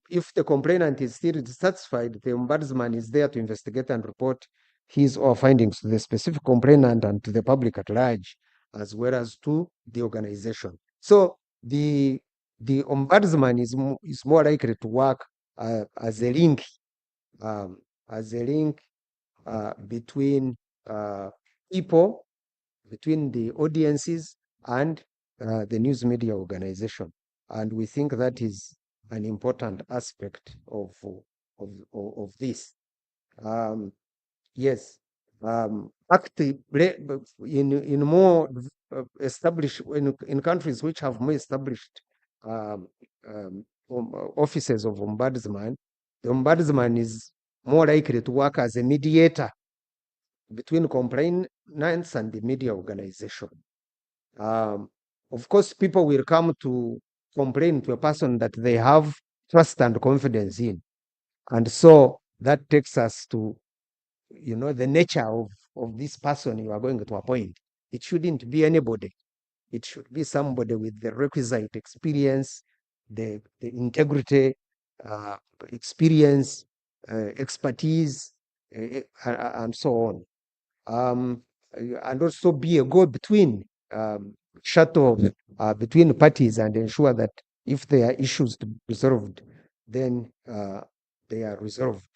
if the complainant is still dissatisfied, the ombudsman is there to investigate and report his or findings to the specific complainant and to the public at large, as well as to the organization. So the ombudsman is more likely to work as a link, between people, between the audiences and the news media organization. And we think that is an important aspect of this. Yes. In more established, in countries which have more established offices of ombudsman, the ombudsman is more likely to work as a mediator between complainants and the media organization. Of course, people will come to complain to a person that they have trust and confidence in. And so that takes us to, the nature of this person you are going to appoint. It shouldn't be anybody. It should be somebody with the requisite experience, the integrity, experience, expertise, and so on. And also be a go-between, shuttle between parties, and ensure that if there are issues to be resolved, then they are resolved.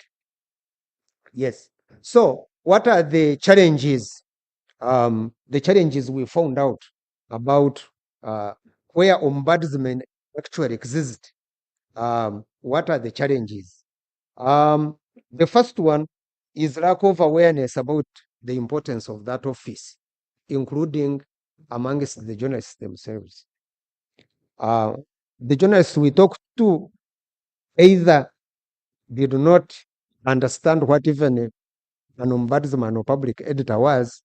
Yes. So what are the challenges? The challenges we found out about where ombudsmen actually exist. What are the challenges? The first one is lack of awareness about the importance of that office, including amongst the journalists themselves. The journalists we talked to either did not understand what even an ombudsman or public editor was,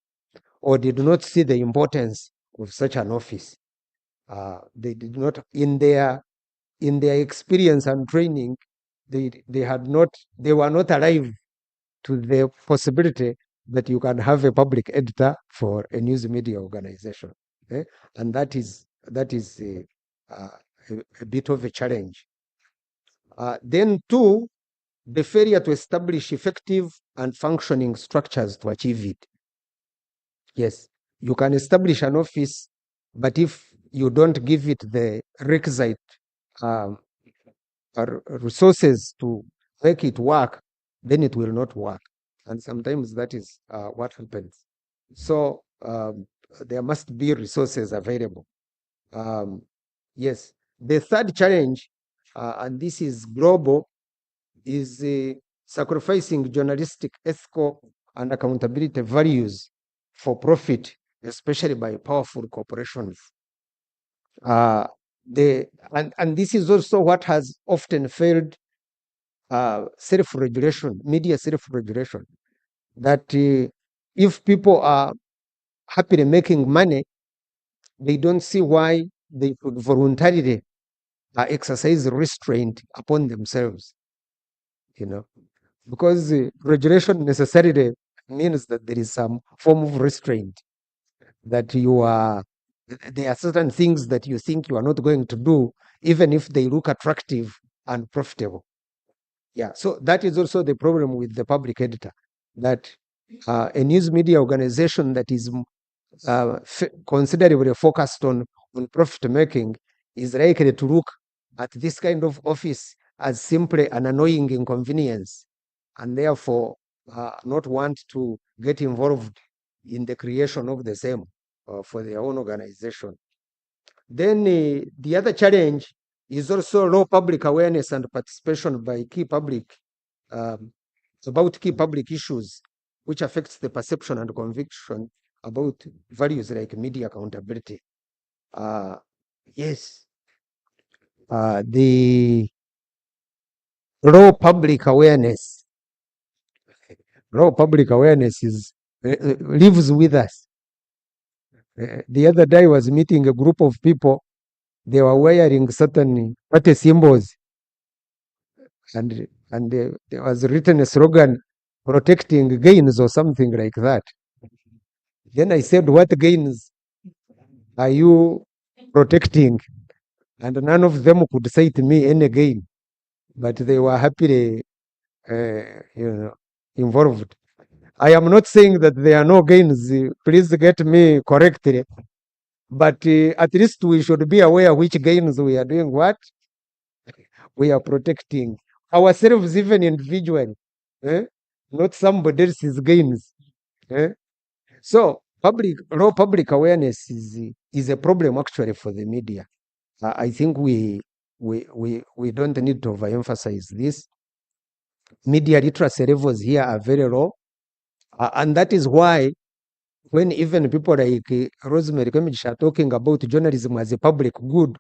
or did not see the importance of such an office. They did not, in their experience and training, they were not alive to the possibility that you can have a public editor for a news media organization. And that is a bit of a challenge. Then two, the failure to establish effective and functioning structures to achieve it. Yes, you can establish an office, but if you don't give it the requisite resources to make it work, then it will not work. And sometimes that is what happens. So there must be resources available. Yes. The third challenge and this is global, is sacrificing journalistic ethical and accountability values for profit, especially by powerful corporations. And this is also what has often failed self-regulation, media self-regulation, that if people are happily making money, they don't see why they should voluntarily exercise restraint upon themselves, because regulation necessarily means that there is some form of restraint, that there are certain things that you think you are not going to do, even if they look attractive and profitable. Yeah, so that is also the problem with the public editor, that a news media organization that is considerably focused on profit making is likely to look at this kind of office as simply an annoying inconvenience, and therefore not want to get involved in the creation of the same for their own organization. Then the other challenge is also low public awareness and participation by key public about key public issues, which affects the perception and conviction about values like media accountability. Yes, the low public awareness is lives with us. The other day I was meeting a group of people. They were wearing certain party symbols, and there was written a slogan, protecting gains or something like that. Then I said, what gains are you protecting? And none of them could say to me any gain, but they were happily involved. I am not saying that there are no gains, please get me correctly, but at least we should be aware which gains we are doing what. We are protecting ourselves, even individually, not somebody else's gains. So low public awareness is a problem actually for the media. I think we don't need to overemphasize this. Media literacy levels here are very low, and that is why when even people like Rosemary Kemich are talking about journalism as a public good,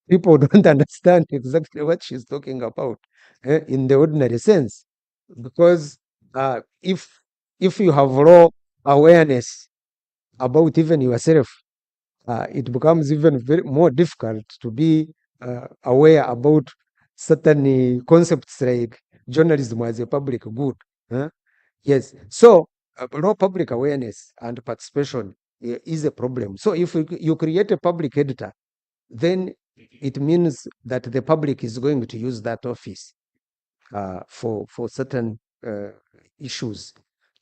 people don't understand exactly what she's talking about in the ordinary sense, because if you have low awareness about even yourself, it becomes even more difficult to be aware about certain concepts like journalism as a public good. Yes, so low public awareness and participation is a problem. So if you create a public editor, then it means that the public is going to use that office for certain issues.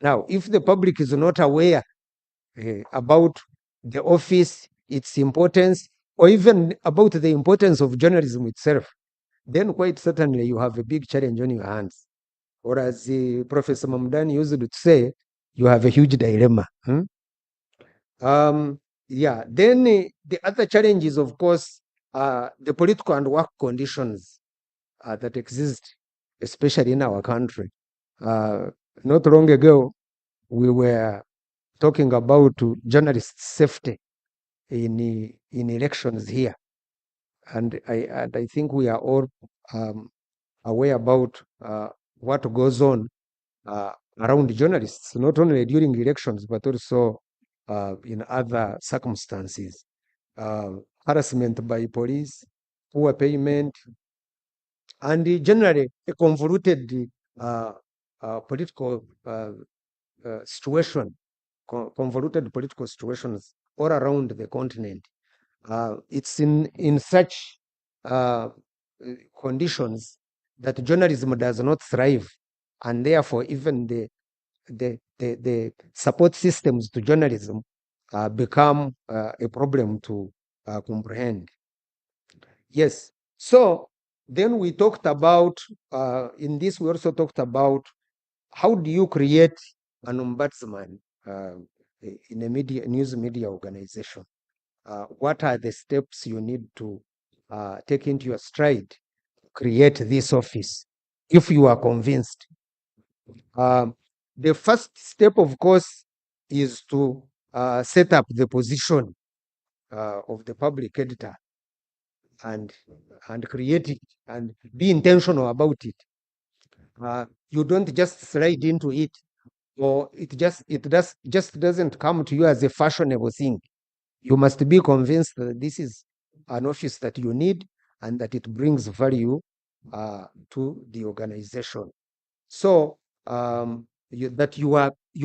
Now, if the public is not aware about the office, its importance, or even about the importance of journalism itself, then quite certainly you have a big challenge on your hands. Or as Professor Mamdani used to say, you have a huge dilemma. Yeah, then the other challenge is, of course, the political and work conditions that exist, especially in our country. Not long ago, we were talking about journalists' safety in elections here, and I think we are all aware about what goes on around journalists, not only during elections but also in other circumstances. Harassment by police, poor payment, and generally a convoluted political situation, convoluted political situations all around the continent. It's in such conditions that journalism does not thrive, and therefore even the support systems to journalism become a problem to comprehend. Yes, so then we talked about, in this we also talked about how do you create an ombudsman in a news media organization? What are the steps you need to take into your stride, create this office, if you are convinced. The first step, of course, is to set up the position of the public editor and create it and be intentional about it. You don't just slide into it, or it just doesn't come to you as a fashionable thing. You must be convinced that this is an office that you need and that it brings value to the organization. So you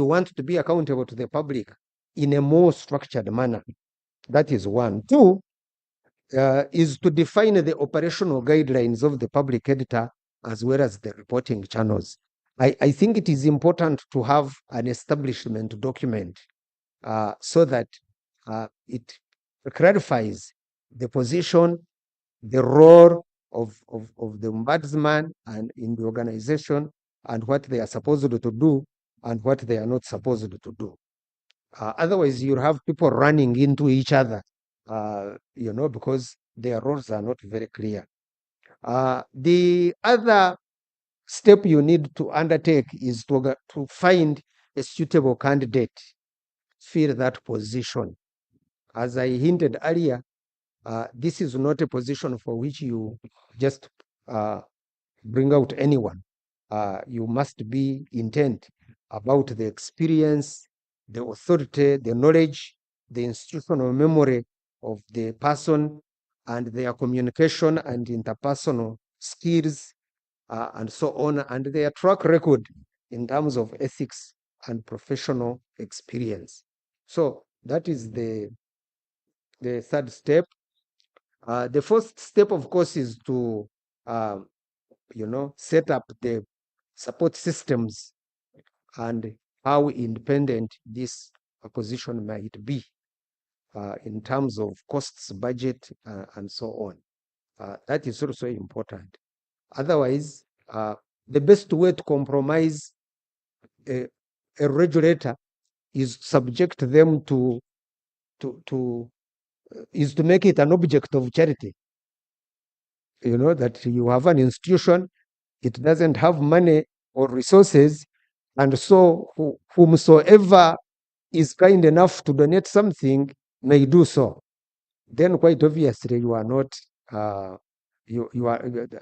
want to be accountable to the public in a more structured manner. That is one. Two is to define the operational guidelines of the public editor as well as the reporting channels. I think it is important to have an establishment document so that it clarifies the position, the role of the ombudsman and in the organization, and what they are supposed to do and what they are not supposed to do. Otherwise, you'll have people running into each other, because their roles are not very clear. The other step you need to undertake is to find a suitable candidate, fill that position. As I hinted earlier, this is not a position for which you just bring out anyone. You must be intent about the experience, the authority, the knowledge, the institutional memory of the person, and their communication and interpersonal skills, and so on, and their track record in terms of ethics and professional experience. So that is the third step. The first step, of course, is to set up the support systems and how independent this position might be in terms of costs, budget, and so on. That is also important. Otherwise, the best way to compromise a regulator is subject them is to make it an object of charity. That you have an institution, it doesn't have money or resources, and so whomsoever is kind enough to donate something may do so. Then quite obviously you are not,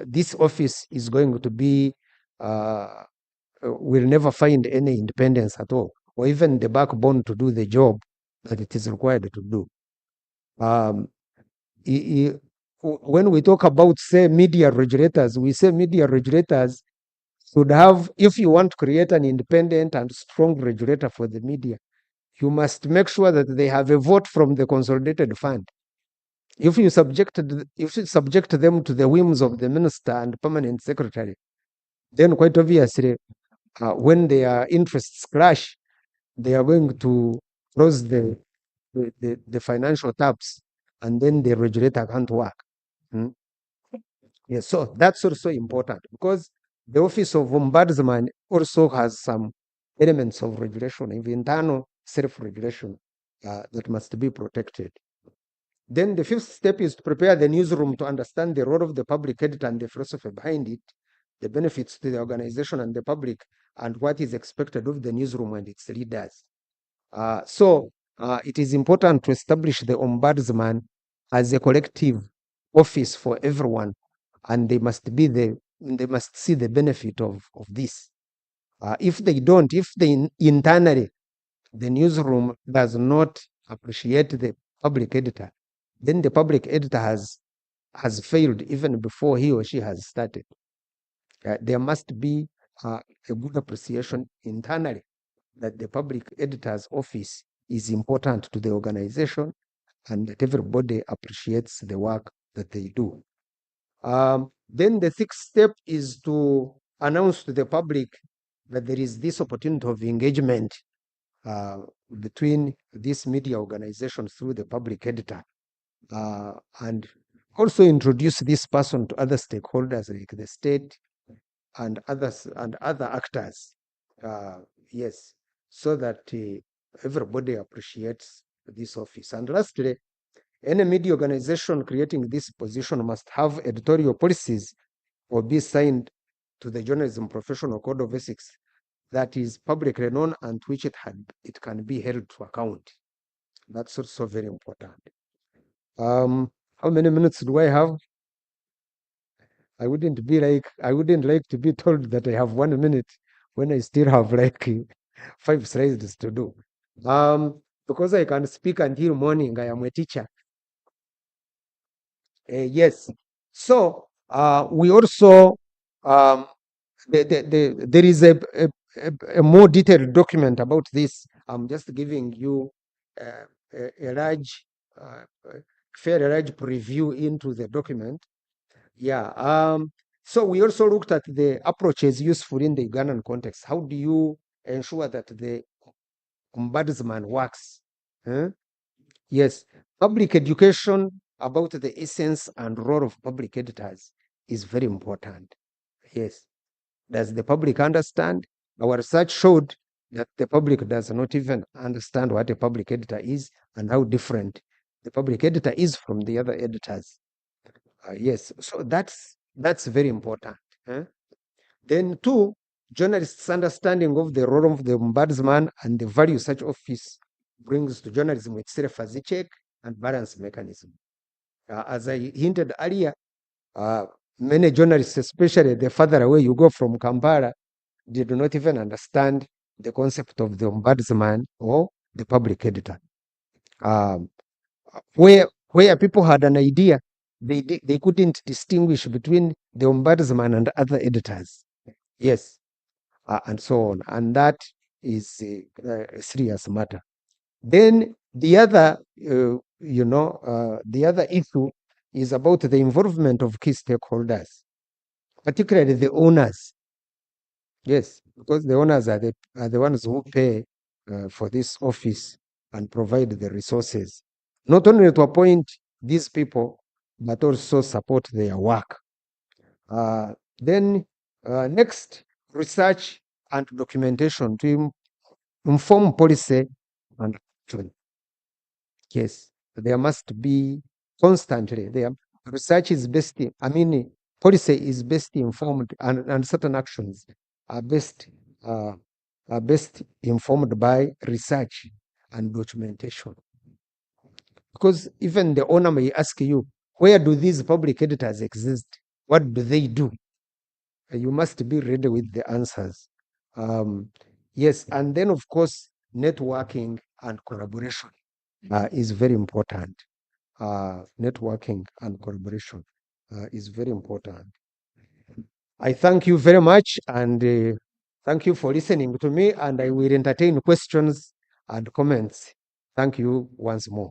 this office is going to be, will never find any independence at all, or even the backbone to do the job that it is required to do. When we talk about, say, media regulators, we say media regulators should have, if you want to create an independent and strong regulator for the media, you must make sure that they have a vote from the consolidated fund. If you subject them to the whims of the minister and permanent secretary, then quite obviously, when their interests clash, they are going to close the financial taps, and then the regulator can't work. Yes, so that's also important, because the office of ombudsman also has some elements of regulation, of internal self-regulation that must be protected. Then the fifth step is to prepare the newsroom to understand the role of the public editor and the philosophy behind it, the benefits to the organization and the public, and what is expected of the newsroom and its leaders. So it is important to establish the ombudsman as a collective office for everyone, and they must see the benefit of this. If they don't, if they internally, the newsroom does not appreciate the public editor, then the public editor has failed even before he or she has started. There must be a good appreciation internally that the public editor's office is important to the organization and that everybody appreciates the work that they do. Then the sixth step is to announce to the public that there is this opportunity of engagement between these media organizations through the public editor, and also introduce this person to other stakeholders like the state and others and other actors. Yes, so that everybody appreciates this office. And lastly, Any media organization creating this position must have editorial policies or be signed to the Journalism Professional Code of Ethics that is publicly known and which it can be held to account. That's also very important. How many minutes do I have? I wouldn't like to be told that I have 1 minute when I still have like 5 slides to do. Because I can speak until morning, I am a teacher. Yes. So we also there is a more detailed document about this. I'm just giving you a large, fairly large preview into the document. Yeah. So we also looked at the approaches useful in the Ugandan context. How do you ensure that the ombudsman works? Yes, public education about the essence and role of public editors is very important. Yes. Does the public understand? Our research showed that the public does not even understand what a public editor is and how different the public editor is from the other editors. Yes, so that's very important. Then two, journalists' understanding of the role of the ombudsman and the value such office brings to journalism itself as a check and balance mechanism. As I hinted earlier, many journalists, especially the further away you go from Kampala, did not even understand the concept of the ombudsman or the public editor. Where people had an idea, they couldn't distinguish between the ombudsman and other editors. Yes, and so on. And that is a serious matter. Then the other, the other issue is about the involvement of key stakeholders, particularly the owners. Yes, because the owners are the ones who pay for this office and provide the resources, not only to appoint these people, but also support their work. Then next, research and documentation to inform policy and action. Yes, there must be constantly. Research is best. Policy is best informed, and certain actions are best informed by research and documentation. Because even the owner may ask you, where do these public editors exist? What do they do? You must be ready with the answers. Yes, and then of course, networking and collaboration is very important. Networking and collaboration is very important. I thank you very much, and thank you for listening to me, and I will entertain questions and comments. Thank you once more.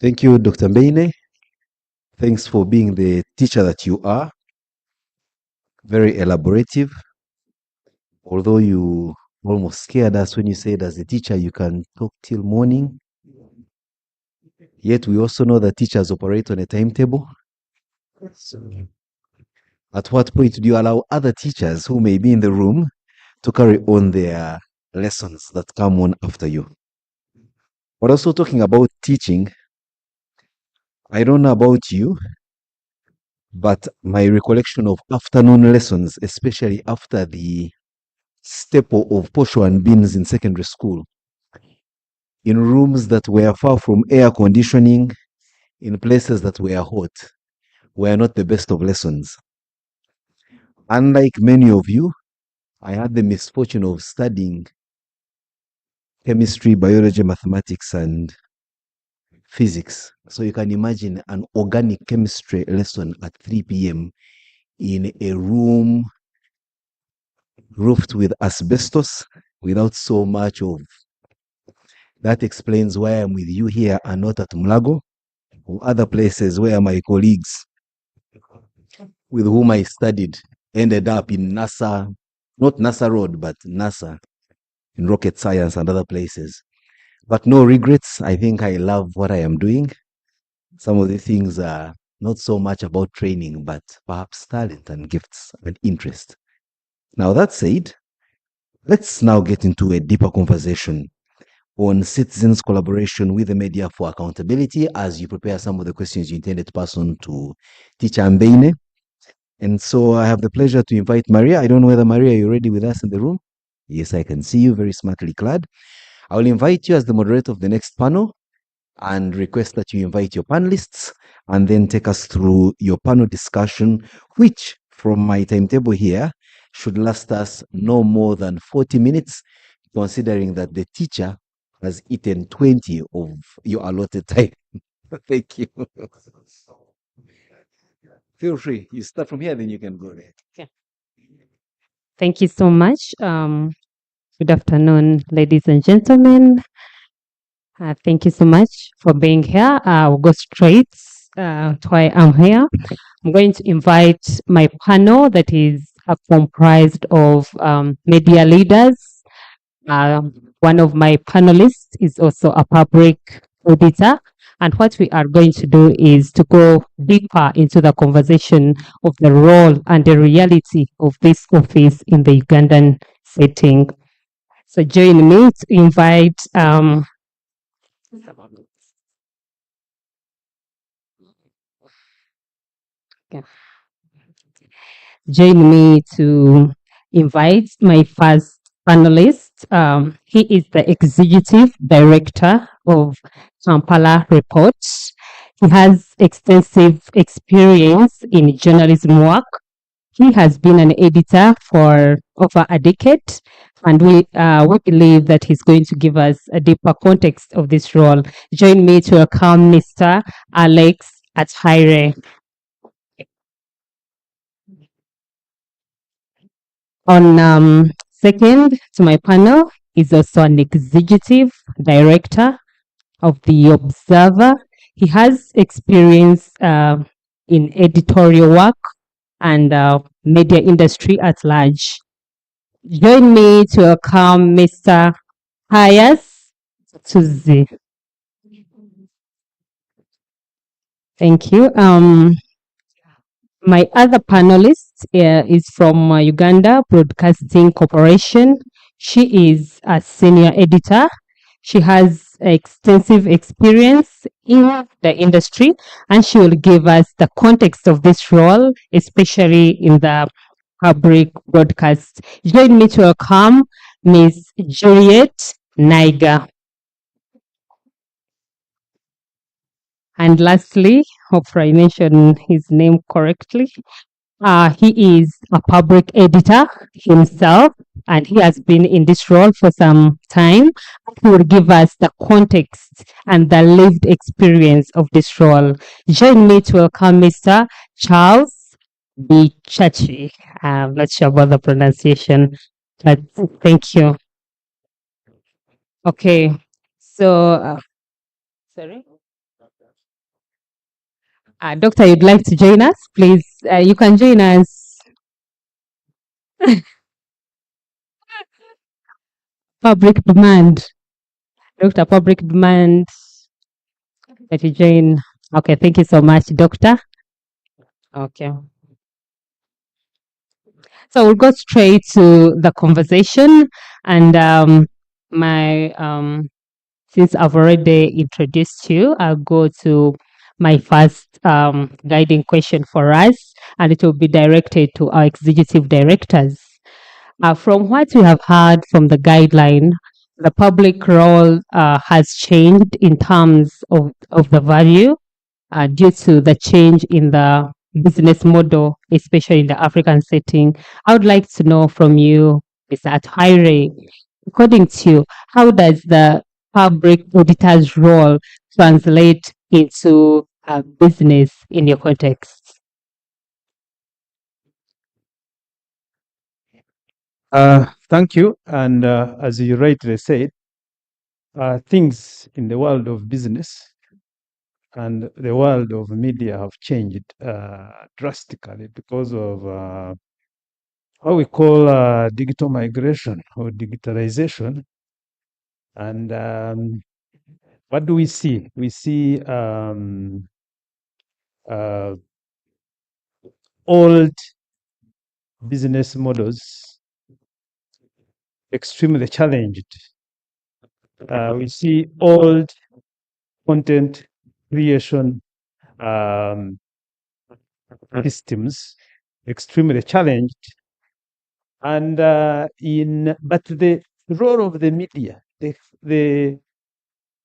Thank you, Dr. Mbeine. Thanks for being the teacher that you are. Very elaborative. Although you almost scared us when you said as a teacher you can talk till morning. Yet we also know that teachers operate on a timetable. So at what point do you allow other teachers who may be in the room to carry on their lessons that come on after you? But also talking about teaching, I don't know about you, but my recollection of afternoon lessons, especially after the staple of posho and beans in secondary school, in rooms that were far from air conditioning, in places that were hot, were not the best of lessons. Unlike many of you, I had the misfortune of studying chemistry, biology, mathematics, and physics. So you can imagine an organic chemistry lesson at 3 p.m. in a room roofed with asbestos without so much of. That explains why I'm with you here and not at Mulago or other places where my colleagues with whom I studied ended up in NASA, not NASA Road, but NASA in rocket science and other places. but no regrets. I think I love what I am doing. Some of the things are not so much about training, but perhaps talent and gifts and interest. Now, that said, let's now get into a deeper conversation on citizens' collaboration with the media for accountability as you prepare some of the questions you intended to pass on to Teacher Mbeine. And so I have the pleasure to invite Maria. I don't know whether, Maria, you're ready with us in the room? Yes, I can see you, very smartly clad. I will invite you as the moderator of the next panel and request that you invite your panelists and then take us through your panel discussion, which from my timetable here should last us no more than 40 minutes, considering that the teacher has eaten 20 of your allotted time. Thank you. Feel free. You start from here, then you can go there. Okay. Thank you so much. Good afternoon, ladies and gentlemen. Thank you so much for being here. We'll go straight to why I'm here. I'm going to invite my panel that is comprised of media leaders. One of my panelists is also a public auditor. And what we are going to do is to go deeper into the conversation of the role and the reality of this office in the Ugandan setting. So join me to invite join me to invite my first panelist. He is the Executive Director of Kampala Reports. He has extensive experience in journalism work. He has been an editor for over a decade, and we believe that he's going to give us a deeper context of this role. Join me to welcome Mr. Alex Athaire. On second to my panel is also an executive director of the Observer. He has experience in editorial work and media industry at large. Join me to welcome Mr. Pius Tuzi. Thank you. My other panelist is from Uganda Broadcasting Corporation. She is a senior editor. She has extensive experience in the industry, and she will give us the context of this role, especially in the public broadcast. Join me to welcome Ms. Juliet Naiga. And lastly, hopefully I mentioned his name correctly. He is a public editor himself, and he has been in this role for some time. He will give us the context and the lived experience of this role. Join me to welcome Mr. Charles Bichachi. I'm not sure about the pronunciation, but thank you. Okay, so, sorry. Doctor, you'd like to join us? Please, you can join us. Public demand. Doctor, public demand. That you join. Okay, thank you so much, Doctor. Okay. So we'll go straight to the conversation. And since I've already introduced you, I'll go to my first guiding question for us, and it will be directed to our executive directors. From what we have heard from the guideline, the public role has changed in terms of the value due to the change in the business model, especially in the African setting. I would like to know from you, Mr. Athaire, according to you, how does the public auditor's role translate into business in your context? Thank you. And as you rightly said, things in the world of business and the world of media have changed drastically because of what we call digital migration or digitalization. And what do we see? We see old business models extremely challenged. We see old content creation systems extremely challenged, and but the role of the media, the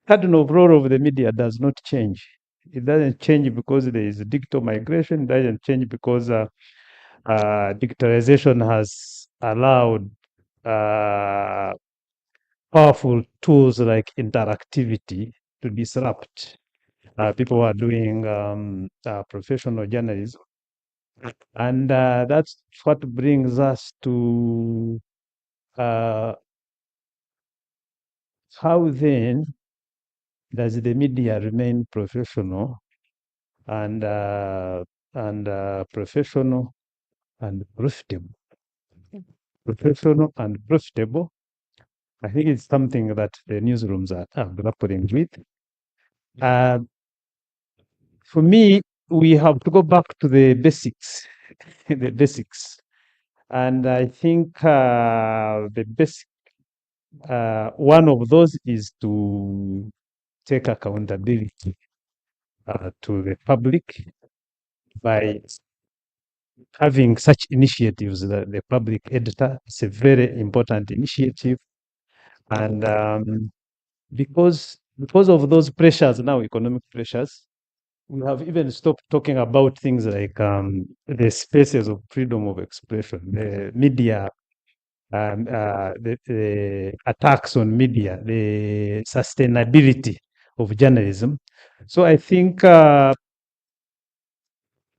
cardinal role of the media does not change. It doesn't change because there is digital migration. It doesn't change because digitalization has allowed powerful tools like interactivity to disrupt people who are doing professional journalism. And that's what brings us to how then does the media remain professional and professional and profitable? Professional and profitable. I think it's something that the newsrooms are grappling with. For me, we have to go back to the basics, the basics. And I think the basic, one of those is to take accountability to the public by having such initiatives. The public editor is a very important initiative, and because of those pressures now, economic pressures, we have even stopped talking about things like the spaces of freedom of expression, the media, the attacks on media, the sustainability of journalism. So I think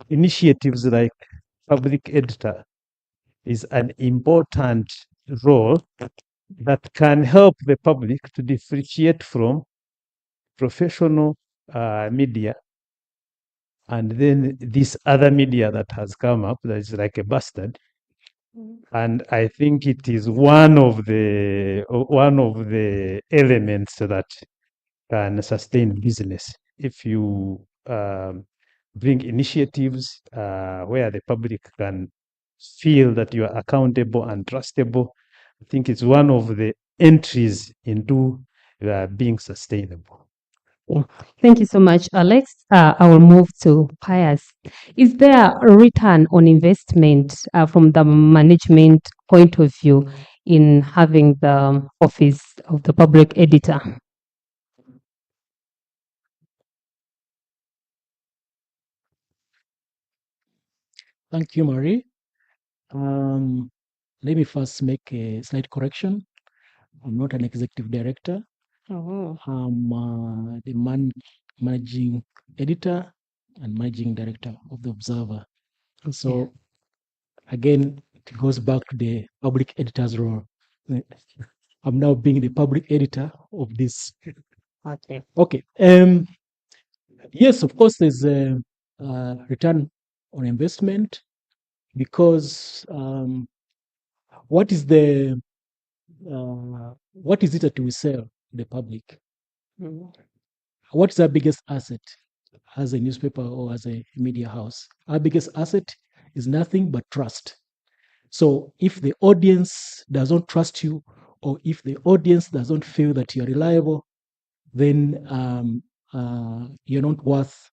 initiatives like public editor is an important role that can help the public to differentiate from professional media and then this other media that has come up that is like a bastard. And I think it is one of the elements that can sustain business. If you bring initiatives where the public can feel that you are accountable and trustable, I think it's one of the entries into being sustainable. Thank you so much, Alex. I will move to Pius. Is there a return on investment from the management point of view in having the office of the public editor? Thank you, Marie. Let me first make a slight correction. I'm not an executive director. Oh. I'm the managing editor and managing director of the Observer. So again, it goes back to the public editor's role. I'm now being the public editor of this. Okay. Okay. Yes, of course, there's a return on investment because what is it that we sell to the public? What is our biggest asset as a newspaper or as a media house? Our biggest asset is nothing but trust. So if the audience doesn't trust you, or if the audience doesn't feel that you're reliable, then you're not worth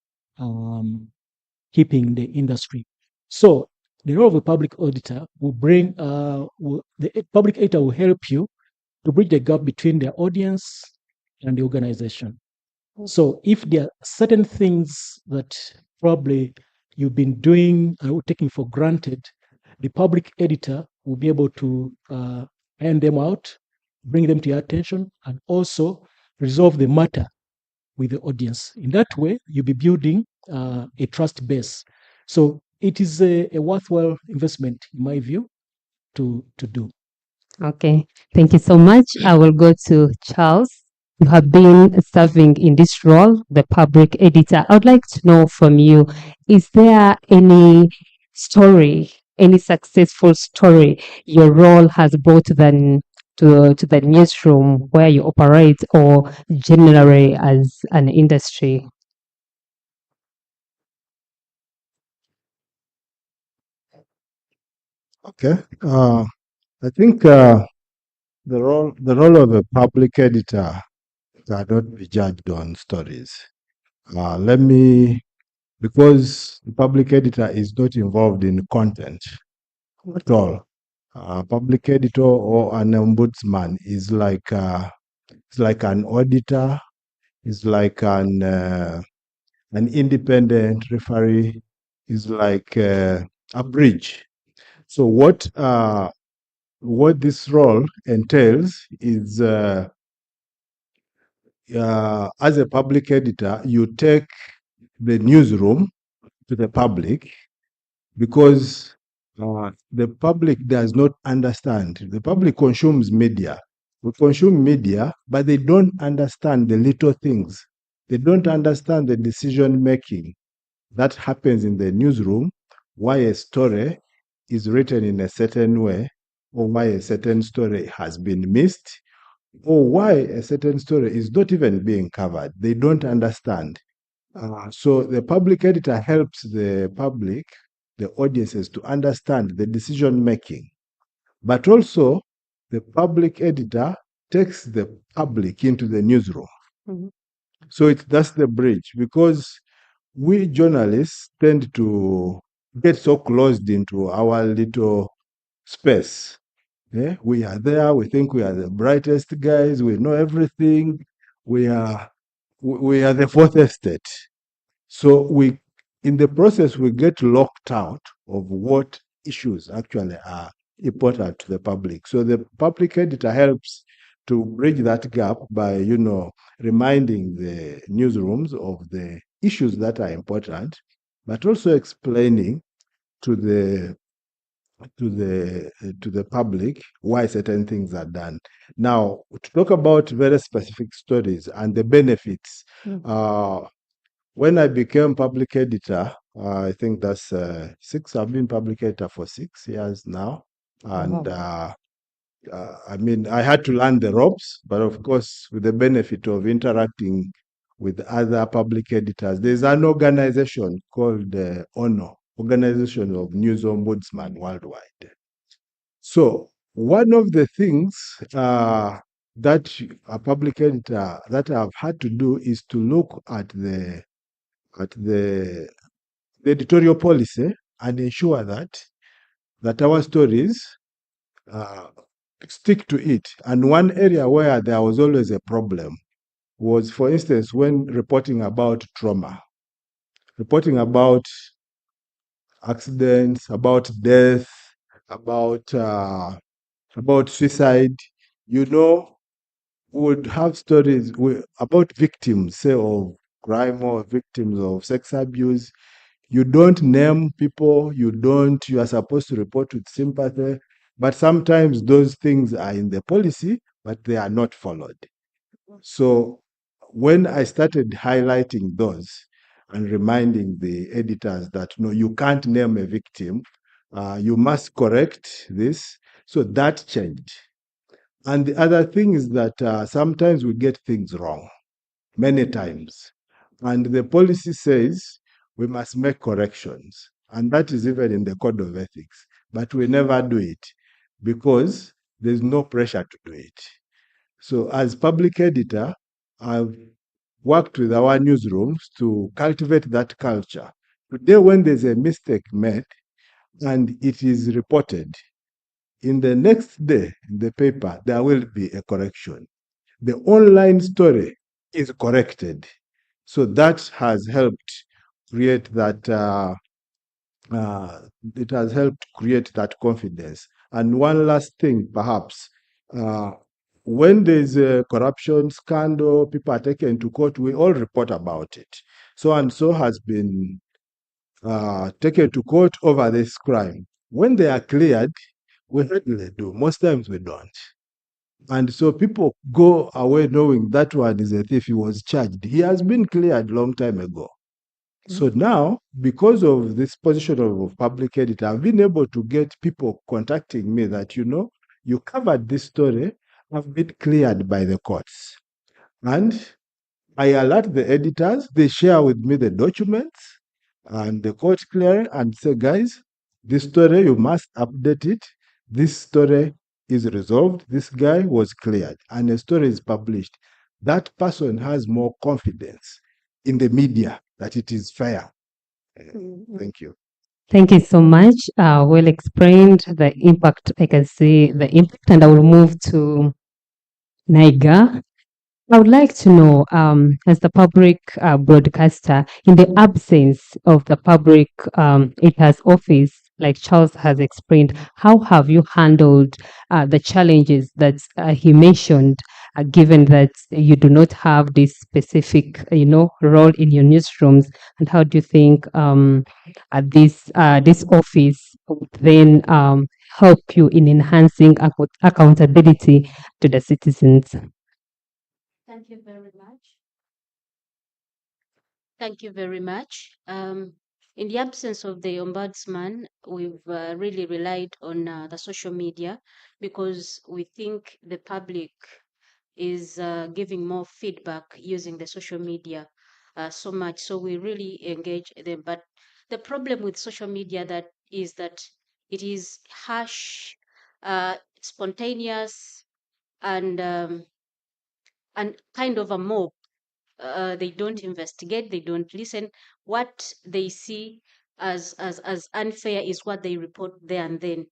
keeping the industry. So the role of a public auditor will bring, the public editor will help you to bridge the gap between the audience and the organization. So if there are certain things that probably you've been doing or taking for granted, the public editor will be able to iron them out, bring them to your attention, and also resolve the matter with the audience. In that way, you'll be building a trust base. So it is a worthwhile investment, in my view, to do. Okay, thank you so much. I will go to Charles. You have been serving in this role, the public editor. I would like to know from you, is there any story, any successful story your role has brought to the newsroom where you operate, or generally as an industry? Okay. I think the role of a public editor cannot be judged on stories. Because the public editor is not involved in content at all. A public editor or an ombudsman is like an auditor, is like an independent referee, is like a bridge. So what this role entails is, as a public editor, you take the newsroom to the public, because the public does not understand. The public consumes media. We consume media, but they don't understand the little things. They don't understand the decision making that happens in the newsroom, why a story is written in a certain way, or why a certain story has been missed, or why a certain story is not even being covered. They don't understand. So the public editor helps the public, the audiences, to understand the decision making. But also, the public editor takes the public into the newsroom. So that's the bridge, because we journalists tend to get so closed into our little space. Yeah? We are there, we think we are the brightest guys, we know everything, we are the fourth estate. So in the process, we get locked out of what issues actually are important to the public. So the public editor helps to bridge that gap by, reminding the newsrooms of the issues that are important, but also explaining to the public why certain things are done. Now, to talk about very specific stories and the benefits, when I became public editor, I think that's I've been public editor for 6 years now. And I had to learn the ropes, but of course, with the benefit of interacting with other public editors, there's an organization called ONO, Organization of News Ombudsman Worldwide. So one of the things that a public editor that I've had to do is to look at the editorial policy and ensure that our stories stick to it. And one area where there was always a problem was, for instance, when reporting about trauma, reporting about accidents, about death, about suicide, would have stories about victims, say, of crime or victims of sex abuse. You don't name people, you are supposed to report with sympathy, but sometimes those things are in the policy, but they are not followed. So when I started highlighting those and reminding the editors that, no, you can't name a victim, you must correct this, so that changed. And the other thing is that sometimes we get things wrong, many times. And the policy says we must make corrections. And that is even in the code of ethics. But we never do it because there's no pressure to do it. So as public editor, I've worked with our newsrooms to cultivate that culture. Today, when there's a mistake made and it is reported, in the next day in the paper, there will be a correction. The online story is corrected. So that has helped create that, it has helped create that confidence. And one last thing, perhaps, when there's a corruption scandal, people are taken to court, we all report about it. So and so has been taken to court over this crime. When they are cleared, we hardly do. Most times we don't. And so people go away knowing that one is a thief. He was charged. He has been cleared long time ago. So now, because of this position of public editor, I've been able to get people contacting me that, you covered this story have been cleared by the courts. And I alert the editors, they share with me the documents and the court clearing and say, guys, this story, you must update it. This story is resolved. This guy was cleared and a story is published. That person has more confidence in the media that it is fair. Thank you. Thank you so much. Well explained the impact. I can see the impact, and I will move to Naiga. I would like to know, as the public broadcaster, in the absence of the public editor's office, like Charles has explained, how have you handled the challenges that he mentioned, given that you do not have this specific, role in your newsrooms, and how do you think this office would then help you in enhancing accountability to the citizens? Thank you very much. Thank you very much. In the absence of the ombudsman, we've really relied on the social media because we think the public is giving more feedback using the social media so much. So we really engage them. But the problem with social media is that it is harsh, spontaneous, and kind of a mob. They don't investigate, they don't listen. What they see as unfair is what they report there and then.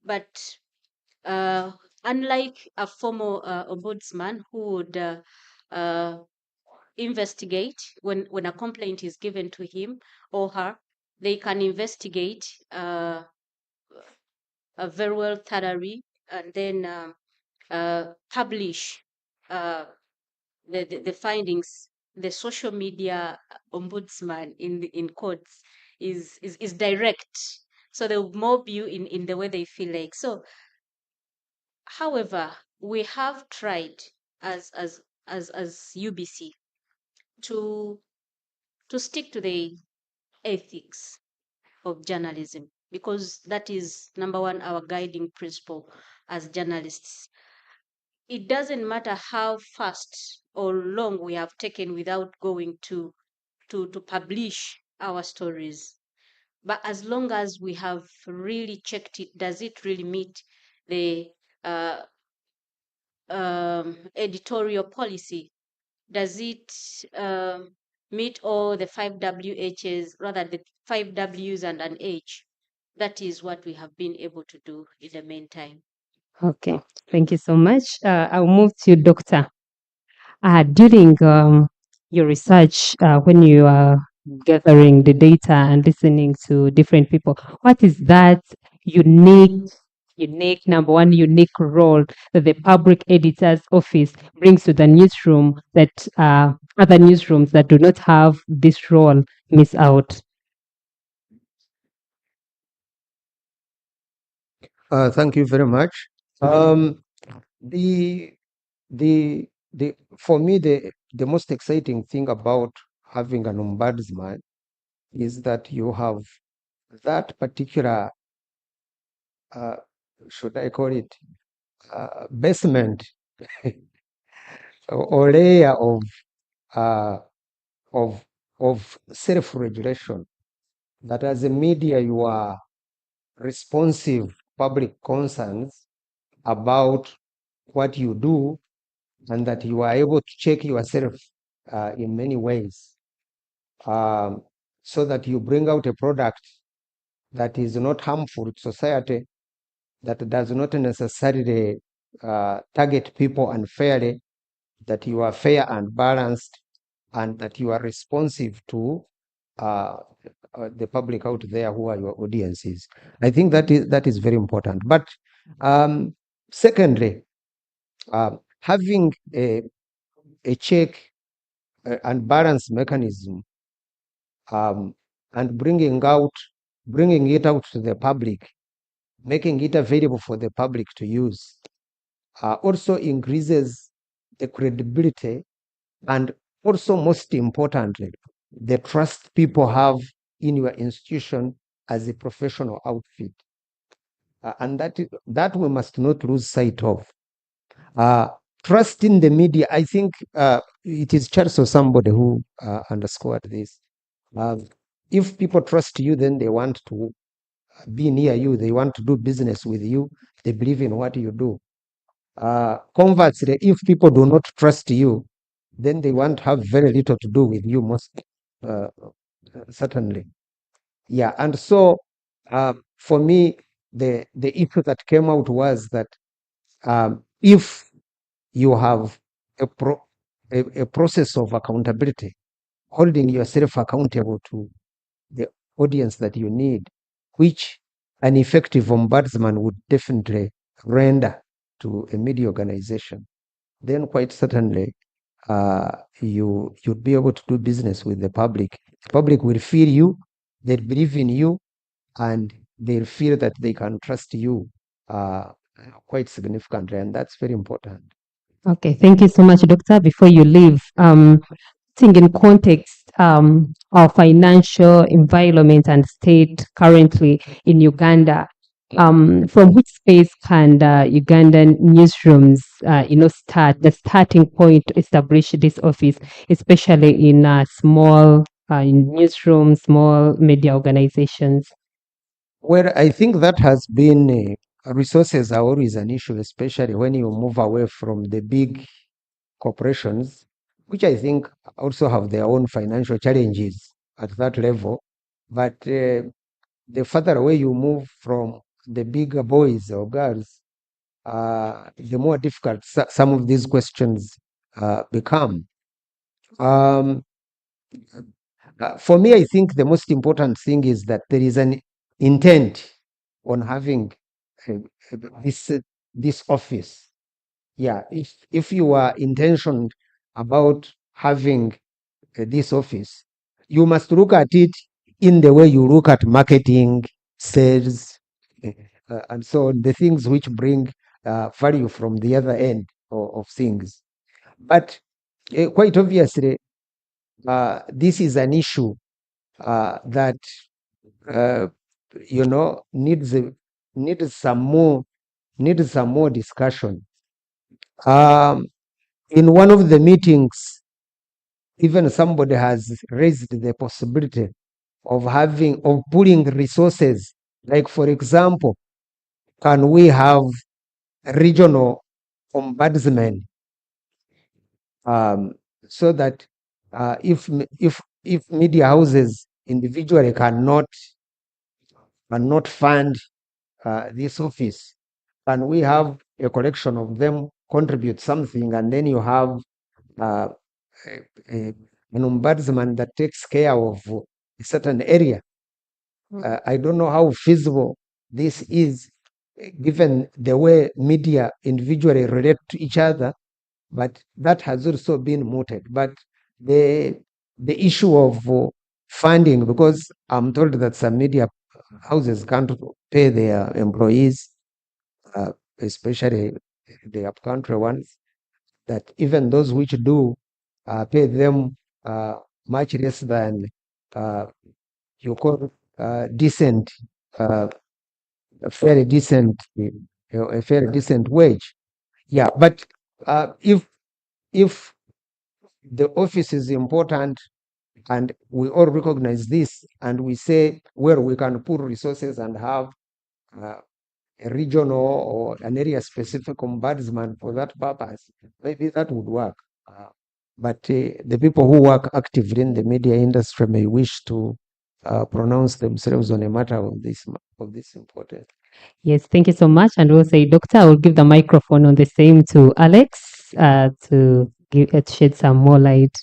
But unlike a former ombudsman who would investigate when a complaint is given to him or her, they can investigate very well thoroughly and then publish the findings. The social media ombudsman in courts is direct, so they will mob you in the way they feel like. So, however, we have tried as UBC to stick to the ethics of journalism because that is number one, our guiding principle as journalists. It doesn't matter how fast or long we have taken without going to publish our stories. But as long as we have really checked it, does it really meet the editorial policy? Does it meet all the 5 WHs, rather the 5 Ws and an H? That is what we have been able to do in the meantime. Okay, thank you so much. I'll move to Doctor. During your research, when you are gathering the data and listening to different people, what is that unique number one unique role that the public editor's office brings to the newsroom that other newsrooms that do not have this role miss out? Thank you very much. The for me the most exciting thing about having an ombudsman is that you have that particular should I call it basement or layer of self-regulation, that as a media you are responsive public concerns about what you do and that you are able to check yourself in many ways so that you bring out a product that is not harmful to society, that does not necessarily target people unfairly, that you are fair and balanced, and that you are responsive to the public out there who are your audiences. I think that is very important. But secondly, having a check and balance mechanism and bringing it out to the public, making it available for the public to use, also increases the credibility and also, most importantly, the trust people have in your institution as a professional outfit. And that we must not lose sight of. Trust in the media, I think it is Charles or somebody who underscored this. If people trust you, then they want to be near you, they want to do business with you, they believe in what you do. Conversely, if people do not trust you, then they want to have very little to do with you, most certainly. Yeah, and so for me, the issue that came out was that if you have a process of accountability, holding yourself accountable to the audience that you need, which an effective ombudsman would definitely render to a media organization, then quite certainly you'd be able to do business with the public. The public will feel you, they believe in you, and they'll feel that they can trust you quite significantly, and that's very important. Okay, thank you so much, Doctor. Before you leave, putting in context our financial environment and state currently in Uganda, from which space can the Ugandan newsrooms, start the starting point to establish this office, especially in small newsrooms, small media organizations? Well, I think that has been resources are always an issue, especially when you move away from the big corporations, which I think also have their own financial challenges at that level. But the further away you move from the bigger boys or girls, the more difficult some of these questions become. For me, I think the most important thing is that there is an intent on having this office. Yeah, if you are intentioned about having this office, you must look at it in the way you look at marketing, sales, and so on, the things which bring value from the other end of things. But quite obviously, this is an issue that needs some more discussion. In one of the meetings, even somebody has raised the possibility of pooling resources. Like, for example, can we have regional ombudsmen so that if media houses individually cannot fund this office, can we have a collection of them contribute something, and then you have an ombudsman that takes care of a certain area? I don't know how feasible this is, given the way media individually relate to each other, but that has also been mooted. But the issue of funding, because I'm told that some media houses can't pay their employees, especially the upcountry ones, that even those which do pay them much less than you call decent, a fairly decent wage. Yeah, but if the office is important and we all recognize this, and we say where we can put resources and have a regional or an area specific ombudsman for that purpose, maybe that would work. But the people who work actively in the media industry may wish to pronounce themselves on a matter of this importance. Yes, thank you so much. And we'll say, Doctor, I will give the microphone on the same to Alex to shed some more light.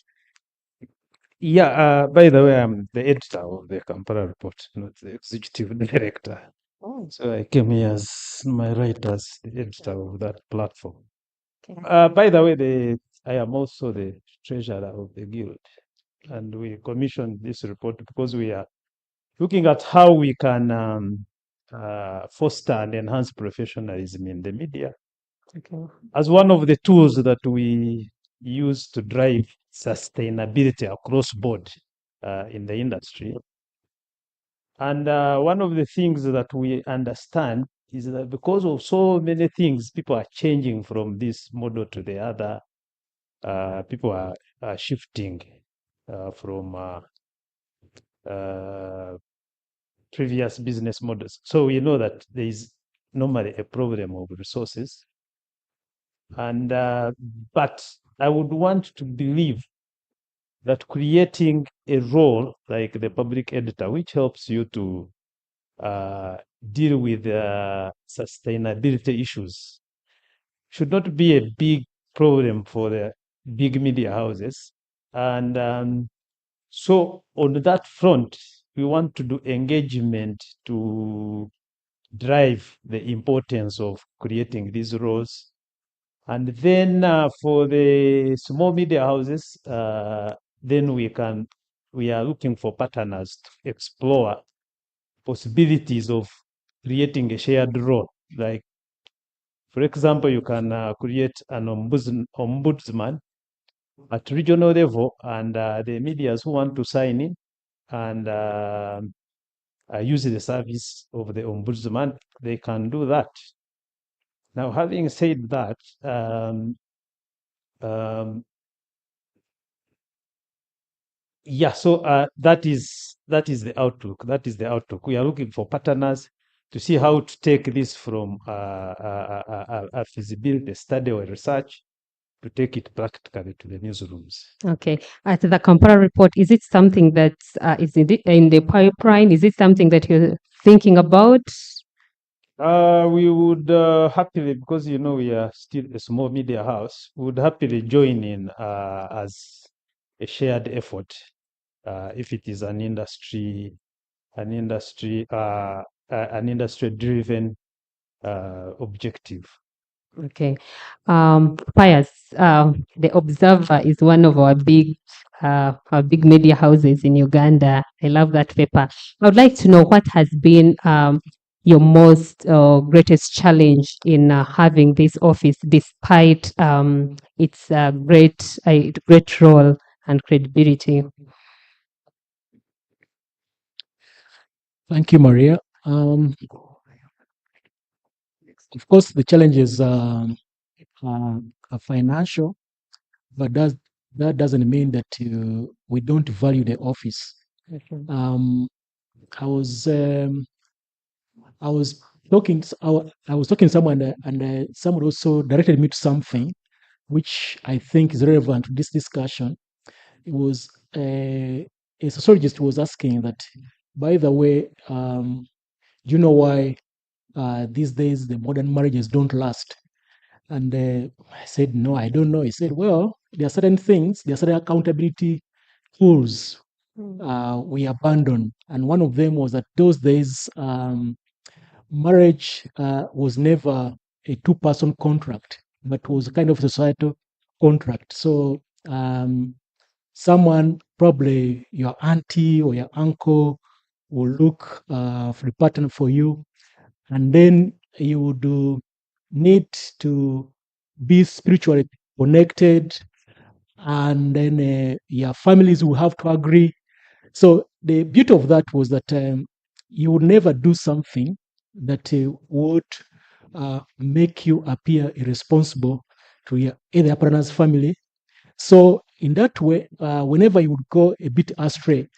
Yeah, by the way, I'm the editor of the Kampala report, not the executive director. So I came here as my right as the editor of that platform. By the way, I am also the treasurer of the guild, and we commissioned this report because we are looking at how we can foster and enhance professionalism in the media as one of the tools that we use to drive sustainability across board in the industry. And one of the things that we understand is that because of so many things, people are changing from this model to the other. People are shifting from previous business models. So we know that there is normally a problem of resources. And but I would want to believe that creating a role like the public editor, which helps you to deal with sustainability issues, should not be a big problem for the big media houses. And so on that front, we want to do engagement to drive the importance of creating these roles. And then for the small media houses, then we are looking for partners to explore possibilities of creating a shared role. Like, for example, you can create an ombudsman at regional level, and the medias who want to sign in and use the service of the ombudsman, they can do that. Now, having said that, yeah, so that is the outlook. That is the outlook. We are looking for partners to see how to take this from a feasibility study or research to take it practically to the newsrooms. Okay. At the Kampala report, is it something that is in the pipeline? Is it something that you're thinking about? We would happily, because we are still a small media house, we would happily join in as a shared effort if it is an industry driven objective. Okay. Pius, the Observer is one of our big media houses in Uganda. I love that paper. I would like to know what has been your most greatest challenge in having this office, despite its great role and credibility. Thank you, Maria. Of course, the challenges are financial, but that doesn't mean that we don't value the office. Okay. I was talking to someone, and someone also directed me to something which I think is relevant to this discussion. It was a sociologist who was asking that, by the way, do you know why these days the modern marriages don't last? And I said, no, I don't know. He said, well, there are certain things, there are certain accountability tools we abandoned. And one of them was that those days, marriage was never a two-person contract, but was kind of a societal contract. So someone, probably your auntie or your uncle, will look for a partner for you, and then you would need to be spiritually connected, and then your families will have to agree. So the beauty of that was that you would never do something that would make you appear irresponsible to your either partner's family. So in that way, whenever you would go a bit astray,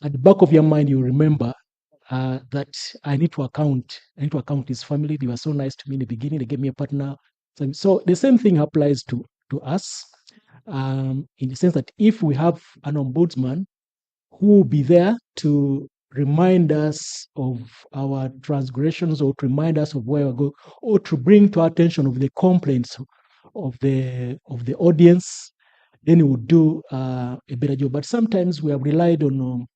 at the back of your mind, you remember that I need to account his family. They were so nice to me in the beginning. They gave me a partner. So the same thing applies to us, in the sense that if we have an ombudsman who will be there to remind us of our transgressions, or to remind us of where we go, or to bring to our attention of the complaints of the audience, then it would do a better job. But sometimes we have relied on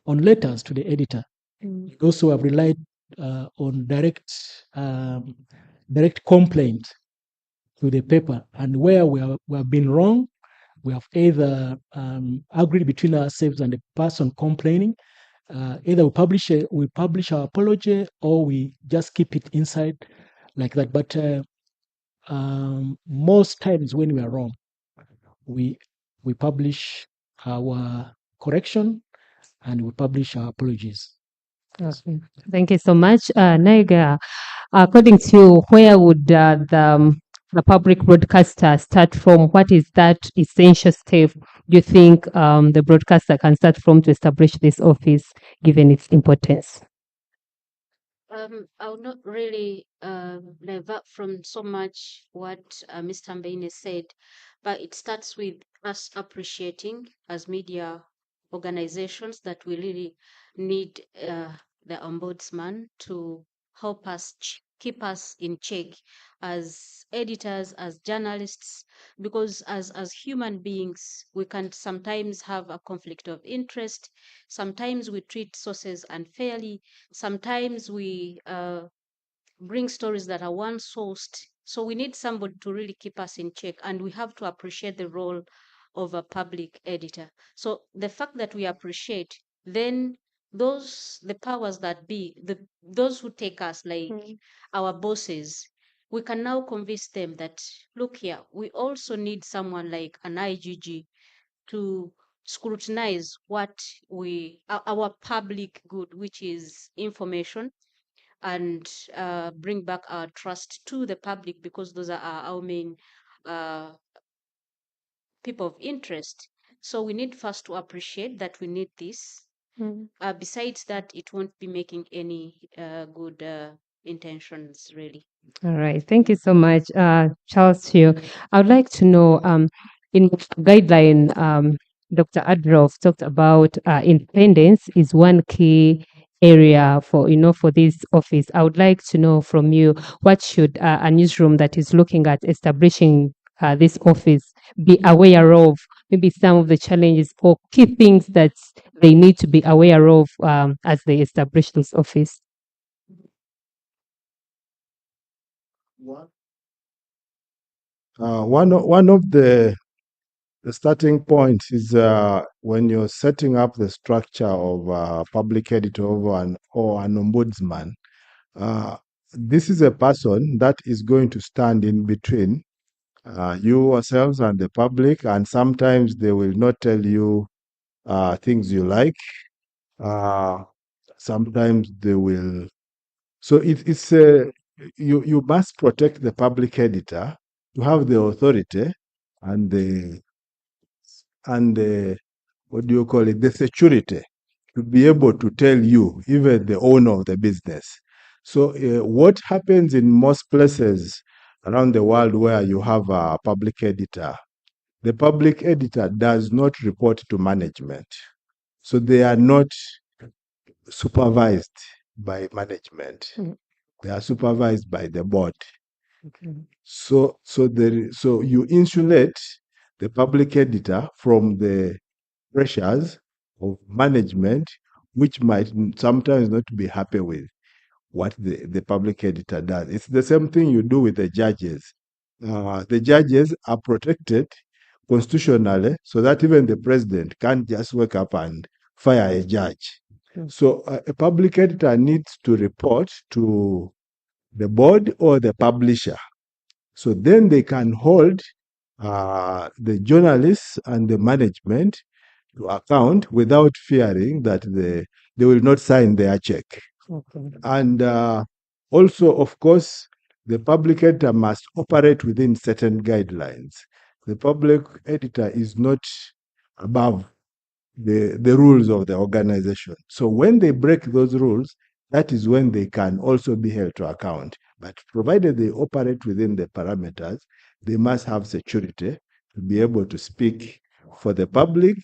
letters to the editor. We also have relied on direct complaint to the paper, and where we have been wrong, we have either agreed between ourselves and the person complaining. Either we publish our apology, or we just keep it inside like that. But most times when we are wrong, we publish our correction and we publish our apologies. Okay. Thank you so much. Naiga, according to you, where would the public broadcaster start from? What is that essential step you think the broadcaster can start from to establish this office, given its importance? I will not really divert from so much what Mr. Mbaine said, but it starts with us appreciating as media organizations that we really need the ombudsman to help us keep us in check as editors, as journalists, because as human beings, we can sometimes have a conflict of interest. Sometimes we treat sources unfairly. Sometimes we bring stories that are one sourced. So we need somebody to really keep us in check, and we have to appreciate the role of a public editor. So the fact that we appreciate, then the powers that be, those who take us, like our bosses, we can now convince them that, look here, we also need someone like an IGG to scrutinize what our public good, which is information, and bring back our trust to the public, because those are our main people of interest. So we need first to appreciate that we need this. Besides that, it won't be making any good intentions, really. All right. Thank you so much, Charles. Here, I would like to know, in guideline, Dr. Adroff talked about independence is one key area for for this office. I would like to know from you, what should a newsroom that is looking at establishing this office be aware of? Maybe some of the challenges or key things that they need to be aware of as they establish this office. One of the starting points is when you're setting up the structure of a public editor or an ombudsman. This is a person that is going to stand in between you yourselves and the public, and sometimes they will not tell you things you like. Sometimes they will. So it's you must protect the public editor to have the authority and the what do you call it, the security to be able to tell you, even the owner of the business. So what happens in most places around the world where you have a public editor, the public editor does not report to management. So they are not supervised by management. They are supervised by the board. So you insulate the public editor from the pressures of management, which might sometimes not be happy with what the public editor does. It's the same thing you do with the judges. The judges are protected constitutionally, so that even the president can't just wake up and fire a judge. So a public editor needs to report to the board or the publisher. So then they can hold the journalists and the management to account without fearing that they will not sign their check. Okay. And also, of course, the public editor must operate within certain guidelines. The public editor is not above the rules of the organization. So when they break those rules, that is when they can also be held to account. But provided they operate within the parameters, they must have security to be able to speak for the public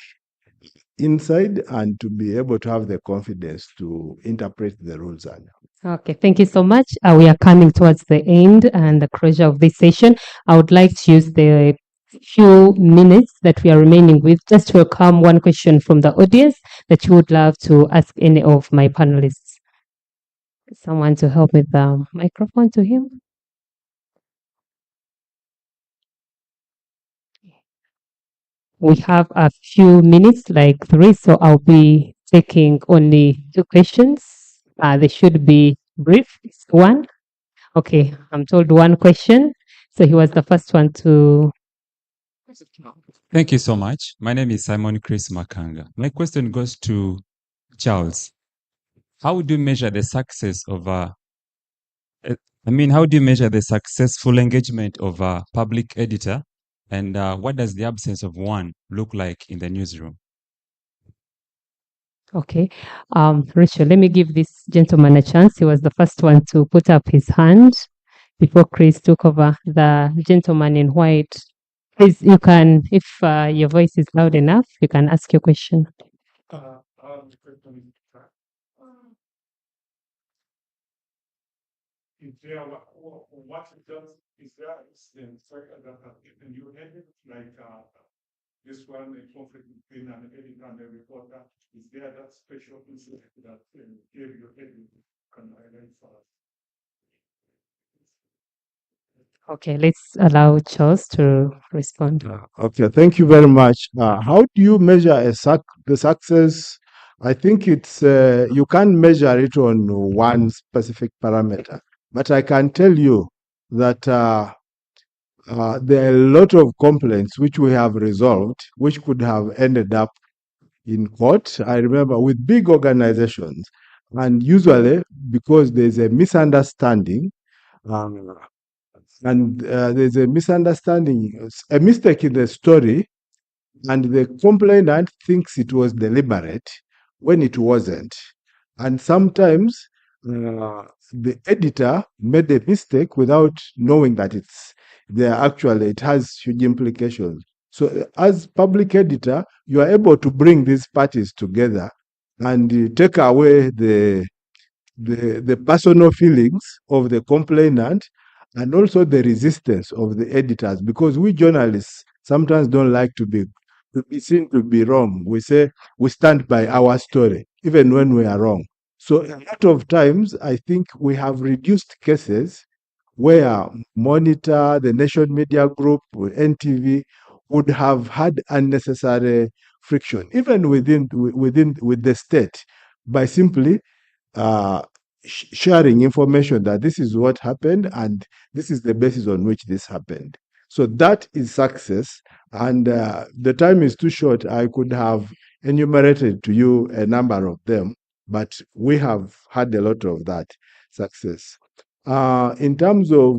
inside and to be able to have the confidence to interpret the rules. Okay, thank you so much. We are coming towards the end and the closure of this session. I would like to use the few minutes that we are remaining with just to welcome one question from the audience that you would love to ask any of my panelists. Someone to help with the microphone to him. We have a few minutes, like 3, so I'll be taking only 2 questions. They should be brief. One. Okay, I'm told 1 question. So he was the first one to. Thank you so much. My name is Simon Chris Makanga. My question goes to Charles. how do you measure the success of how do you measure the successful engagement of a public editor, and what does the absence of one look like in the newsroom? Okay. Rachel, let me give this gentleman a chance. He was the first one to put up his hand before Chris took over. The gentleman in white. Please, you can, if your voice is loud enough, you can ask your question. Is there what it does? Is there an instructor that has given you headache like this one, a conflict between an editor and a reporter? Is there that special incident that gave you headache? Can highlight for us? Okay, let's allow Charles to respond. Okay, thank you very much. How do you measure the success? I think it's you can't measure it on one specific parameter, but I can tell you that there are a lot of complaints which we have resolved, which could have ended up in court. I remember with big organizations, and usually because there's a misunderstanding, there's a misunderstanding, a mistake in the story, and the complainant thinks it was deliberate when it wasn't. And sometimes the editor made a mistake without knowing that it has huge implications. So as public editor, you are able to bring these parties together and take away the personal feelings of the complainant and also the resistance of the editors, because we journalists sometimes don't like to be seen to be wrong. We say we stand by our story, even when we are wrong. So a lot of times, I think we have reduced cases where Monitor, the Nation Media Group, NTV would have had unnecessary friction, even with the state, by simply sharing information that this is what happened and this is the basis on which this happened. So that is success. And the time is too short. I could have enumerated to you a number of them, but we have had a lot of that success. In terms of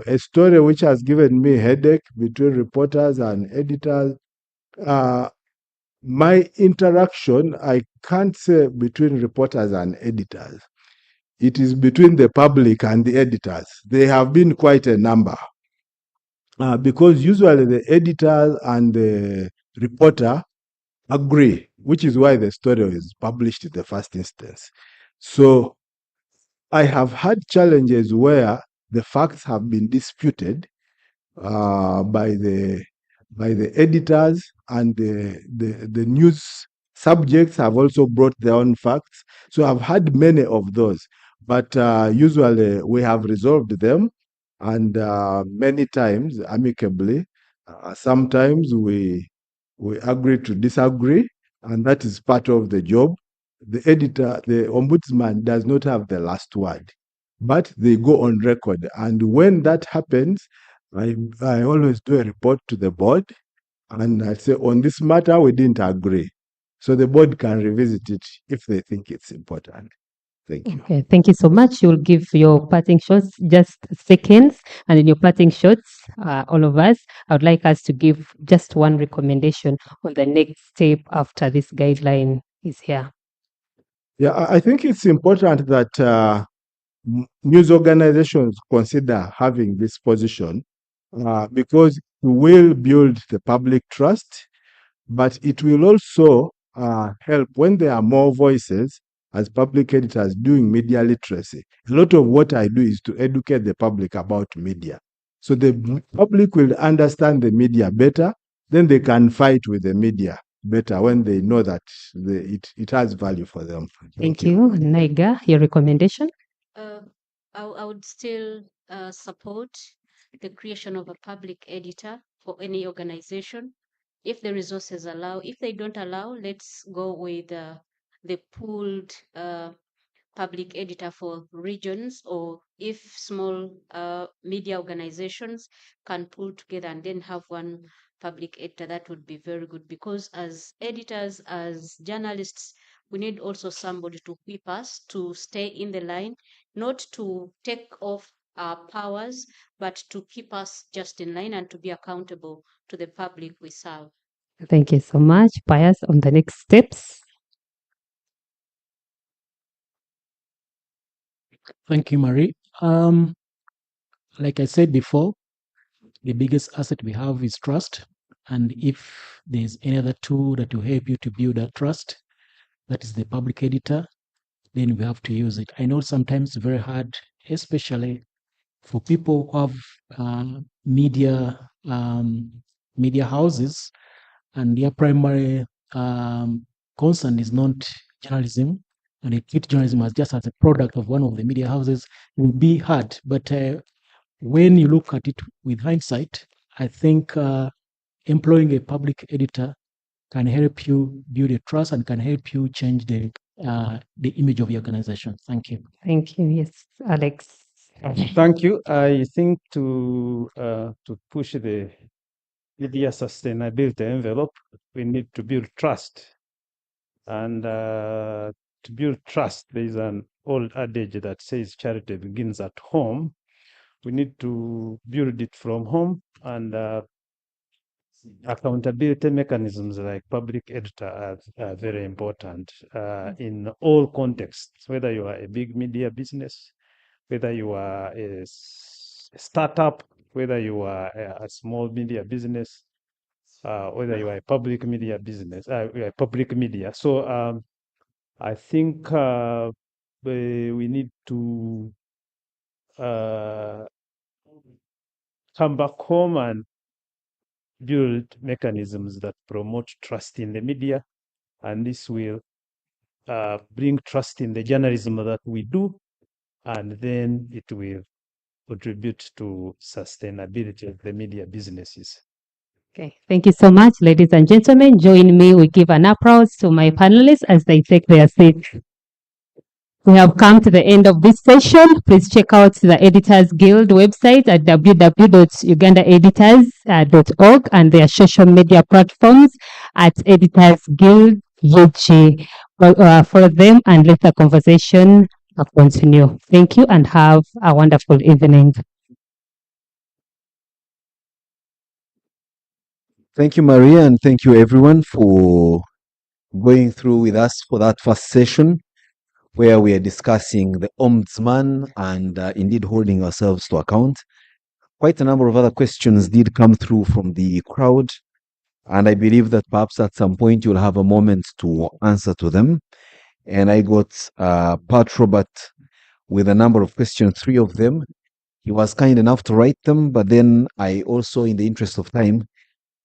a story which has given me headache between reporters and editors, my interaction, I can't say between reporters and editors. It is between the public and the editors. They have been quite a number. Because usually the editor and the reporter agree, which is why the story is published in the first instance. So I have had challenges where the facts have been disputed by the editors, and the news subjects have also brought their own facts. So I've had many of those, but usually we have resolved them, and many times amicably. Sometimes we agree to disagree, and that is part of the job. The editor, the ombudsman, does not have the last word, but they go on record, and when that happens, I always do a report to the board, and I say, on this matter, we didn't agree. So the board can revisit it if they think it's important. Thank you. Okay, thank you so much. You'll give your parting shots just seconds, and in your parting shots, all of us, I would like us to give just one recommendation on the next step after this guideline is here. Yeah, I think it's important that news organizations consider having this position because it will build the public trust, but it will also help when there are more voices as public editors doing media literacy. A lot of what I do is to educate the public about media. So the public will understand the media better, then they can fight with the media better when they know that it has value for them. Thank you. Naiga, your recommendation? I would still support the creation of a public editor for any organization. If the resources allow, if they don't allow, let's go with the pooled public editor for regions, or if small media organizations can pull together and then have one public editor, that would be very good, because as editors, as journalists, we need also somebody to whip us to stay in the line, not to take off our powers, but to keep us just in line and to be accountable to the public we serve. Thank you so much. Pius, on the next steps. Thank you, Marie. Like I said before, the biggest asset we have is trust. And if there's any other tool that will help you to build that trust, that is the public editor, then we have to use it. I know sometimes it's very hard, especially for people who have media houses, and their primary concern is not journalism, and they treat journalism as just as a product of one of the media houses. It will be hard, but when you look at it with hindsight, I think employing a public editor can help you build a trust and can help you change the image of your organization. Thank you. Thank you. Yes, Alex. Thank you. I think to push the media sustainability envelope, we need to build trust. And to build trust, there is an old adage that says charity begins at home. We need to build it from home, and accountability mechanisms like public editor are very important in all contexts, whether you are a big media business, whether you are a startup, whether you are a small media business, whether you are a public media business, public media. So I think we need to come back home and build mechanisms that promote trust in the media, and this will bring trust in the journalism that we do, and then it will contribute to sustainability of the media businesses. Okay, thank you so much, ladies and gentlemen. Join me. We give an applause to my panelists as they take their seats. We have come to the end of this session. Please check out the Editors Guild website at www.ugandaeditors.org and their social media platforms at Editors Guild UG. Follow them and let the conversation continue. Thank you and have a wonderful evening. Thank you, Maria, and thank you, everyone, for going through with us for that first session where we are discussing the ombudsman and indeed holding ourselves to account. Quite a number of other questions did come through from the crowd, and I believe that perhaps at some point you'll have a moment to answer to them. And I got Pat Robert with a number of questions, 3 of them. He was kind enough to write them, but then I also, in the interest of time,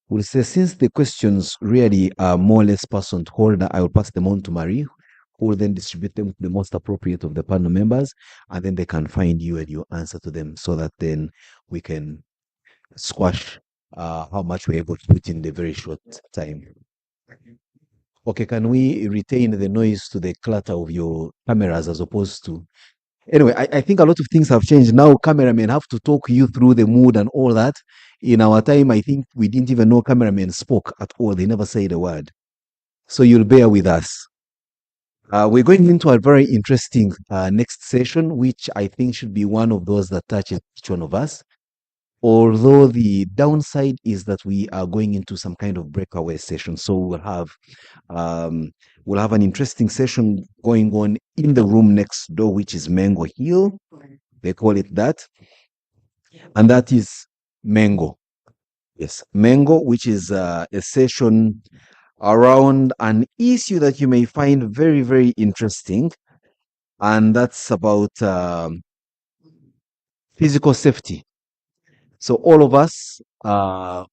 will say since the questions really are more or less person to holder, I will pass them on to Marie, who will then distribute them to the most appropriate of the panel members, and then they can find you and you answer to them so that then we can squash how much we're able to put in the very short time. Okay, can we retain the noise to the clatter of your cameras as opposed to... Anyway, I think a lot of things have changed. Now cameramen have to talk you through the mood and all that. In our time, I think we didn't even know cameramen spoke at all. They never said a word. So you'll bear with us. We're going into a very interesting next session, which I think should be one of those that touches each one of us. Although the downside is that we are going into some kind of breakaway session. So we'll have an interesting session going on in the room next door, which is Mango Hill. They call it that. And that is Mango. Yes, Mango, which is a session around an issue that you may find very, very interesting. And that's about physical safety. So all of us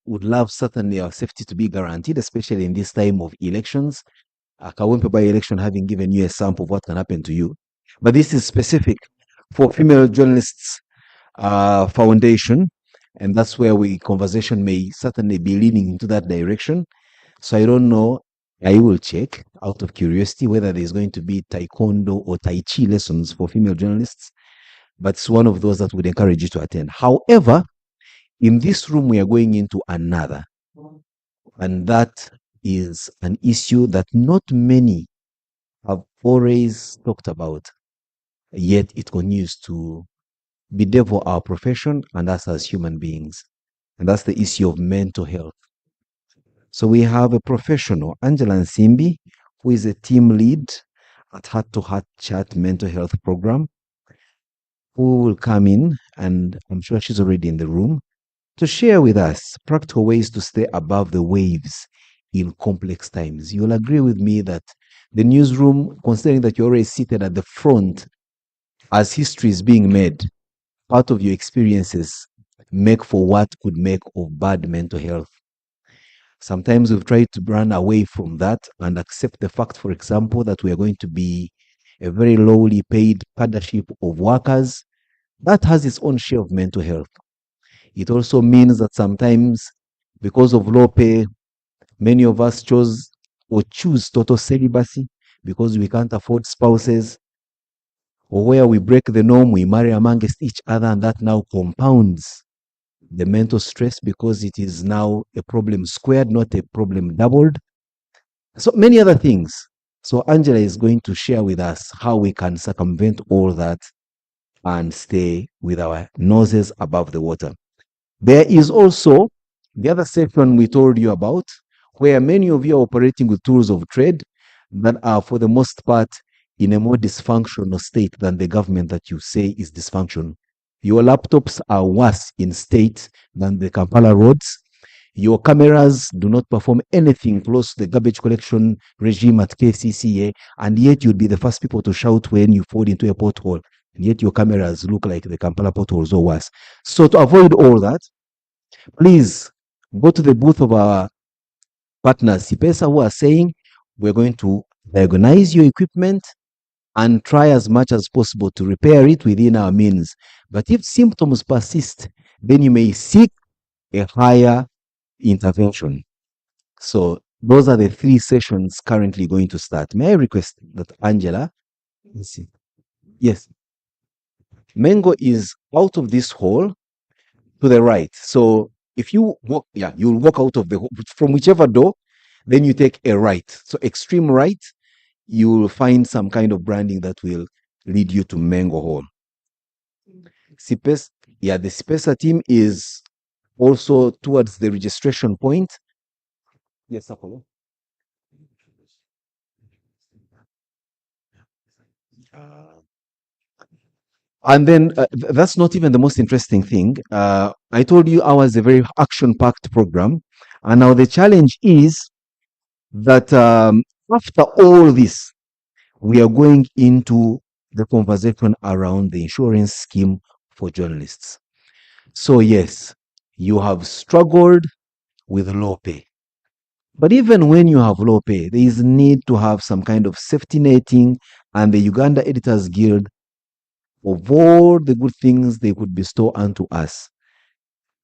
would love certainly our safety to be guaranteed, especially in this time of elections. Kawempe by election having given you a sample of what can happen to you. But this is specific for Female Journalists Foundation. And that's where conversation may certainly be leaning into that direction. So I don't know. I will check out of curiosity whether there's going to be taekwondo or tai chi lessons for female journalists. But it's one of those that would encourage you to attend. However, in this room, we are going into another. And that is an issue that not many have always talked about, yet it continues to bedevil our profession and us as human beings. And that's the issue of mental health. So we have a professional, Angela Nsimbi, who is a team lead at Heart to Heart Chat mental health program, who will come in, and I'm sure she's already in the room, to share with us practical ways to stay above the waves in complex times. You'll agree with me that the newsroom, considering that you're always seated at the front as history is being made, part of your experiences make for what could make of bad mental health. Sometimes we've tried to run away from that and accept the fact, for example, that we are going to be a very lowly paid cadreship of workers. That has its own share of mental health. It also means that sometimes, because of low pay, many of us chose or choose total celibacy because we can't afford spouses, or where we break the norm, we marry amongst each other, and that now compounds the mental stress because it is now a problem squared, not a problem doubled. So many other things. So Angela is going to share with us how we can circumvent all that and stay with our noses above the water. There is also the other section we told you about, where many of you are operating with tools of trade that are, for the most part, in a more dysfunctional state than the government that you say is dysfunctional. Your laptops are worse in state than the Kampala roads. Your cameras do not perform anything close to the garbage collection regime at KCCA, and yet you'd be the first people to shout when you fall into a pothole, and yet your cameras look like the Kampala potholes or worse. So to avoid all that, please go to the booth of our partners, CPESA, who are saying we're going to diagnose your equipment and try as much as possible to repair it within our means. But if symptoms persist, then you may seek a higher intervention. So those are the 3 sessions currently going to start. May I request that Angela, let's see. Yes, Mengo is out of this hall to the right. So if you walk, you'll walk out of from whichever door, then you take a right. So extreme right, you will find some kind of branding that will lead you to Mengo Hall. CPES, the CPESA team is also towards the registration point. Yes, Apollo. And then that's not even the most interesting thing. I told you ours is a very action-packed program. And now the challenge is that after all this, we are going into the conversation around the insurance scheme for journalists. So yes, you have struggled with low pay. But even when you have low pay, there is need to have some kind of safety netting, and the Uganda Editors Guild, of all the good things they could bestow unto us,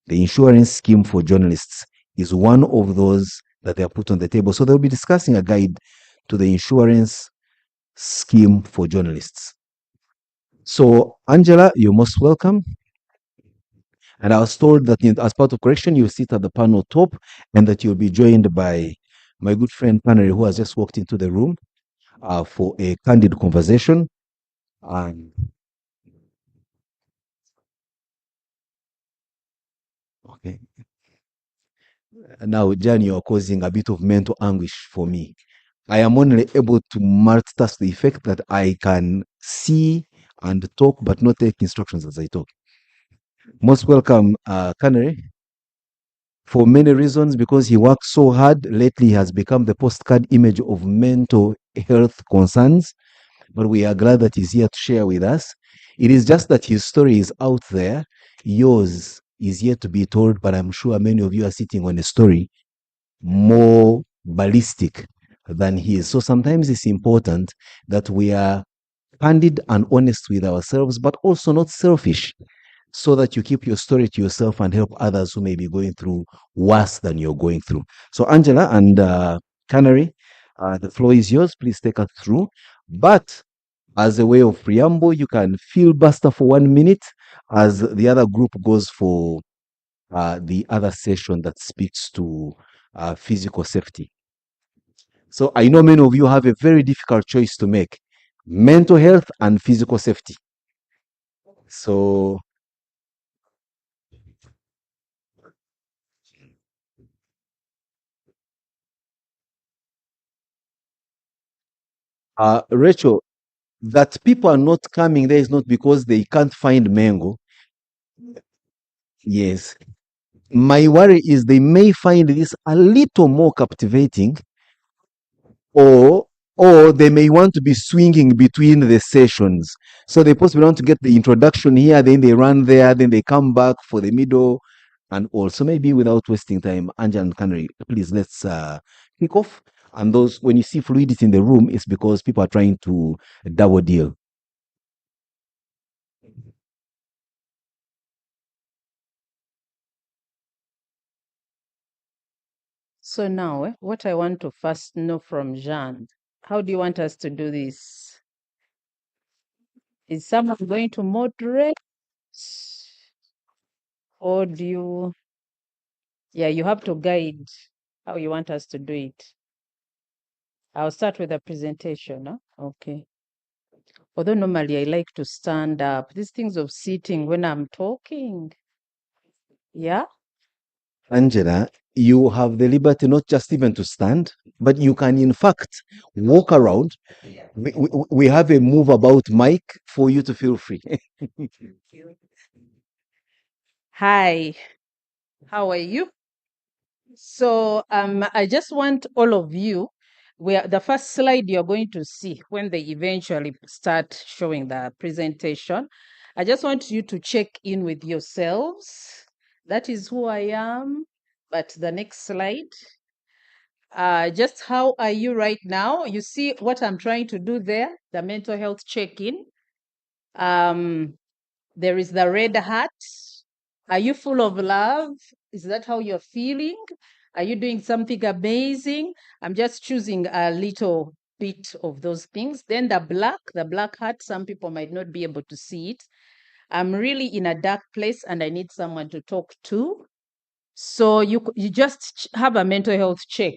the insurance scheme for journalists is one of those that they are put on the table. So they'll be discussing a guide to the insurance scheme for journalists. So Angela, you're most welcome. And I was told that as part of correction, you sit at the panel top and that you'll be joined by my good friend Panary, who has just walked into the room for a candid conversation. And okay. Now, Jan, you're causing a bit of mental anguish for me. I am only able to multitask the effect that I can see and talk, but not take instructions as I talk. Most welcome, Canary. For many reasons, because he works so hard, lately he has become the postcard image of mental health concerns, but we are glad that he's here to share with us. It is just that his story is out there. Yours is yet to be told, but I'm sure many of you are sitting on a story more ballistic than his. So sometimes it's important that we are candid and honest with ourselves, but also not selfish, so that you keep your story to yourself and help others who may be going through worse than you're going through. So Angela and Canary, the floor is yours. Please take us through. But as a way of preamble, you can filibuster for 1 minute as the other group goes for the other session that speaks to physical safety. So I know many of you have a very difficult choice to make: mental health and physical safety. So Rachel, that people are not coming there is not because they can't find mango. Yes. My worry is they may find this a little more captivating, or they may want to be swinging between the sessions. So they possibly want to get the introduction here, then they run there, then they come back for the middle, and also maybe without wasting time, Anja and Canary, please let's kick off. And those, when you see fluidity in the room, it's because people are trying to double deal. So now, what I want to first know from Jean, how do you want us to do this? Is someone going to moderate? Or do you, you have to guide how you want us to do it. I'll start with a presentation. Huh? Okay. Although normally I like to stand up. These things of sitting when I'm talking. Yeah. Angela, you have the liberty not just even to stand, but you can in fact walk around. We have a move about mic for you to feel free. Hi, how are you? So I just want all of you, where the first slide you're going to see when they eventually start showing the presentation, I just want you to check in with yourselves. That is who I am. But the next slide, just how are you right now? You see what I'm trying to do there, the mental health check-in. There is the red hat. Are you full of love? Is that how you're feeling? Are you doing something amazing? I'm just choosing a little bit of those things. Then the black hat, some people might not be able to see it. I'm really in a dark place and I need someone to talk to. So you just have a mental health check.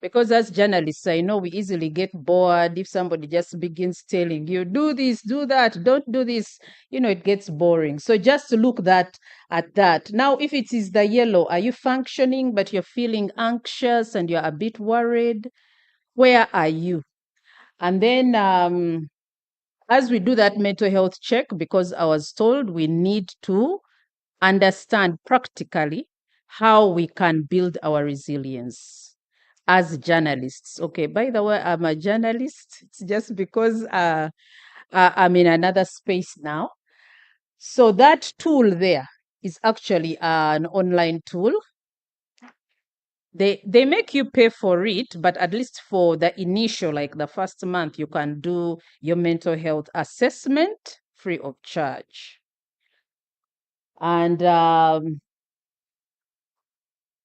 Because as journalists, I know we easily get bored if somebody just begins telling you, do this, do that, don't do this, it gets boring. So just look at that. Now, if it is the yellow, are you functioning, but you're feeling anxious and you're a bit worried? Where are you? And then as we do that mental health check, because I was told we need to understand practically how we can build our resilience as journalists. Okay, by the way, I'm a journalist. It's just because I'm in another space now. So that tool there is actually an online tool. They make you pay for it, but at least for the initial, like the first month, you can do your mental health assessment free of charge. And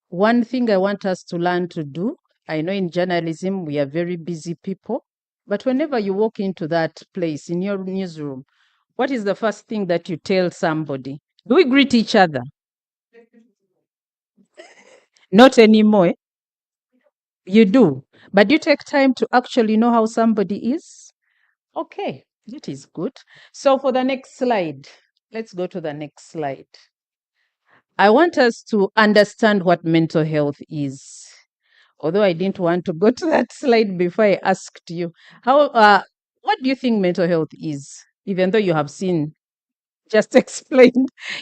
one thing I want us to learn to do, I know in journalism, we are very busy people, but whenever you walk into that place in your newsroom, what is the first thing that you tell somebody? Do we greet each other? Not anymore. You do. But you take time to actually know how somebody is? Okay, that is good. So for the next slide, let's go to the next slide. I want us to understand what mental health is. Although I didn't want to go to that slide before I asked you. What do you think mental health is? Even though you have seen, just explain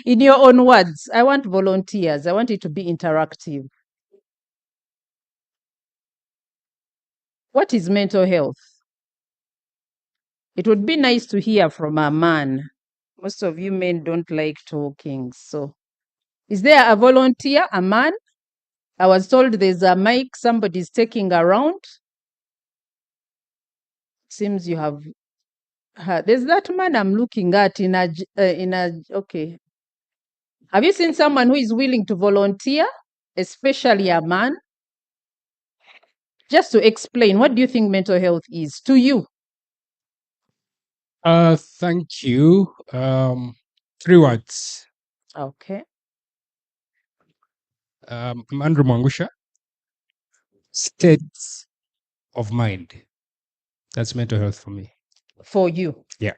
in your own words. I want volunteers. I want it to be interactive. What is mental health? It would be nice to hear from a man. Most of you men don't like talking. So, is there a volunteer, a man? I was told there's a mic somebody's taking around. Seems you have. There's that man I'm looking at okay. Have you seen someone who is willing to volunteer, especially a man? Just to explain, what do you think mental health is to you? Thank you. 3 words. Okay. I'm Andrew Mangusha. States of mind. That's mental health for me. For you. Yeah.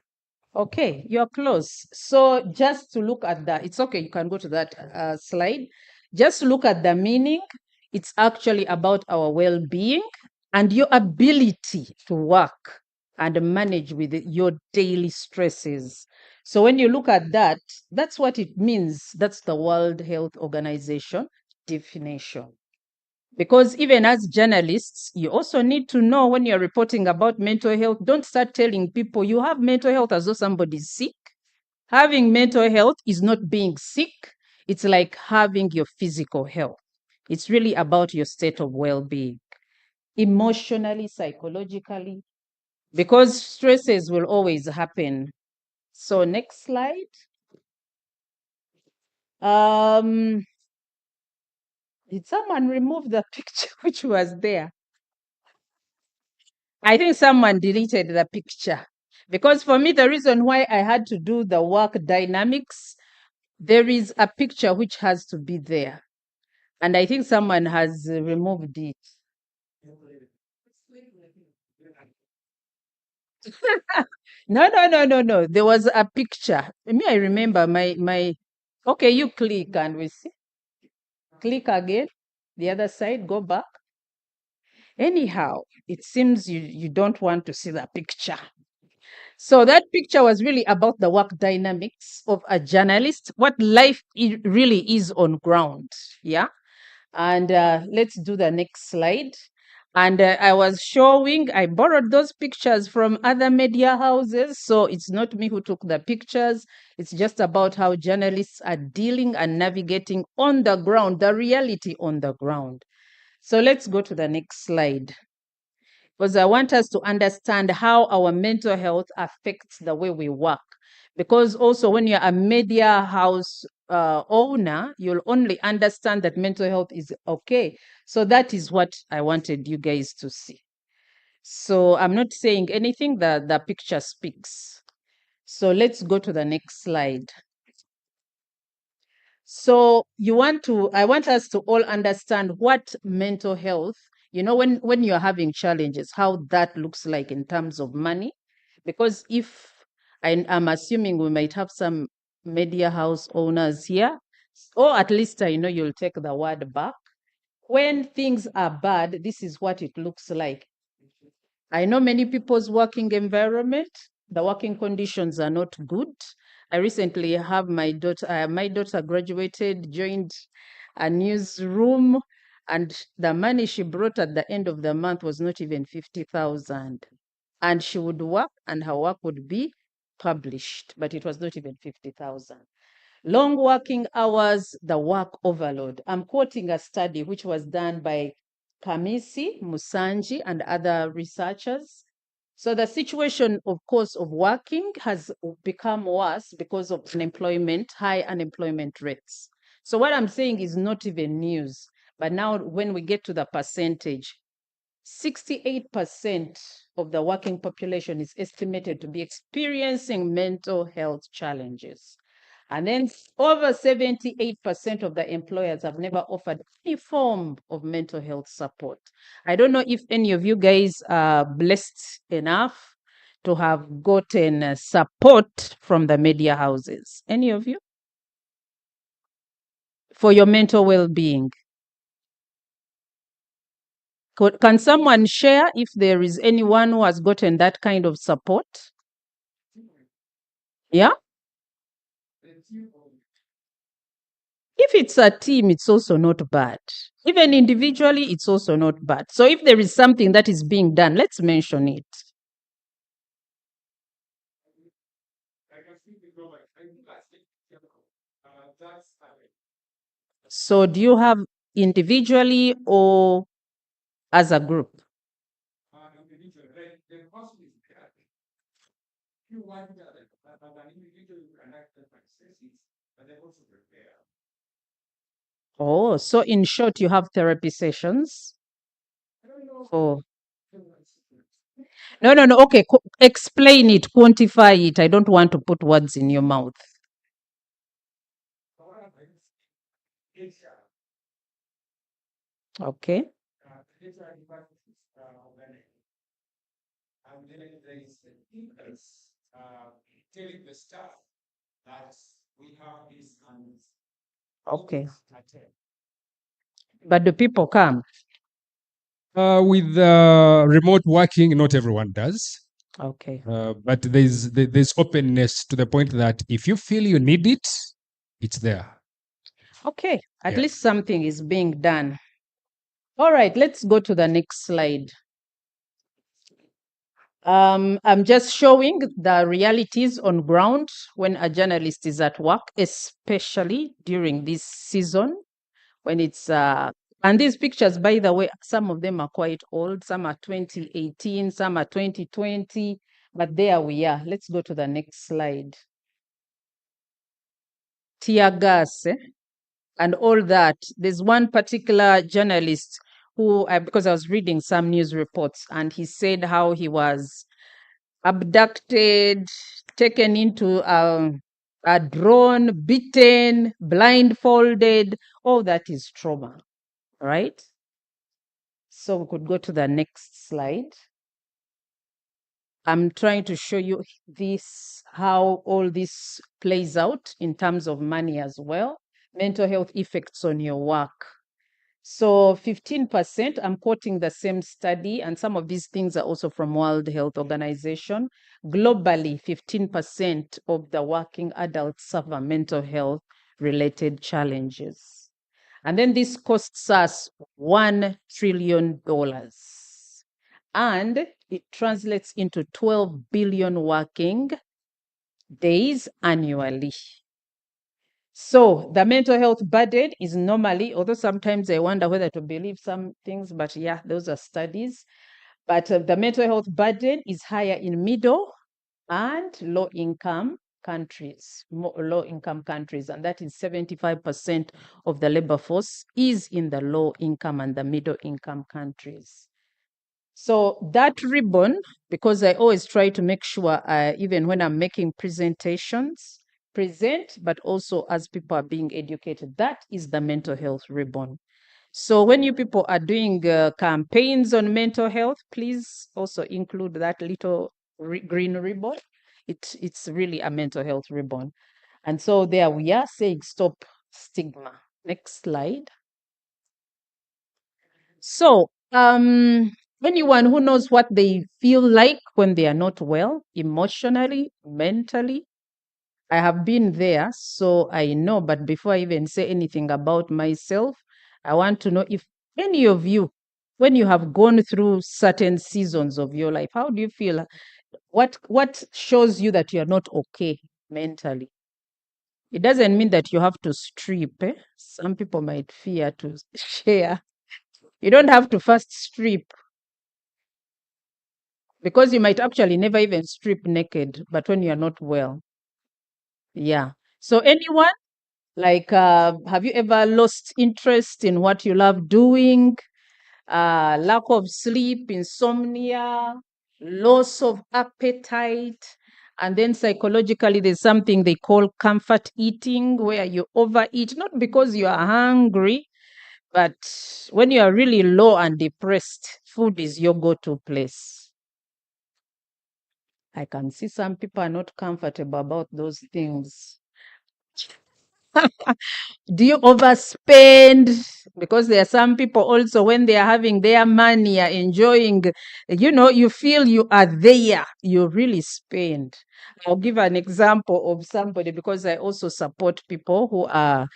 Okay, you're close. So just to look at that, it's okay, you can go to that slide. Just look at the meaning. It's actually about our well-being and your ability to work and manage with your daily stresses. So when you look at that, that's what it means. That's the World Health Organization definition. Because even as journalists, you also need to know when you're reporting about mental health, don't start telling people you have mental health as though somebody's sick. Having mental health is not being sick. It's like having your physical health. It's really about your state of well-being, emotionally, psychologically, because stresses will always happen. So next slide. Did someone remove the picture which was there? I think someone deleted the picture. Because for me, the reason why I had to do the work dynamics, there is a picture which has to be there. And I think someone has removed it. No. There was a picture. Me, I remember my. Okay, you click and we see. Click again. The other side, go back. Anyhow, it seems you don't want to see the picture. So that picture was really about the work dynamics of a journalist, what life really is on ground. Yeah. And let's do the next slide. And I was showing, I borrowed those pictures from other media houses. So it's not me who took the pictures. It's just about how journalists are dealing and navigating on the ground, the reality on the ground. So let's go to the next slide, because I want us to understand how our mental health affects the way we work. Because also when you're a media house owner, you'll only understand that mental health is okay. So that is what I wanted you guys to see. So I'm not saying anything, that the picture speaks. So let's go to the next slide. So I want us to all understand what mental health, when you're having challenges, how that looks like in terms of money. Because if I'm assuming we might have some media house owners here, or at least I know you'll take the word back. When things are bad, this is what it looks like. I know many people's working environment, the working conditions are not good. I recently have my daughter graduated, joined a newsroom, and the money she brought at the end of the month was not even 50,000. And she would work and her work would be published, but it was not even 50,000. Long working hours, the work overload. I'm quoting a study which was done by Kamisi, Musanji, and other researchers. So the situation, of course, of working has become worse because of unemployment, high unemployment rates. So what I'm saying is not even news. But now when we get to the percentage, 68% of the working population is estimated to be experiencing mental health challenges. And then over 78% of the employers have never offered any form of mental health support. I don't know if any of you guys are blessed enough to have gotten support from the media houses. Any of you? For your mental well-being. Can someone share if there is anyone who has gotten that kind of support? Yeah? If it's a team, it's also not bad. Even individually, it's also not bad. So if there is something that is being done, let's mention it. So do you have individually or as a group? Oh, so in short, you have therapy sessions? Oh. No. Okay, explain it, quantify it. I don't want to put words in your mouth. Okay. and then there is the thinkers telling the staff that we have this and Okay. attend. But the people come. With remote working, not everyone does. Okay. But there's openness to the point that if you feel you need it, it's there. Okay. At Yeah. least something is being done. All right, let's go to the next slide. I'm just showing the realities on ground when a journalist is at work, especially during this season when it's and these pictures, by the way, some of them are quite old. Some are 2018, some are 2020, but there we are. Let's go to the next slide. Tear gas, and all that. There's one particular journalist who, because I was reading some news reports, and he said how he was abducted, taken into a drone, beaten, blindfolded. All that is trauma, right? So we could go to the next slide. I'm trying to show you this, how all this plays out in terms of money as well. Mental health effects on your work. So 15%, I'm quoting the same study, and some of these things are also from World Health Organization. Globally, 15% of the working adults suffer mental health related challenges. And then this costs us $1 trillion. And it translates into 12 billion working days annually. So the mental health burden is normally, although sometimes I wonder whether to believe some things, but yeah, those are studies. But the mental health burden is higher in middle and low income countries, low income countries, and that is 75% of the labor force is in the low income and the middle income countries. So that ribbon, because I always try to make sure, even when I'm making presentations, present, but also as people are being educated, that is the mental health ribbon. So when you people are doing campaigns on mental health, please also include that little green ribbon. It's really a mental health ribbon. And so there we are saying stop stigma. Next slide. So anyone who knows what they feel like when they are not well, emotionally, mentally, I have been there, so I know. But before I even say anything about myself, I want to know if any of you, when you have gone through certain seasons of your life, how do you feel? What shows you that you're not okay mentally? It doesn't mean that you have to strip. Some people might fear to share. You don't have to first strip, because you might actually never even strip naked, but when you're not well. Yeah. So anyone, like, have you ever lost interest in what you love doing? Lack of sleep, insomnia, loss of appetite. And then psychologically, there's something they call comfort eating, where you overeat, not because you are hungry, but when you are really low and depressed, food is your go-to place. I can see some people are not comfortable about those things. Do you overspend? Because there are some people also, when they are having their money, are enjoying, you feel you are there, you really spend. I'll give an example of somebody, because I also support people who are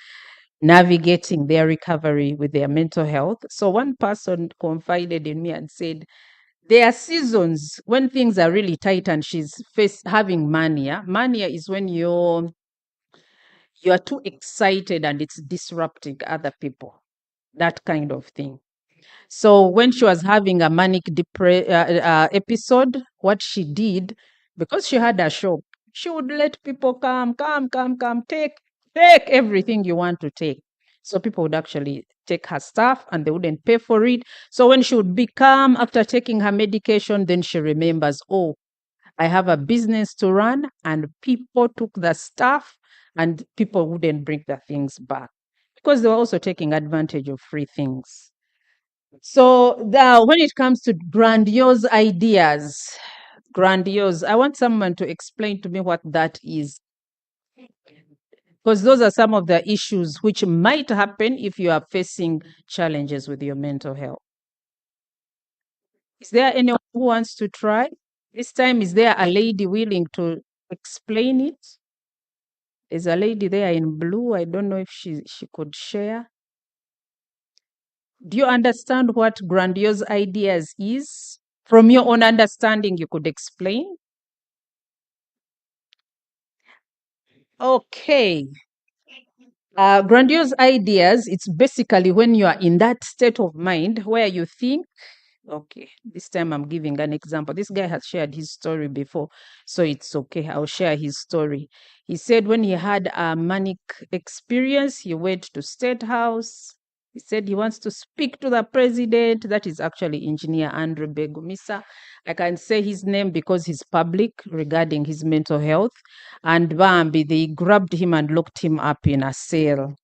navigating their recovery with their mental health. So one person confided in me and said, there are seasons when things are really tight and she's having mania. Mania is when you are too excited and it's disrupting other people, that kind of thing. So when she was having a manic episode, what she did, because she had a shop, she would let people come, take everything you want to take. So people would actually take her stuff and they wouldn't pay for it. So when she would be calm after taking her medication, then she remembers, oh, I have a business to run, and people took the stuff and people wouldn't bring the things back because they were also taking advantage of free things. So when it comes to grandiose ideas, Grandiose. I want someone to explain to me what that is. Because those are some of the issues which might happen if you are facing challenges with your mental health. Is there anyone who wants to try? This time, is there a lady willing to explain it? There's a lady there in blue. I don't know if she could share. Do you understand what grandiose ideas is? From your own understanding, you could explain. Okay. Grandiose ideas, it's basically when you are in that state of mind where you think, okay, this time I'm giving an example. This guy has shared his story before, so it's okay. I'll share his story. He said when he had a manic experience, he went to State House. He said he wants to speak to the president. That is actually Engineer Andrew Begumisa. I can say his name because he's public regarding his mental health. And Bambi, they grabbed him and locked him up in a cell.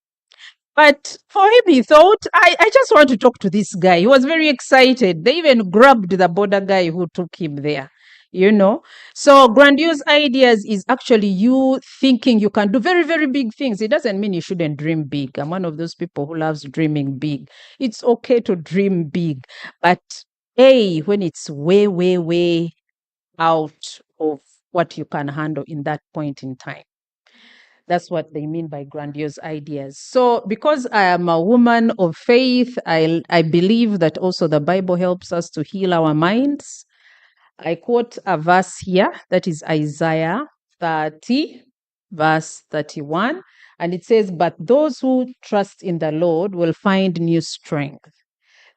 But for him, he thought, I just want to talk to this guy. He was very excited. They even grabbed the border guy who took him there, you know. So grandiose ideas is actually you thinking you can do very, very big things. It doesn't mean you shouldn't dream big. I'm one of those people who loves dreaming big. It's okay to dream big. But when it's way, way, way out of what you can handle in that point in time. That's what they mean by grandiose ideas. So because I am a woman of faith, I believe that also the Bible helps us to heal our minds. I quote a verse here, that is Isaiah 30, verse 31. And it says, "But those who trust in the Lord will find new strength.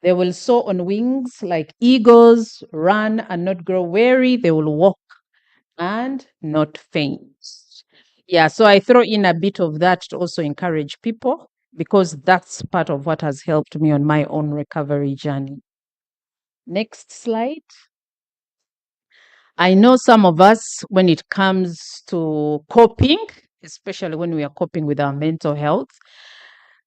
They will soar on wings like eagles, run and not grow weary. They will walk and not faint." Yeah, so I throw in a bit of that to also encourage people because that's part of what has helped me on my own recovery journey. Next slide. I know some of us, when it comes to coping, especially when we are coping with our mental health,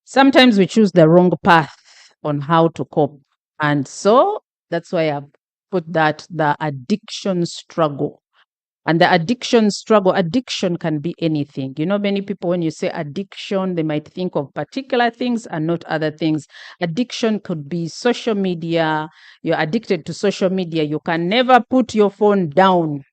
sometimes we choose the wrong path on how to cope. And so that's why I've put that the addiction struggle. And the addiction struggle, addiction can be anything. You know, many people, when you say addiction, they might think of particular things and not other things. Addiction could be social media. You're addicted to social media. You can never put your phone down.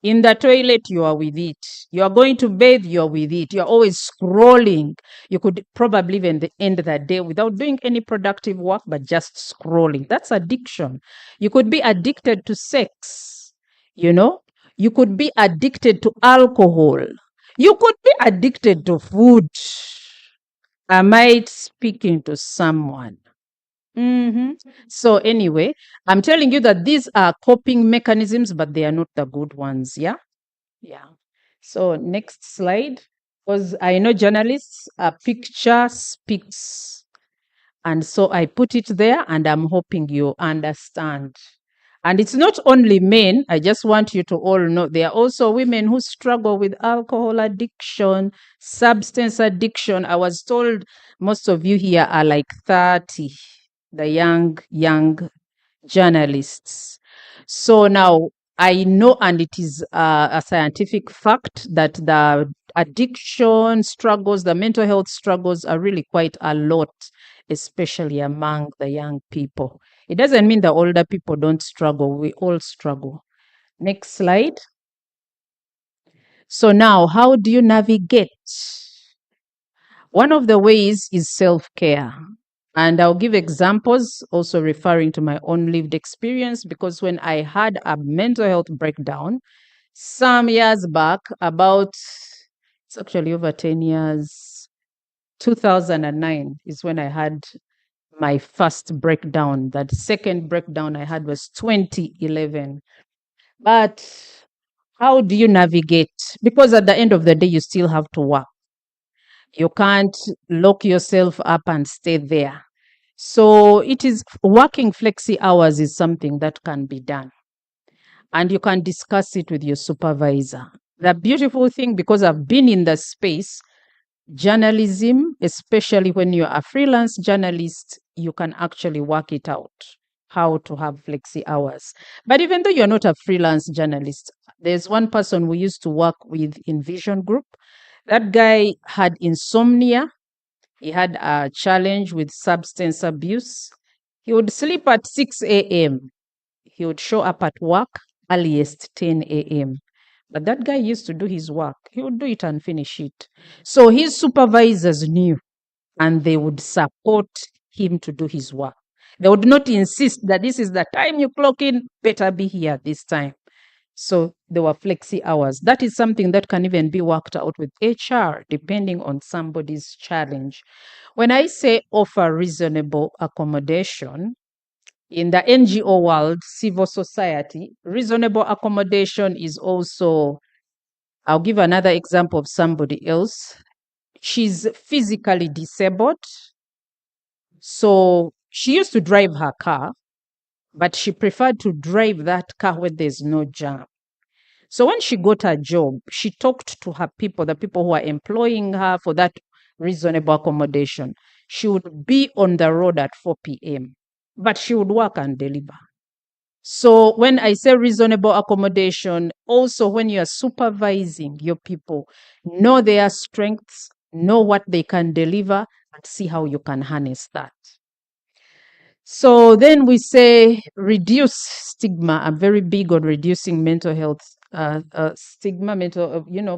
In the toilet, you are with it. You are going to bathe, you're with it. You're always scrolling. You could probably even end the day without doing any productive work, but just scrolling. That's addiction. You could be addicted to sex, you know? You could be addicted to alcohol. You could be addicted to food. Am I speaking to someone? So anyway, I'm telling you that these are coping mechanisms, but they are not the good ones. Yeah. So next slide, because I know journalists, a picture speaks. And so I put it there and I'm hoping you understand. And it's not only men. I just want you to all know there are also women who struggle with alcohol addiction, substance addiction. I was told most of you here are like 30, the young journalists. So now I know, and it is a scientific fact, that the addiction struggles, the mental health struggles are really quite a lot, especially among the young people. It doesn't mean the older people don't struggle. We all struggle. Next slide. So now, how do you navigate? One of the ways is self-care. And I'll give examples also referring to my own lived experience, because when I had a mental health breakdown some years back, it's actually over 10 years, 2009 is when I had my first breakdown. That second breakdown I had was 2011. But how do you navigate? Because at the end of the day, you still have to work. You can't lock yourself up and stay there. So it is working flexi hours is something that can be done. And you can discuss it with your supervisor. The beautiful thing, because I've been in the space, journalism, especially when you're a freelance journalist, you can actually work it out. how to have flexi hours. But even though you're not a freelance journalist, there's one person we used to work with in Vision Group. That guy had insomnia. He had a challenge with substance abuse. He would sleep at 6 a.m. He would show up at work earliest 10 a.m. But that guy used to do his work. He would do it and finish it. So his supervisors knew, and they would support him to do his work. They would not insist that this is the time you clock in, better be here this time. So there were flexi hours. That is something that can even be worked out with HR, depending on somebody's challenge. When I say offer reasonable accommodation, in the NGO world, civil society, reasonable accommodation is also, I'll give another example of somebody else. She's physically disabled. So she used to drive her car, but she preferred to drive that car when there's no jam. So when she got a job, she talked to her people, the people who are employing her for that reasonable accommodation. She would be on the road at 4 p.m., but she would work and deliver. So when I say reasonable accommodation, also when you are supervising your people, know their strengths, know what they can deliver, and see how you can harness that. So then we say reduce stigma. I'm very big on reducing mental health stigma,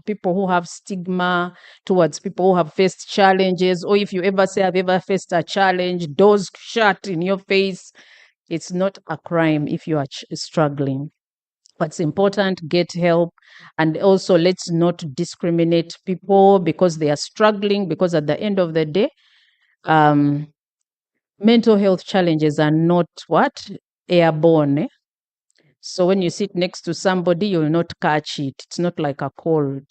people who have stigma towards people who have faced challenges, or if you ever say I've ever faced a challenge, doors shut in your face. It's not a crime if you are struggling. What's important, get help. And also, let's not discriminate people because they are struggling, because at the end of the day, mental health challenges are not airborne. Eh? So when you sit next to somebody, you'll not catch it. It's not like a cold.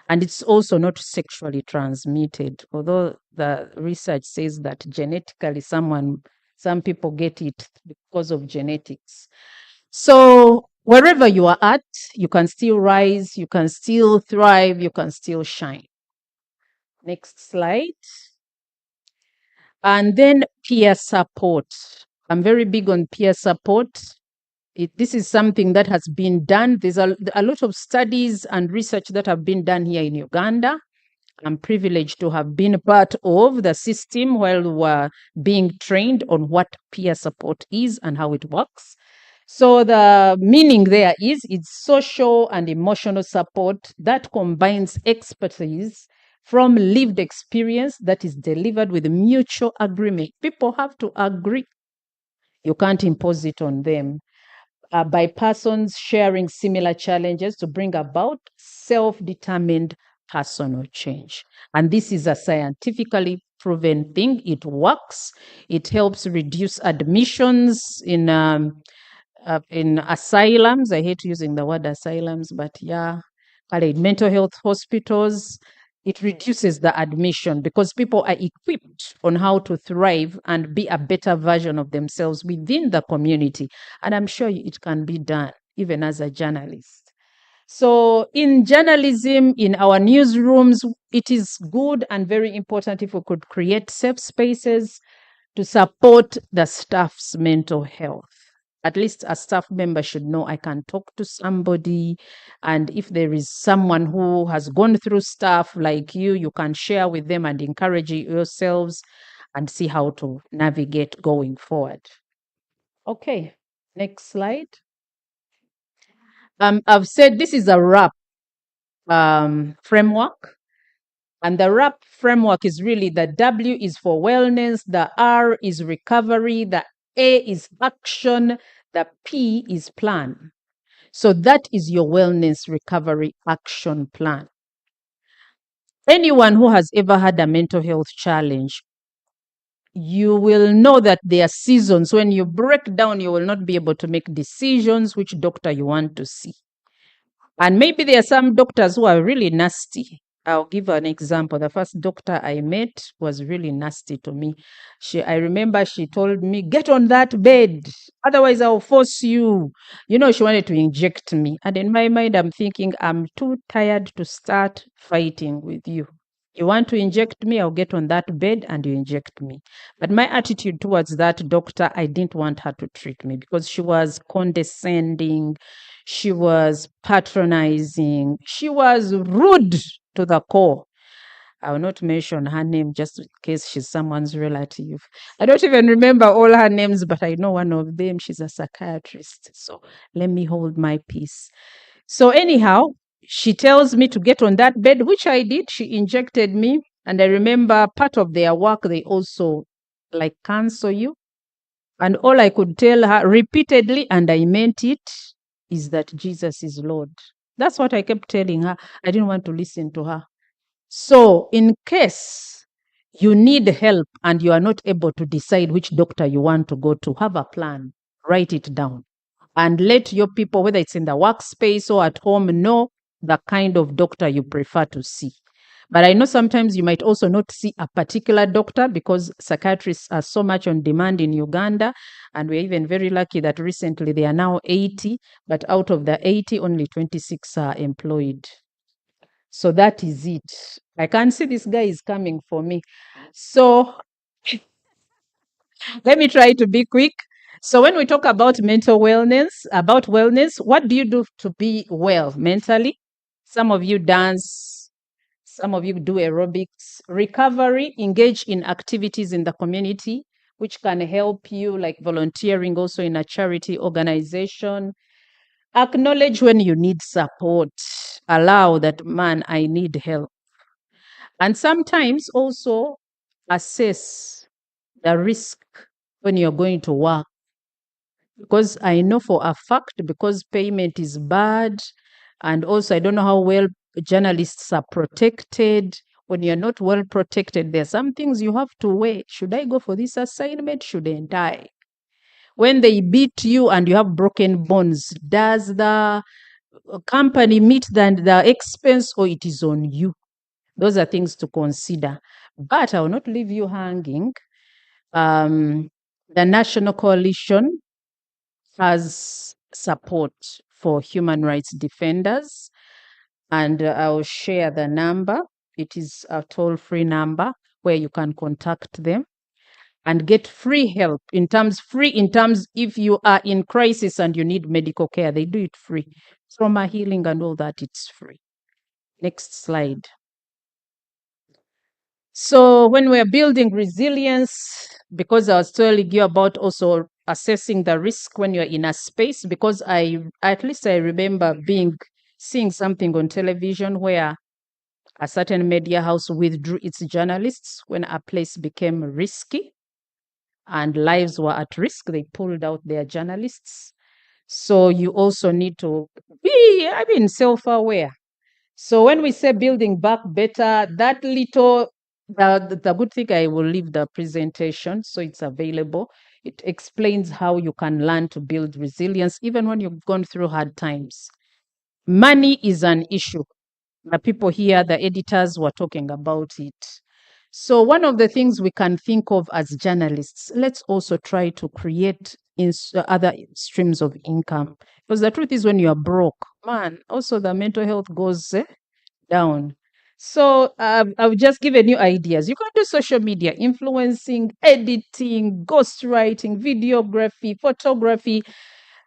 And it's also not sexually transmitted, although the research says that genetically some people get it because of genetics. So wherever you are at, you can still rise, you can still thrive, you can still shine. Next slide. And then peer support. I'm very big on peer support. This is something that has been done. There's a lot of studies and research that have been done here in Uganda. I'm privileged to have been a part of the system while we were being trained on what peer support is and how it works. So the meaning there is it's social and emotional support that combines expertise from lived experience that is delivered with mutual agreement. People have to agree. You can't impose it on them. By persons sharing similar challenges to bring about self-determined personal change. And this is a scientifically proven thing. It works. It helps reduce admissions in asylums. I hate using the word asylums, but yeah, in mental health hospitals. It reduces the admission because people are equipped on how to thrive and be a better version of themselves within the community. And I'm sure it can be done even as a journalist. So in journalism, in our newsrooms, it is good and very important if we could create safe spaces to support the staff's mental health. At least a staff member should know I can talk to somebody. And if there is someone who has gone through stuff like you can share with them and encourage yourselves and see how to navigate going forward. Okay, next slide. I've said this is a RAP framework. And the RAP framework is really the W is for wellness, the R is recovery, the A is action, the P is plan. So that is your wellness recovery action plan. Anyone who has ever had a mental health challenge, you will know that there are seasons when you break down, you will not be able to make decisions which doctor you want to see. And maybe there are some doctors who are really nasty. I'll give an example. The first doctor I met was really nasty to me. I remember she told me, get on that bed, otherwise I'll force you. She wanted to inject me. And in my mind, I'm thinking, I'm too tired to start fighting with you. You want to inject me, I'll get on that bed and you inject me. But my attitude towards that doctor, I didn't want her to treat me because she was condescending, she was patronizing, she was rude to the core. I will not mention her name just in case she's someone's relative. I don't even remember all her names, but I know one of them. She's a psychiatrist. So let me hold my peace. So anyhow, she tells me to get on that bed, which I did. She injected me. And I remember part of their work, they also like cancel you. And all I could tell her repeatedly, and I meant it, is that Jesus is Lord. That's what I kept telling her. I didn't want to listen to her. So in case you need help and you are not able to decide which doctor you want to go to, have a plan, write it down, and let your people, whether it's in the workspace or at home, know the kind of doctor you prefer to see. But I know sometimes you might also not see a particular doctor because psychiatrists are so much on demand in Uganda. And we're even very lucky that recently they are now 80, but out of the 80, only 26 are employed. So that is it. I can see this guy is coming for me. So let me try to be quick. So when we talk about mental wellness, what do you do to be well mentally? Some of you dance, some of you do aerobics, recovery, engage in activities in the community, which can help you, like volunteering also in a charity organization. Acknowledge when you need support. Allow that, man, I need help. And sometimes also assess the risk when you're going to work. Because I know for a fact, because payment is bad, and also I don't know how well journalists are protected. When you're not well protected, there are some things you have to weigh. Should I go for this assignment? Shouldn't I? When they beat you and you have broken bones, does the company meet the expense or it is on you? Those are things to consider. But I will not leave you hanging. The National Coalition has support for human rights defenders, and I will share the number. It is a toll-free number where you can contact them and get free help in terms if you are in crisis and you need medical care, they do it free. Trauma healing and all that, it's free. Next slide. So when we're building resilience, because I was telling you about also assessing the risk when you're in a space, because at least I remember seeing something on television where a certain media house withdrew its journalists when a place became risky and lives were at risk. They pulled out their journalists. So you also need to be, self-aware. So when we say building back better, that little, the good thing, I will leave the presentation so it's available. It explains how you can learn to build resilience even when you've gone through hard times. Money is an issue. The people here, the editors were talking about it. So one of the things we can think of as journalists, let's also try to create other streams of income. Because the truth is when you are broke, man, also the mental health goes down. So I've just given you ideas. You can do social media, influencing, editing, ghostwriting, videography, photography.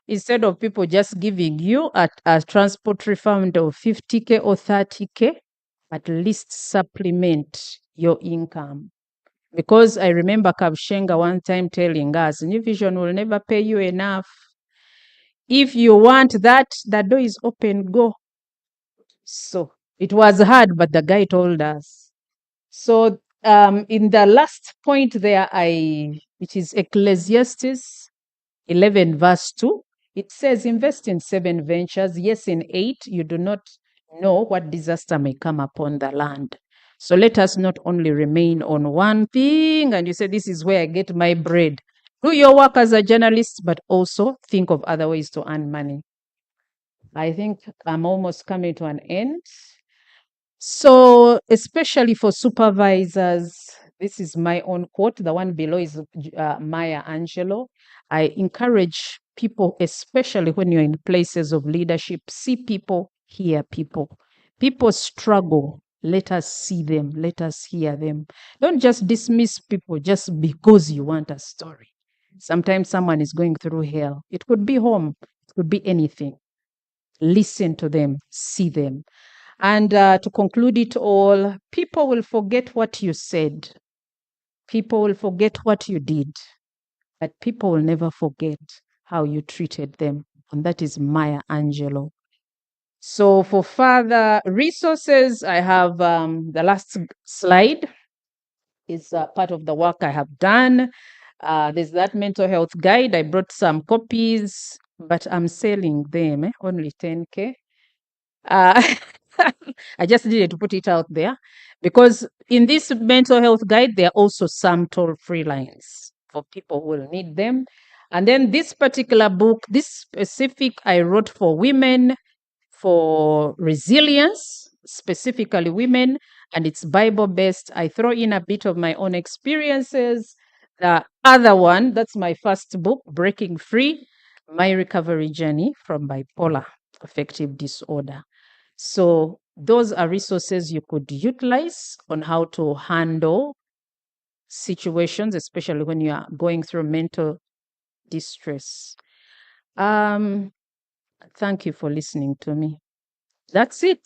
Instead of people just giving you a transport refund of 50K or 30K, at least supplement your income. Because I remember Kabshenga one time telling us, New Vision will never pay you enough. If you want that, the door is open, go. So it was hard, but the guy told us. So in the last point there, which is Ecclesiastes 11 verse 2, it says, invest in 7 ventures. Yes, in 8, you do not know what disaster may come upon the land. So let us not only remain on one thing and you say, this is where I get my bread. Do your work as a journalist, but also think of other ways to earn money. I think I'm almost coming to an end. So especially for supervisors, this is my own quote. The one below is Maya Angelou. I encourage people, especially when you're in places of leadership, see people, hear people. People struggle Let us see them. Let us hear them. Don't just dismiss people just because you want a story. Sometimes someone is going through hell. It could be home. It could be anything. Listen to them. See them. And to conclude it all, people will forget what you said. People will forget what you did. But people will never forget how you treated them. And that is Maya Angelou. So for further resources, I have the last slide is part of the work I have done. There's that mental health guide. I brought some copies, but I'm selling them, only 10K. I just needed to put it out there because in this mental health guide, there are also some toll-free lines for people who will need them. And then this particular book, this specific, I wrote for women, for resilience, specifically women, and it's Bible-based. I throw in a bit of my own experiences. The other one, that's my first book, Breaking Free, My Recovery Journey from Bipolar Affective Disorder. So those are resources you could utilize on how to handle situations, especially when you are going through mental distress. Thank you for listening to me. That's it.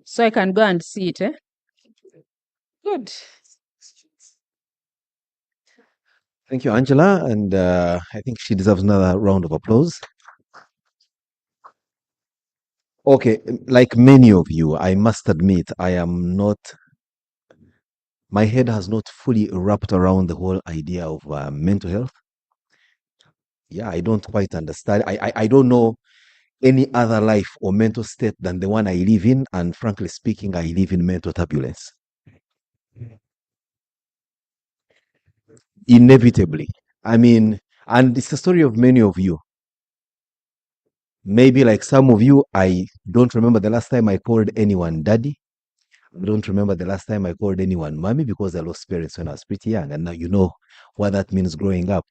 So I can go and see it, eh? Good. Thank you, Angela. And I think she deserves another round of applause. Okay, like many of you, I must admit, my head has not fully wrapped around the whole idea of mental health. Yeah, I don't quite understand. I don't know any other life or mental state than the one I live in. And frankly speaking, I live in mental turbulence. Inevitably. I mean, and it's the story of many of you. Maybe like some of you, I don't remember the last time I called anyone daddy. I don't remember the last time I called anyone mommy because I lost parents when I was pretty young. And now you know what that means growing up.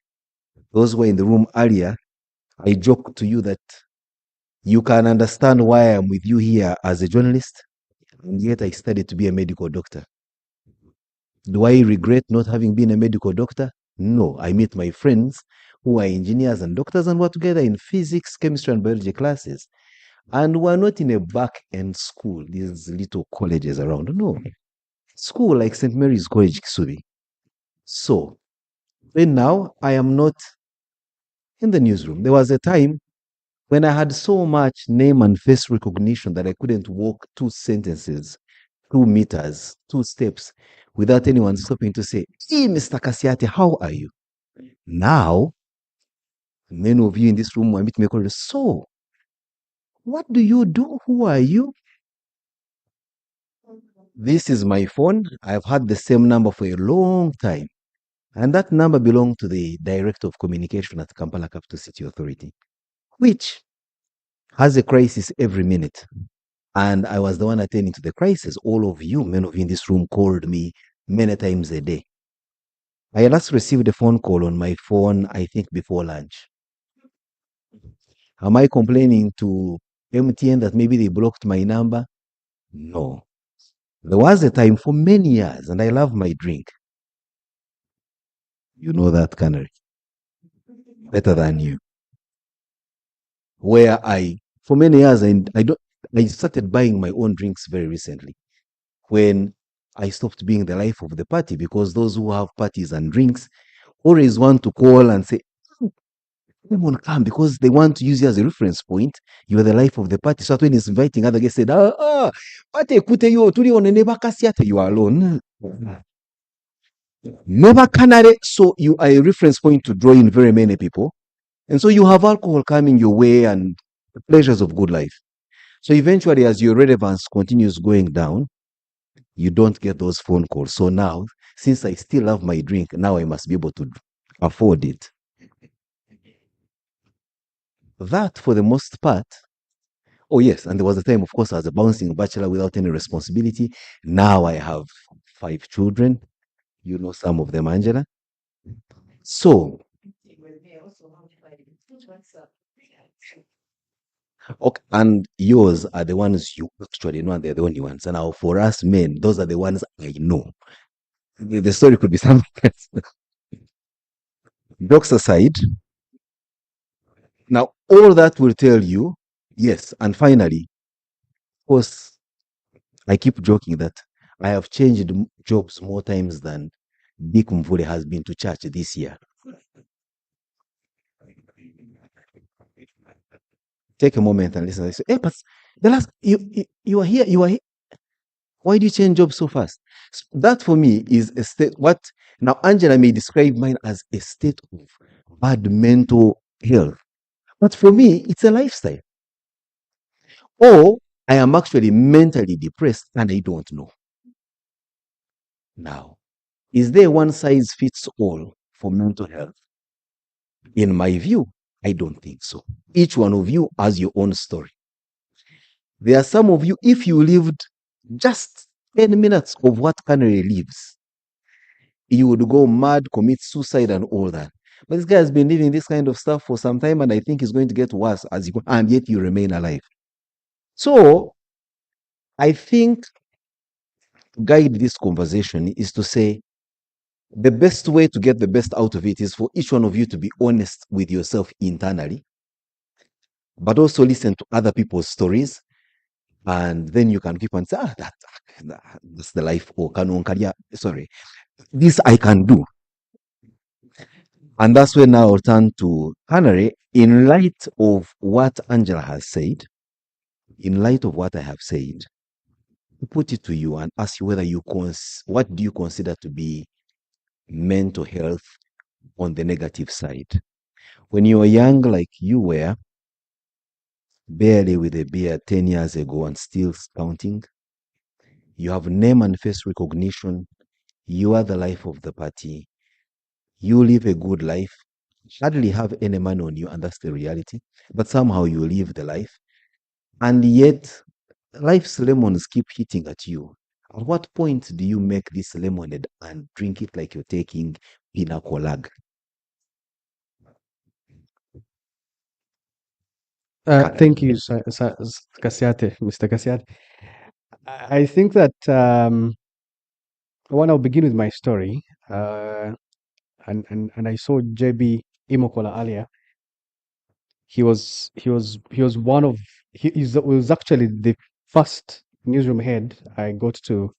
Those who were in the room earlier, I joked to you that you can understand why I'm with you here as a journalist, and yet I studied to be a medical doctor. Do I regret not having been a medical doctor? No. I meet my friends who are engineers and doctors and we're together in physics, chemistry, and biology classes. And we're not in a back-end school, these little colleges around. No. School like St. Mary's College, Kisubi. So, then now I am not in the newsroom. There was a time when I had so much name and face recognition that I couldn't walk 2 sentences, 2 meters, 2 steps without anyone stopping to say, "Hey, Mr. Kasiate, how are you?" Now, many of you in this room will meet me call, "So, what do you do? Who are you?" This is my phone. I've had the same number for a long time. And that number belonged to the Director of Communication at Kampala Capital City Authority, which has a crisis every minute. And I was the one attending to the crisis. All of you, many of you in this room, called me many times a day. I last received a phone call on my phone, I think, before lunch. Am I complaining to MTN that maybe they blocked my number? No. There was a time for many years, and I love my drink. You know that, Canary. Better than you. Where for many years, I started buying my own drinks very recently when I stopped being the life of the party, because those who have parties and drinks always want to call and say, "Come on, come," because they want to use you as a reference point. You are the life of the party. So when he's inviting other guests, said, "Pate kute yo, tuli one neba kasiate," you are alone. Never canary. So you are a reference point to draw in very many people. And so you have alcohol coming your way and the pleasures of good life. So eventually, as your relevance continues going down, you don't get those phone calls. So now, since I still love my drink, now I must be able to afford it. That, for the most part. Oh, yes. And there was a time, of course, I was a bouncing bachelor without any responsibility. Now I have 5 children. You know some of them, Angela. So, Okay, and yours are the ones you actually know, and they're the only ones. And now for us men, those are the ones I know. The story could be something else. Jokes aside, now all that will tell you, yes. And finally, of course, I keep joking that I have changed jobs more times than Dick Mvule has been to church this year. Take a moment and listen. I say, hey, but the last you are here, you are here. Why do you change jobs so fast? So that for me is a state. What now? Angela may describe mine as a state of bad mental health, but for me, it's a lifestyle. Or I am actually mentally depressed and I don't know. Now, is there one size fits all for mental health? In my view, I don't think so. Each one of you has your own story. There are some of you, if you lived just 10 minutes of what Canary lives, you would go mad, commit suicide, and all that. But this guy has been living this kind of stuff for some time, and I think it's going to get worse as you go, and yet you remain alive. So I think to guide this conversation is to say the best way to get the best out of it is for each one of you to be honest with yourself internally, but also listen to other people's stories. And then you can keep on say, that's the life. Or sorry, this I can do. And that's when now I'll turn to Canary. In light of what Angela has said, in light of what I have said, to put it to you and ask you whether what do you consider to be mental health on the negative side? When you were young, like you were, barely with a beard 10 years ago and still counting, you have name and face recognition, you are the life of the party, you live a good life, hardly have any money on you, and that's the reality, but somehow you live the life, and yet life's lemons keep hitting at you. At what point do you make this lemonade and drink it like you're taking pina colada? Thank you, Kasiate, Mr. Kasiate. I think that I'll begin with my story, and I saw JB Imokola earlier. He was one of was actually the first newsroom head I got to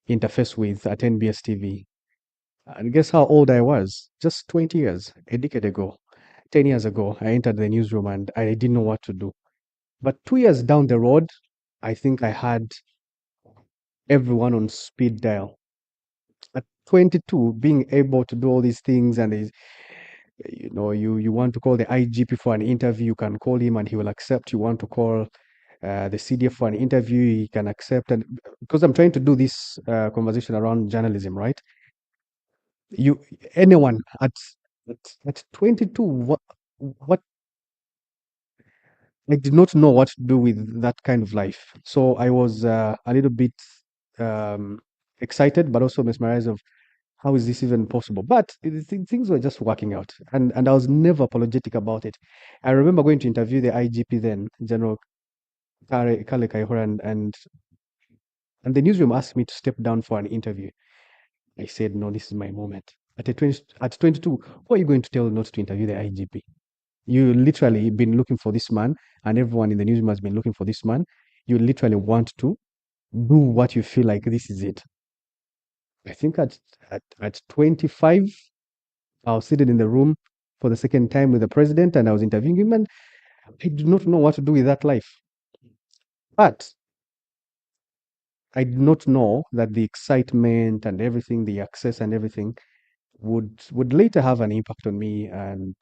interface with at NBS TV. And guess how old I was? Just 20 years, a decade ago. 10 years ago, I entered the newsroom and I didn't know what to do. But 2 years down the road, I think I had everyone on speed dial. At 22, being able to do all these things, and you want to call the IGP for an interview, you can call him and he will accept. You want to call the CDF for an interview, he can accept. And because I'm trying to do this conversation around journalism, right? Anyone at 22, what I did not know what to do with that kind of life. So I was a little bit um, excited, but also mesmerized of how is this even possible? But things were just working out, and I was never apologetic about it. I remember going to interview the IGP then, General Kale Kaihura, and the newsroom asked me to step down for an interview. I said, no, this is my moment. At 22, who are you going to tell not to interview the IGP? You literally been looking for this man, and everyone in the newsroom has been looking for this man. You literally want to do what you feel like this is it. I think at 25, I was sitting in the room for the second time with the president, and I was interviewing him, and I did not know what to do with that life. But I did not know that the excitement and everything, the access and everything, would later have an impact on me. And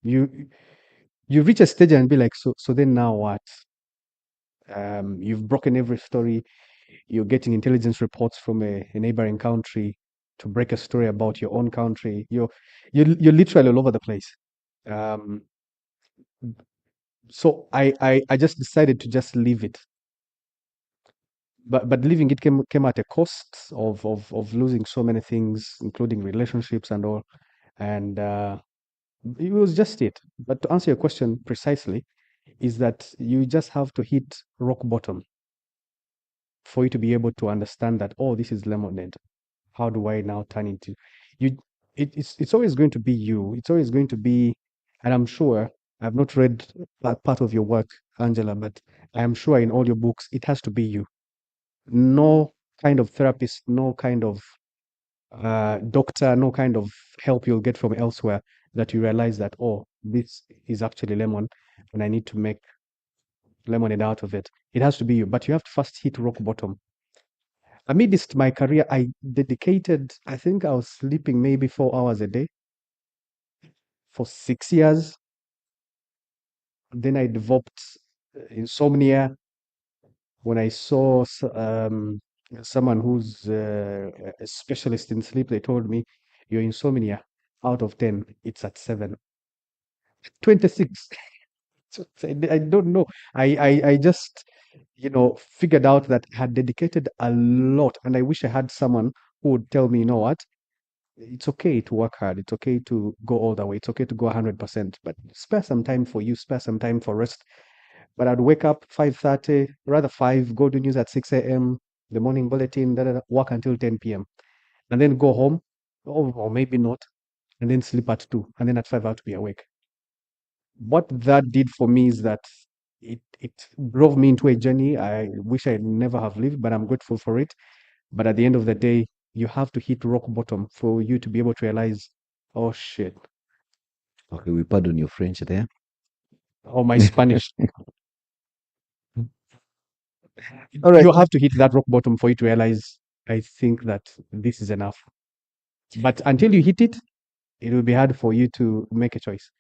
you reach a stage and be like, so then now what? You've broken every story. You're getting intelligence reports from a neighboring country to break a story about your own country. You're literally all over the place. So I just decided to just leave it. But leaving it came at a cost of losing so many things, including relationships and all. And it was just it. But to answer your question precisely, is that you just have to hit rock bottom for you to be able to understand that, oh, this is lemonade. How do I now turn into you? It's always going to be you. It's always going to be, and I'm sure I've not read that part of your work, Angela, but I'm sure in all your books it has to be you. No kind of therapist, no kind of doctor, no kind of help you'll get from elsewhere that you realize that, oh, this is actually lemon and I need to make lemonade out of it. It has to be you, but you have to first hit rock bottom. Amidst my career, I dedicated, I think I was sleeping maybe 4 hours a day for 6 years. Then I developed insomnia. When I saw someone who's a specialist in sleep, they told me, your insomnia out of 10, it's at 7. 26. So I don't know. I just, figured out that I had dedicated a lot. And I wish I had someone who would tell me, you know what? It's okay to work hard. It's okay to go all the way. It's okay to go 100%. But spare some time for you. Spare some time for rest. But I'd wake up 5:30, rather 5, go do news at 6 a.m., the morning bulletin, work until 10 p.m. And then go home, or maybe not, and then sleep at 2. And then at 5, I have to be awake. What that did for me is that it drove me into a journey I wish I never have lived, but I'm grateful for it. But at the end of the day, you have to hit rock bottom for you to be able to realize, oh shit. Okay, we pardon your French there. Or my Spanish. All right. You have to hit that rock bottom for you to realize, I think that this is enough. But until you hit it, it will be hard for you to make a choice.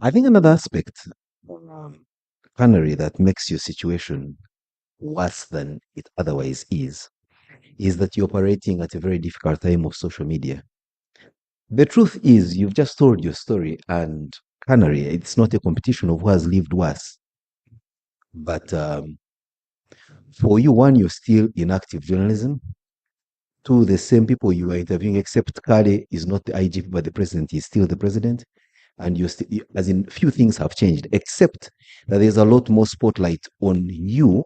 I think another aspect, Canary, that makes your situation worse than it otherwise is that you're operating at a very difficult time of social media. The truth is, you've just told your story, and Canary, it's not a competition of who has lived worse. But for you, one, you're still in active journalism. Two, the same people you are interviewing, except Kale is not the IGP, but the president is still the president. And you're still, as in, few things have changed, except that there's a lot more spotlight on you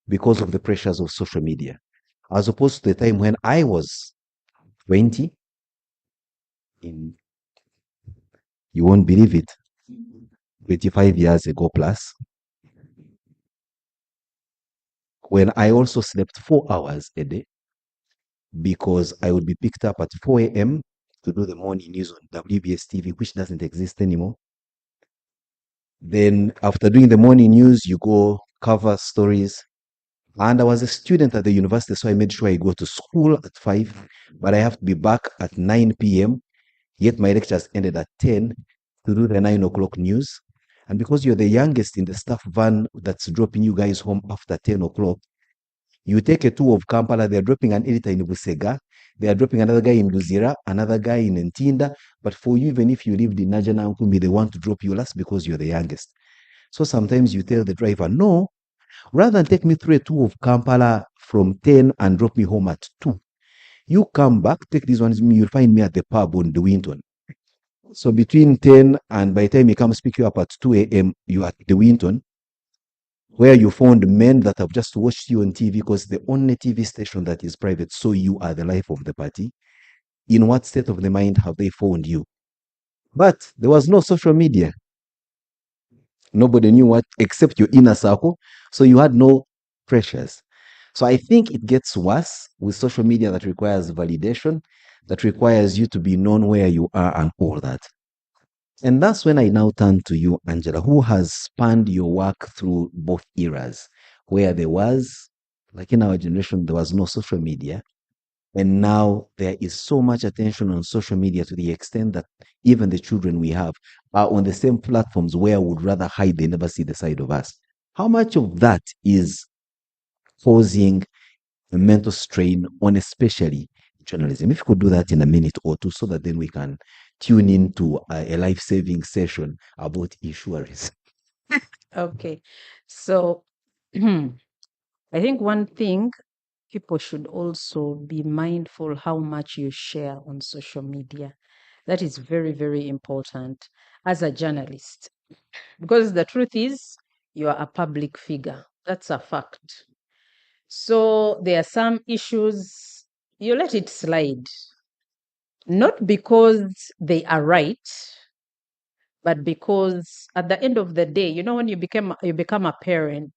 because of the pressures of social media, as opposed to the time when I was 20. You won't believe it, 25 years ago plus, when I also slept 4 hours a day because I would be picked up at 4 a.m. to do the morning news on WBS TV, which doesn't exist anymore. Then after doing the morning news, you go cover stories. And I was a student at the university, so I made sure I go to school at 5, but I have to be back at 9 p.m. Yet my lectures ended at 10 to do the 9 o'clock news. And because you're the youngest in the staff van that's dropping you guys home after 10 o'clock, you take a tour of Kampala, they're dropping an editor in Busega, they are dropping another guy in Luzira, another guy in Ntinda. But for you, even if you lived in Najana Nkumi, they want to drop you last because you're the youngest. So sometimes you tell the driver, no, rather than take me through a tour of Kampala from 10 and drop me home at 2, you come back, take these ones, you'll find me at the pub on the Winton. So between 10 and by the time he comes pick you up at 2 a.m., you are at the Winton, where you found men that have just watched you on TV because the only TV station that is private, so you are the life of the party. In what state of the mind have they found you? But there was no social media. Nobody knew what, except your inner circle. So you had no pressures. So I think it gets worse with social media that requires validation, that requires you to be known where you are and all that. And that's when I now turn to you, Angela, who has spanned your work through both eras, where there was, like in our generation, there was no social media. And now there is so much attention on social media to the extent that even the children we have are on the same platforms where we would rather hide, they never see the side of us. How much of that is causing a mental strain on especially journalism? If you could do that in a minute or two so that then we can tune into a life-saving session about issuers. Okay. So I think one thing people should also be mindful how much you share on social media. That is very, very important as a journalist. Because the truth is, you are a public figure. That's a fact. So there are some issues, you let it slide. Not because they are right, but because at the end of the day, you know, when you become a parent,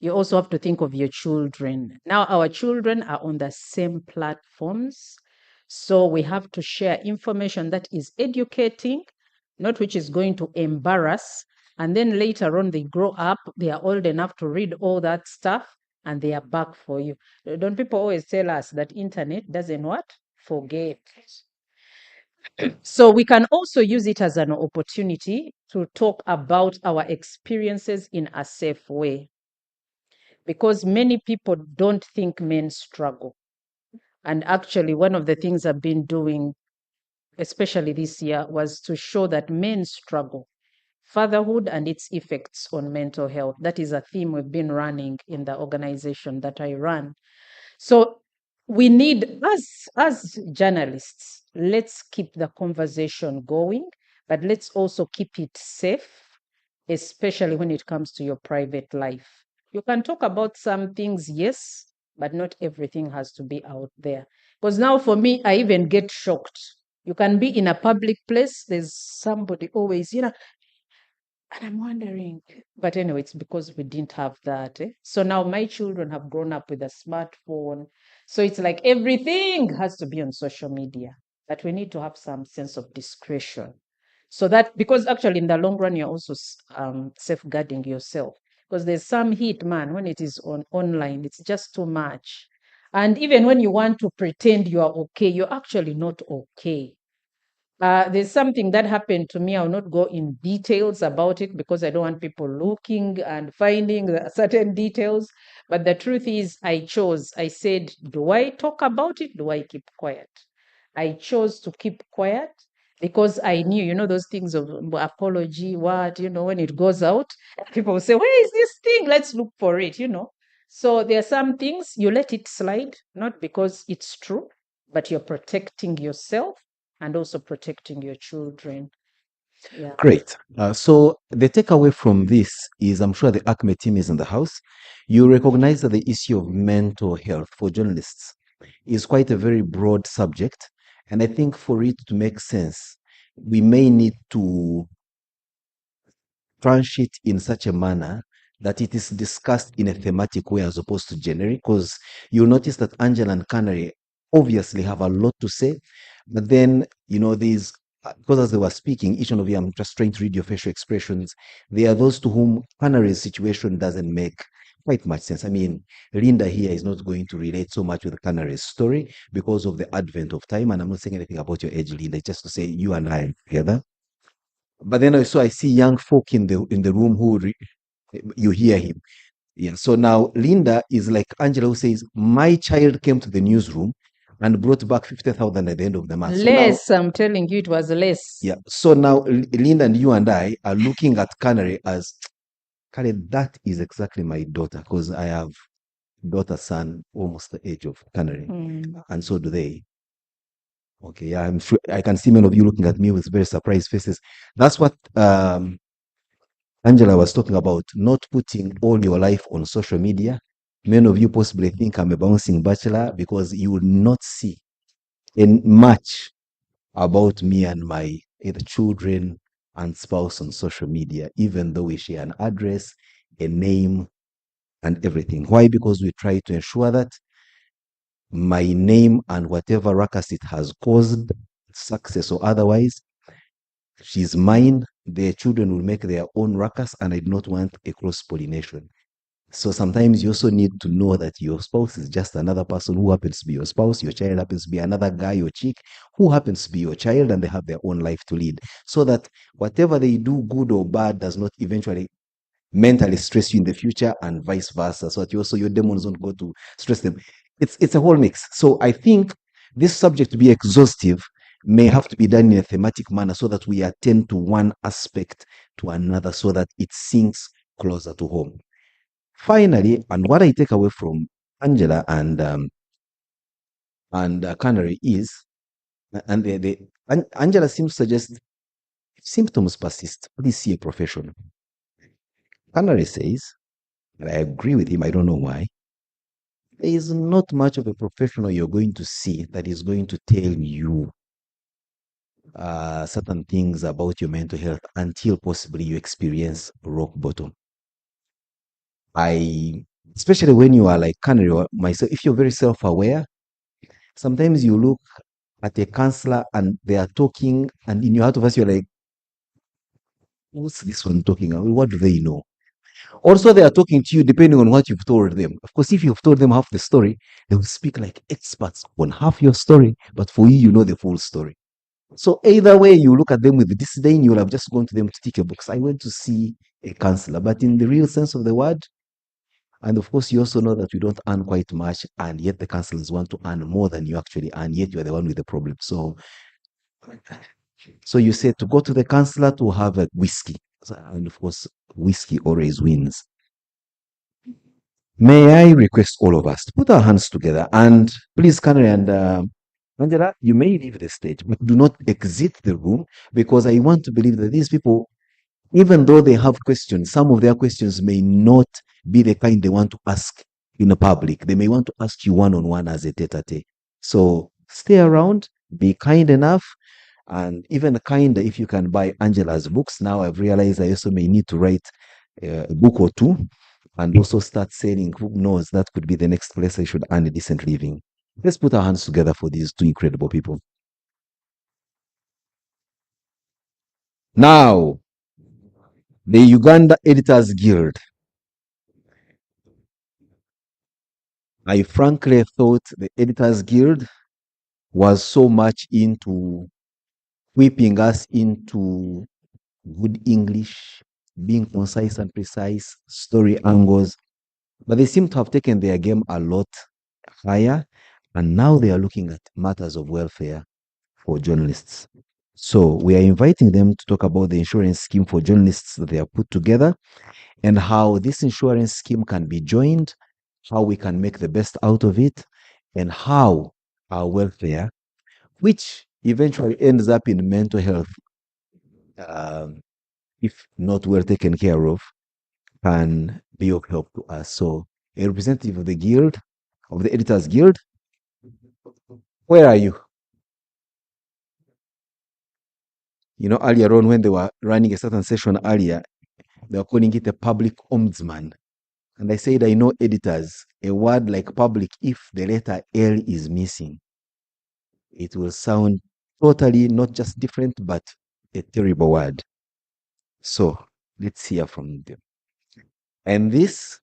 you also have to think of your children. Now our children are on the same platforms, so we have to share information that is educating, not which is going to embarrass. And then later on, they grow up, they are old enough to read all that stuff, and they are back for you. Don't people always tell us that internet doesn't what? Forget. So we can also use it as an opportunity to talk about our experiences in a safe way. Because many people don't think men struggle. And actually, one of the things I've been doing, especially this year, was to show that men struggle. Fatherhood and its effects on mental health. That is a theme we've been running in the organization that I run. So we need, as journalists, let's keep the conversation going, but let's also keep it safe, especially when it comes to your private life. You can talk about some things, yes, but not everything has to be out there. Because now for me, I even get shocked. You can be in a public place, there's somebody always, you know, and I'm wondering, but anyway, it's because we didn't have that. So now my children have grown up with a smartphone. So it's like everything has to be on social media, but we need to have some sense of discretion. So that, because actually in the long run, you're also safeguarding yourself. Because there's some heat, man, when it is online, it's just too much. And even when you want to pretend you are okay, you're actually not okay. There's something that happened to me. I'll not go in details about it because I don't want people looking and finding certain details. But the truth is, I said, do I talk about it? Do I keep quiet? I chose to keep quiet because I knew, you know, those things of apology, when it goes out, people will say, where is this thing? Let's look for it, So there are some things you let it slide, not because it's true, but you're protecting yourself and also protecting your children. Yeah. Great. So the takeaway from this is, I'm sure the ACME team is in the house. You recognize that the issue of mental health for journalists is quite a very broad subject. And I think for it to make sense, we may need to tranche it in such a manner that it is discussed in a thematic way as opposed to generic, because you'll notice that Angela and Canary obviously have a lot to say, but then, these, because as they were speaking, each one of you, I'm just trying to read your facial expressions. There are those to whom Canary's situation doesn't make quite much sense. I mean, Linda here is not going to relate so much with Canary's story because of the advent of time, and I'm not saying anything about your age, Linda, just to say you and I together. But then also I see young folk in the room who you hear him. Yeah. So now Linda is like Angela, who says, my child came to the newsroom and brought back 50,000 at the end of the month. Less, I'm telling you, it was less. Yeah. So now Linda and you and I are looking at Canary as, Karen, that is exactly my daughter, because I have daughter, son, almost the age of Canary. And so do they. Okay, yeah, I'm sure I can see many of you looking at me with very surprised faces. That's what Angela was talking about, not putting all your life on social media. Many of you possibly think I'm a bouncing bachelor because you will not see much about me and my either children and spouse on social media, even though we share an address, a name, and everything. Why? Because we try to ensure that my name and whatever ruckus it has caused, success or otherwise, she's mine. Their children will make their own ruckus, and I do not want a cross-pollination. So sometimes you also need to know that your spouse is just another person who happens to be your spouse. Your child happens to be another guy or chick who happens to be your child, and they have their own life to lead. So that whatever they do, good or bad, does not eventually mentally stress you in the future, and vice versa. So that your demons don't go to stress them. It's a whole mix. So I think this subject, to be exhaustive, may have to be done in a thematic manner so that we attend to one aspect to another so that it sinks closer to home. Finally, and what I take away from Angela and Canary is, and Angela seems to suggest symptoms persist, please see a professional. Canary says, and I agree with him, I don't know why, there is not much of a professional you're going to see that is going to tell you certain things about your mental health until possibly you experience rock bottom. Especially when you are like Canary or myself, if you're very self-aware, sometimes you look at a counselor and they are talking, and in your heart of us, you're like, what's this one talking about? What do they know? Also, they are talking to you depending on what you've told them. Of course, if you've told them half the story, they will speak like experts on half your story, but for you, you know the full story. So either way, you look at them with disdain, you will have just gone to them to tick a box. I went to see a counselor, but in the real sense of the word, and of course, you also know that we don't earn quite much, and yet the counselors want to earn more than you actually earn, yet you're the one with the problem. So you say to go to the counselor to have a whiskey. And of course, whiskey always wins. May I request all of us to put our hands together, and please, Canary and Angela, you may leave the stage, but do not exit the room, because I want to believe that these people, even though they have questions, some of their questions may not be the kind they want to ask in the public. They may want to ask you one-on-one as a tete-a-tete. So stay around, be kind enough, and even kinder if you can buy Angela's books. Now I've realized I also may need to write a book or two and also start selling. Who knows, that could be the next place I should earn a decent living. Let's put our hands together for these two incredible people. Now, the Uganda Editors Guild. I frankly thought the Editors Guild was so much into whipping us into good English, being concise and precise, story angles, but they seem to have taken their game a lot higher, and now they are looking at matters of welfare for journalists. So we are inviting them to talk about the insurance scheme for journalists that they have put together and how this insurance scheme can be joined, how we can make the best out of it, and how our welfare, which eventually ends up in mental health, if not well taken care of, can be of help to us. So a representative of the guild, of the Editors Guild, where are you? You know, earlier on when they were running a certain session earlier, they were calling it a public ombudsman. And I said, I know editors, a word like public, if the letter L is missing, it will sound totally not just different, but a terrible word. So let's hear from them. And this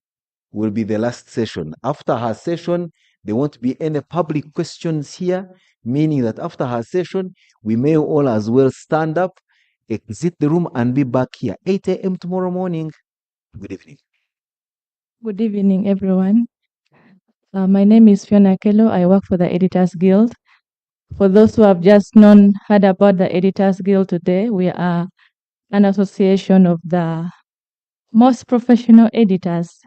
will be the last session. After her session, there won't be any public questions here, meaning that after her session, we may all as well stand up, exit the room, and be back here 8 a.m. tomorrow morning. Good evening. Good evening, everyone. My name is Fiona Kello. I work for the Editors Guild. For those who have just heard about the Editors Guild today, we are an association of the most professional editors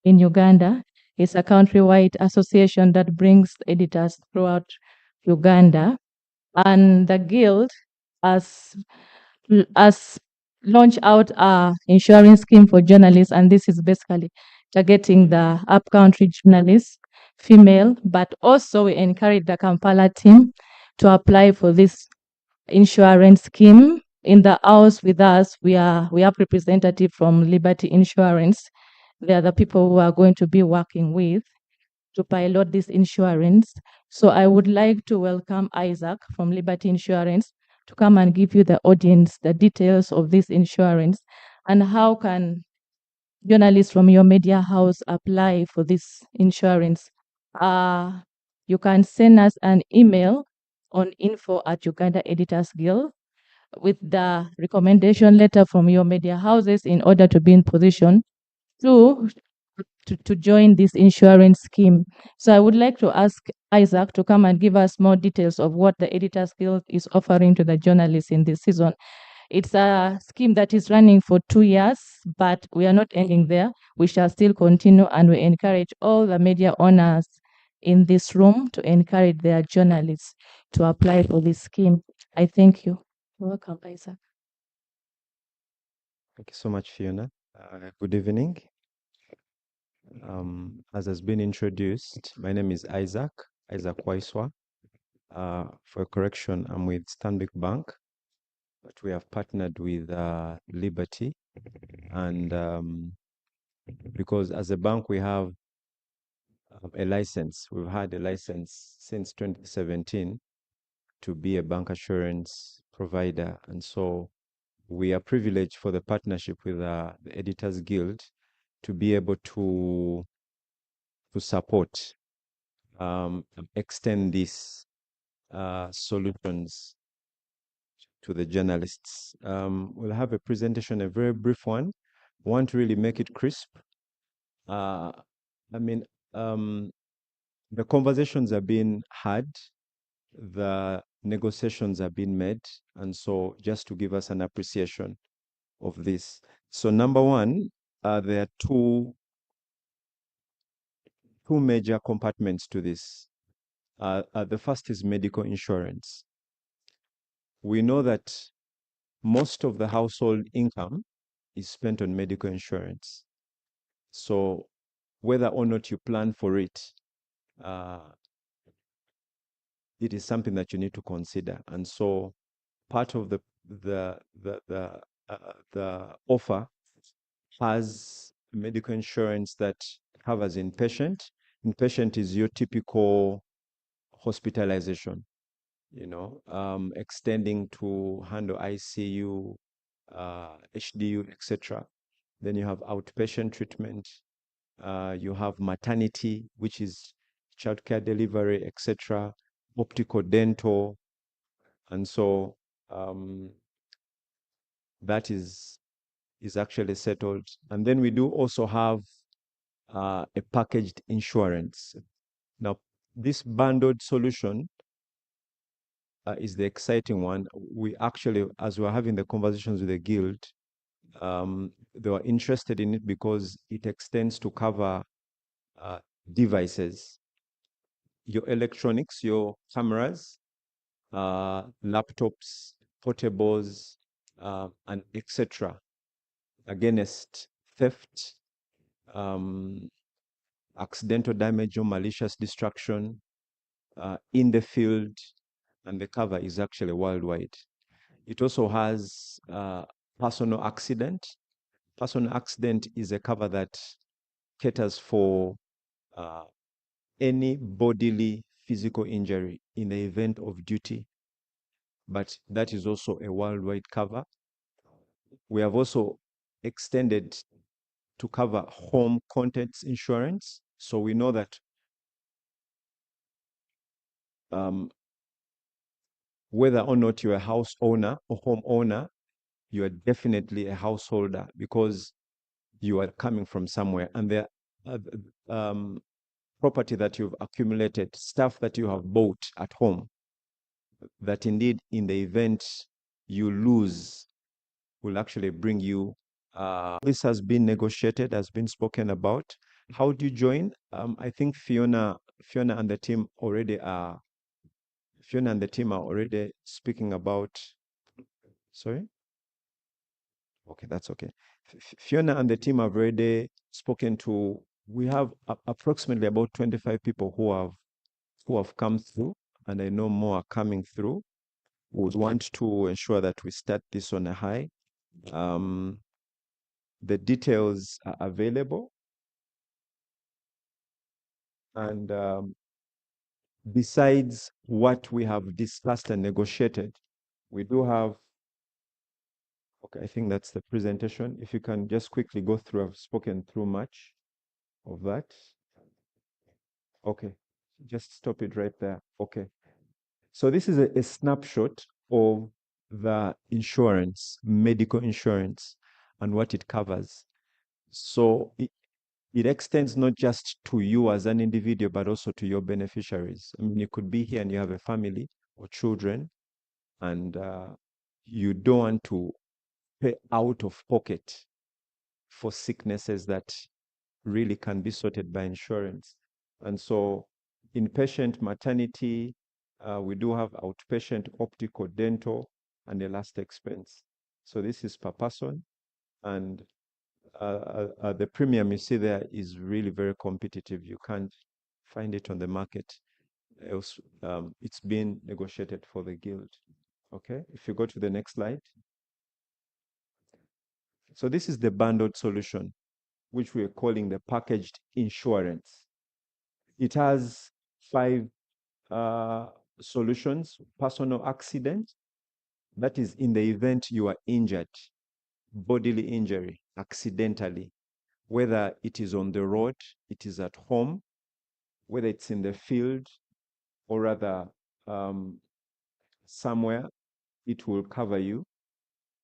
in Uganda. It's a countrywide association that brings editors throughout Uganda. And the Guild has launched out a insurance scheme for journalists, and this is basically targeting the upcountry journalists, female, but also we encourage the Kampala team to apply for this insurance scheme. In the house with us, we have representative from Liberty Insurance. They are the people who are going to be working with to pilot this insurance. So I would like to welcome Isaac from Liberty Insurance to come and give you the audience the details of this insurance and how can journalists from your media house apply for this insurance. You can send us an email on info@Uganda Editors Guild with the recommendation letter from your media houses in order to be in position to join this insurance scheme. So I would like to ask Isaac to come and give us more details of what the Editors Guild is offering to the journalists in this season. It's a scheme that is running for 2 years, but we are not ending there. We shall still continue, and we encourage all the media owners in this room to encourage their journalists to apply for this scheme. I thank you. You're welcome, Isaac. Thank you so much, Fiona. Good evening. As has been introduced, my name is Isaac Waiswa. For correction, I'm with Stanbic Bank, but we have partnered with Liberty. And because as a bank, we have a license. We've had a license since 2017 to be a bank assurance provider. And so we are privileged for the partnership with the Editors Guild to be able to support, extend these solutions to the journalists. We'll have a presentation, a very brief one. I want to really make it crisp. I mean, the conversations are being had, the negotiations are being made, and so just to give us an appreciation of this. So number one, there are two major compartments to this. The first is medical insurance. We know that most of the household income is spent on medical insurance. So whether or not you plan for it, it is something that you need to consider. And so part of the offer has medical insurance that covers inpatient. Inpatient is your typical hospitalization, extending to handle ICU, HDU, etc. Then you have outpatient treatment. You have maternity, which is childcare delivery, etc. Optical, dental, and so that is actually settled. And then we do also have a packaged insurance. Now, this bundled solution is the exciting one. We actually, as we were having the conversations with the guild, they were interested in it because it extends to cover devices, your electronics, your cameras, laptops, portables, and etc. against theft, accidental damage or malicious destruction in the field, and the cover is actually worldwide. It also has personal accident. Personal accident is a cover that caters for any bodily physical injury in the event of duty, but that is also a worldwide cover. We have also extended to cover home contents insurance. So we know that whether or not you're a house owner or home owner, you are definitely a householder because you are coming from somewhere, and the property that you've accumulated, stuff that you have bought at home, that indeed in the event you lose will actually bring you. This has been negotiated, has been spoken about. How do you join? I think Fiona and the team already are. Fiona and the team are already speaking about. Sorry. Okay, that's okay. Fiona and the team have already spoken to. We have approximately about 25 people who have come through, and I know more are coming through. We would want to ensure that we start this on a high. The details are available, and besides what we have discussed and negotiated, we do have. Okay, I think that's the presentation. If you can just quickly go through, I've spoken through much of that. Okay, just stop it right there. Okay. So this is a snapshot of the insurance, medical insurance, and what it covers. So it extends not just to you as an individual, but also to your beneficiaries. I mean, you could be here and you have a family or children, and you don't want to pay out of pocket for sicknesses that really can be sorted by insurance. And so inpatient maternity, we do have outpatient optical, dental, and the last expense. So this is per person. and the premium you see there is really very competitive. You can't find it on the market else. It's been negotiated for the guild. Okay, if you go to the next slide. So this is the bundled solution, which we are calling the packaged insurance. It has 5 solutions. Personal accident, that is in the event you are injured, bodily injury, accidentally, whether it is on the road, it is at home, whether it's in the field, or rather somewhere, it will cover you.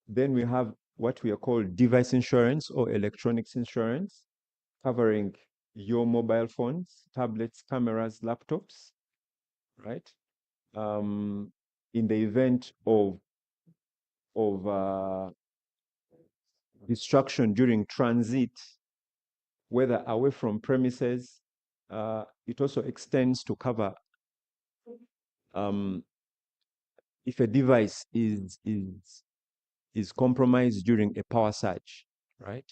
Then we have what we are called device insurance or electronics insurance, covering your mobile phones, tablets, cameras, laptops, right? In the event of destruction during transit, whether away from premises, it also extends to cover if a device is compromised during a power surge, right?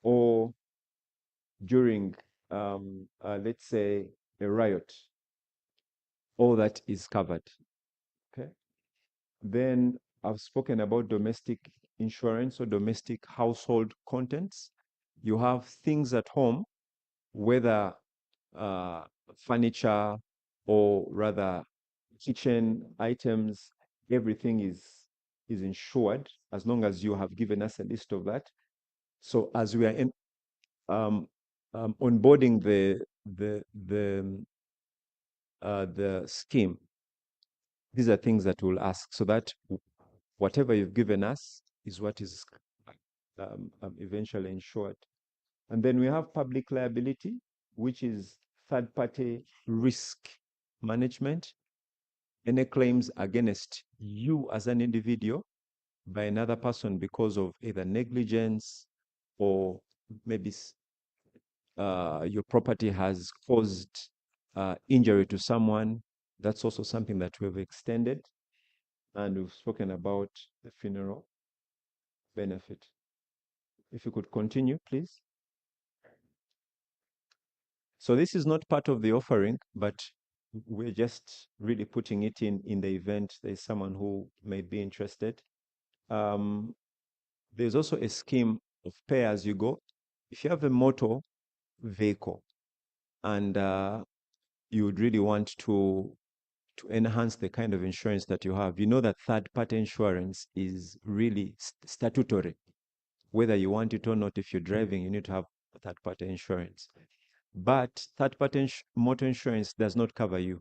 Or during, let's say, a riot, all that is covered, okay? Then I've spoken about domestic insurance or domestic household contents. You have things at home, whether furniture or rather kitchen items, everything is insured as long as you have given us a list of that. So as we are onboarding the scheme, these are things that we'll ask, so that whatever you've given us is what is eventually insured. And then we have public liability, which is third-party risk management. Any claims against you as an individual by another person because of either negligence or maybe your property has caused injury to someone. That's also something that we've extended. And we've spoken about the funeral benefit. If you could continue, please. So this is not part of the offering, but we're just really putting it in the event there's someone who may be interested. There's also a scheme of pay as you go. If you have a motor vehicle and you would really want to enhance the kind of insurance that you have, you know that third-party insurance is really statutory. Whether you want it or not, if you're driving, you need to have third-party insurance. But third-party motor insurance does not cover you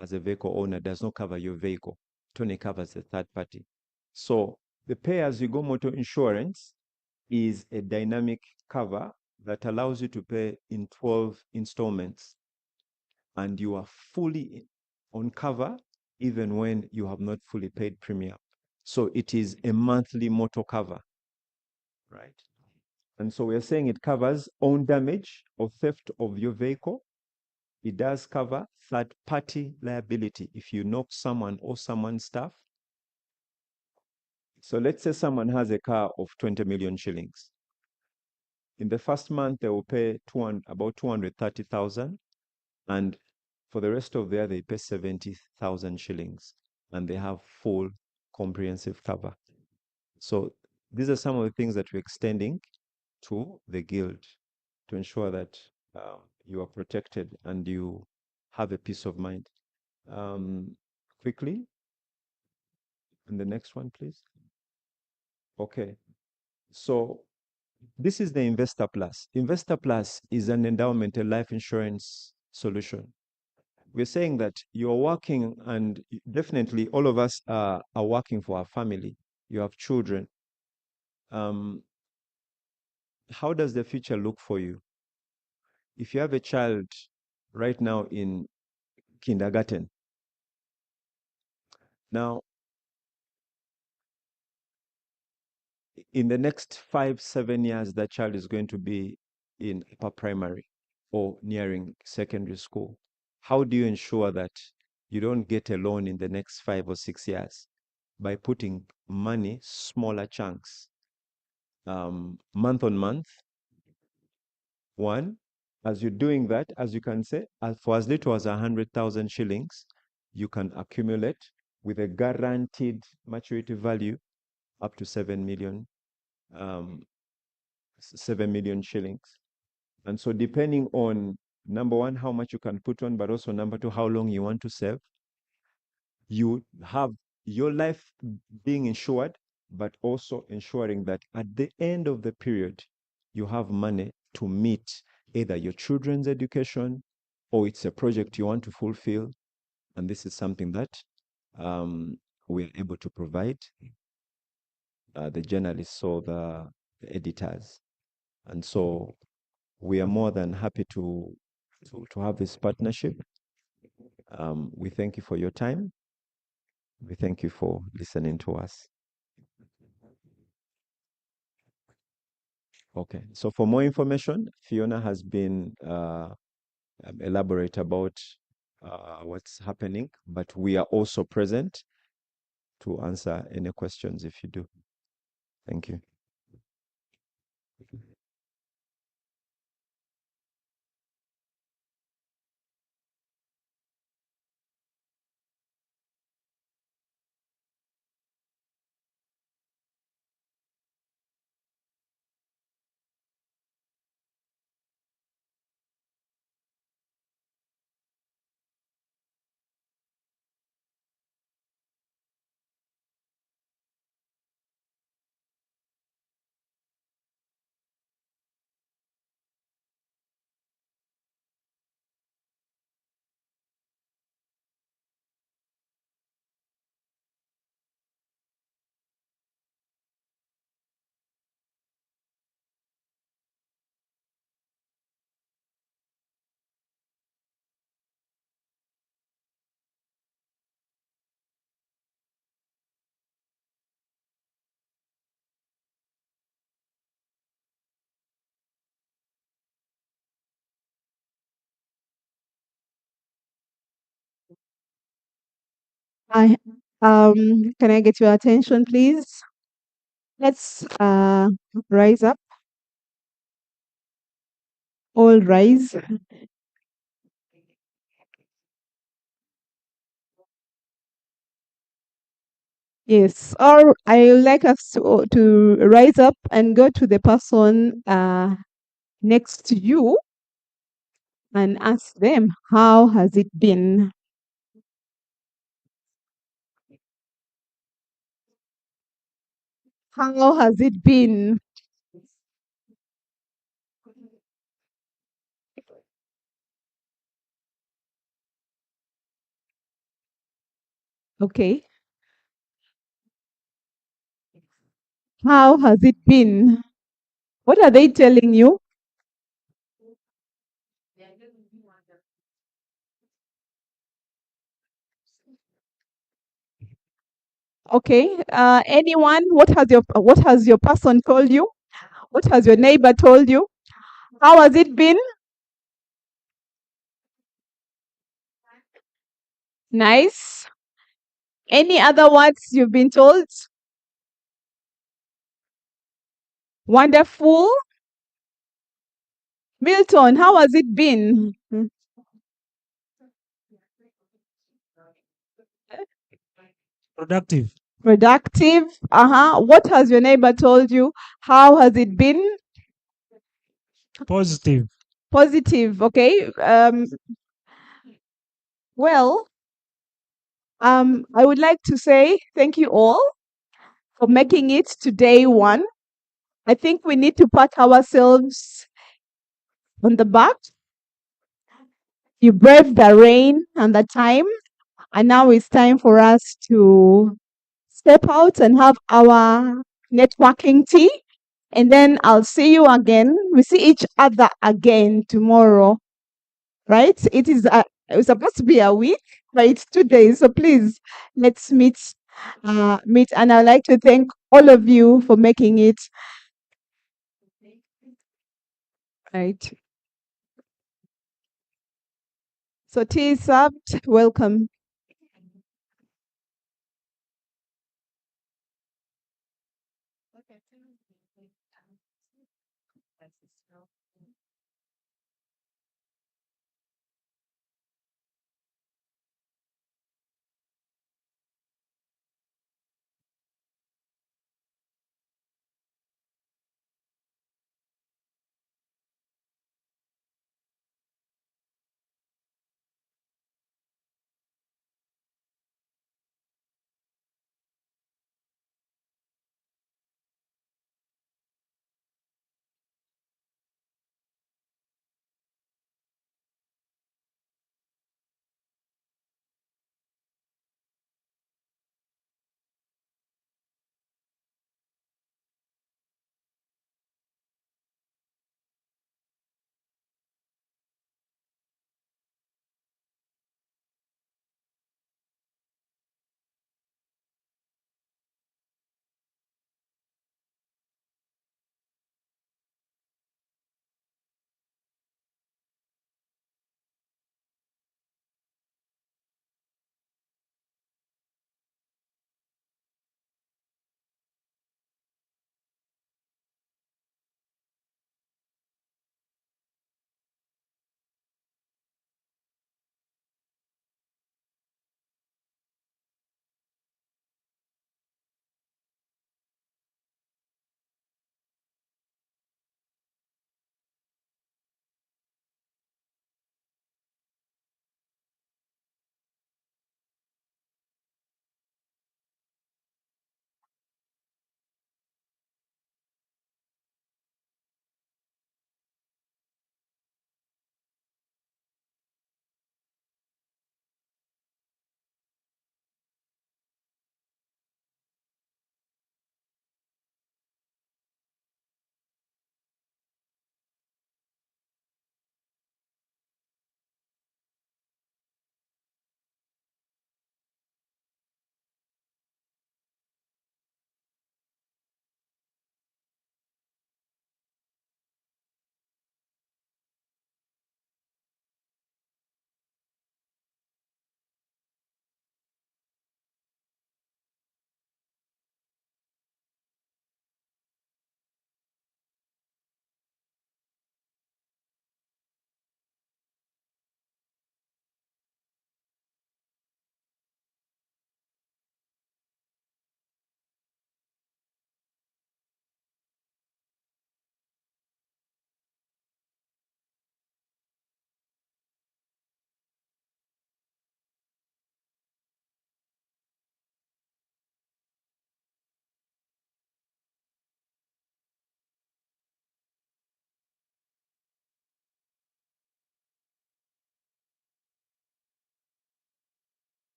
as a vehicle owner, does not cover your vehicle. It only covers the third party. So the pay-as-you-go motor insurance is a dynamic cover that allows you to pay in 12 installments, and you are fully on cover even when you have not fully paid premium. So it is a monthly motor cover, right? And so we're saying it covers own damage or theft of your vehicle. It does cover third-party liability if you knock someone or someone's stuff. So let's say someone has a car of 20 million shillings. In the first month, they will pay about 230,000, and for the rest of the year, they pay 70,000 shillings, and they have full comprehensive cover. So these are some of the things that we're extending to the guild to ensure that you are protected and you have a peace of mind. Quickly, and the next one, please. Okay, so this is the Investor Plus. Investor Plus is an endowment, a life insurance solution. We're saying that you're working, and definitely all of us are working for our family. You have children. How does the future look for you? If you have a child right now in kindergarten, now in the next 5-7 years, that child is going to be in upper primary or nearing secondary school. How do you ensure that you don't get a loan in the next 5 or 6 years? By putting money, smaller chunks, month on month. One, as you're doing that, as you can say, for as little as 100,000 shillings, you can accumulate with a guaranteed maturity value up to 7 million, 7 million shillings. And so depending on, number one, how much you can put on, but also number two, how long you want to save, you have your life being insured, but also ensuring that at the end of the period, you have money to meet either your children's education or it's a project you want to fulfill. And this is something that we're able to provide the journalists or the editors. And so we are more than happy to have this partnership. We thank you for your time. We thank you for listening to us. Okay, so for more information, Fiona has been elaborate about what's happening, but we are also present to answer any questions if you do. Thank you. I can I get your attention, please? Let's rise up. All rise. Yes. Or I would like us to rise up and go to the person next to you and ask them, how has it been? How has it been? Okay. How has it been? What are they telling you? Okay. Anyone? What has your person told you? What has your neighbor told you? How has it been? Nice. Any other words you've been told? Wonderful. Milton, how has it been? Productive. Productive. What has your neighbor told you? How has it been? Positive. Positive. Okay. Well, I would like to say thank you all for making it to day one. I think we need to pat ourselves on the back. You braved the rain and the time, and now it's time for us to step out and have our networking tea. And then I'll see you again. We see each other again tomorrow, right? It's supposed to be a week, but it's 2 days. So please, let's meet. And I'd like to thank all of you for making it. Right. So tea is served. Welcome.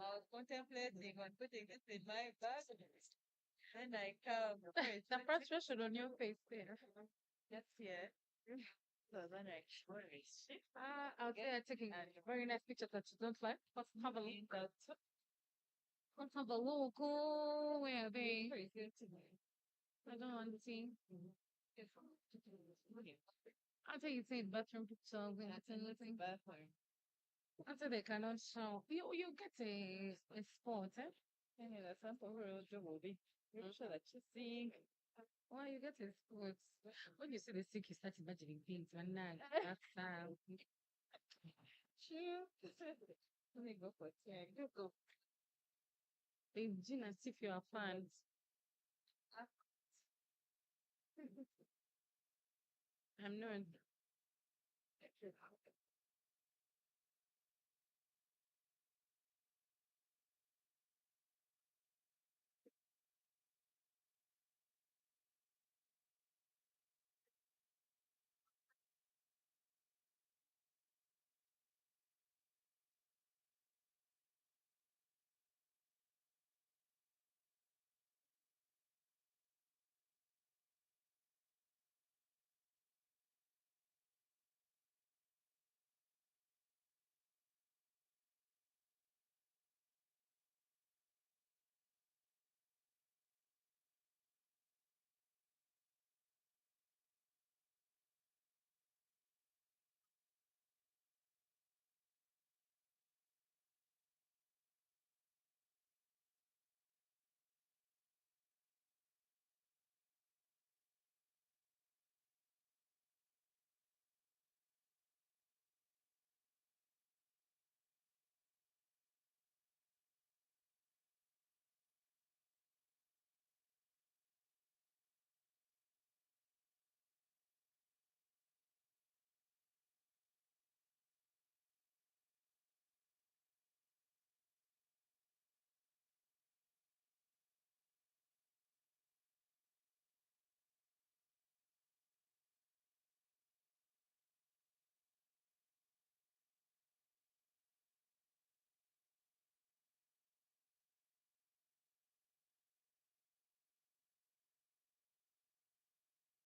I was contemplating on putting this in my bag. And I come. The frustration on your face there. That's here. So then I Out there taking a very nice picture that you don't like. Let's have a look at. Let's have a look. Oh, where are they? I don't want to see. I'll tell you, say bathroom picture. That's anything. bathroom. After they cannot show, you get a spot, eh? Yeah, that's not for real job. You're sure that you sing. Well, you get a spot. When you see the sick, you start imagining things. One night, that's True. Let me go for it. Yeah, go. the gin as if you are fans. I'm not.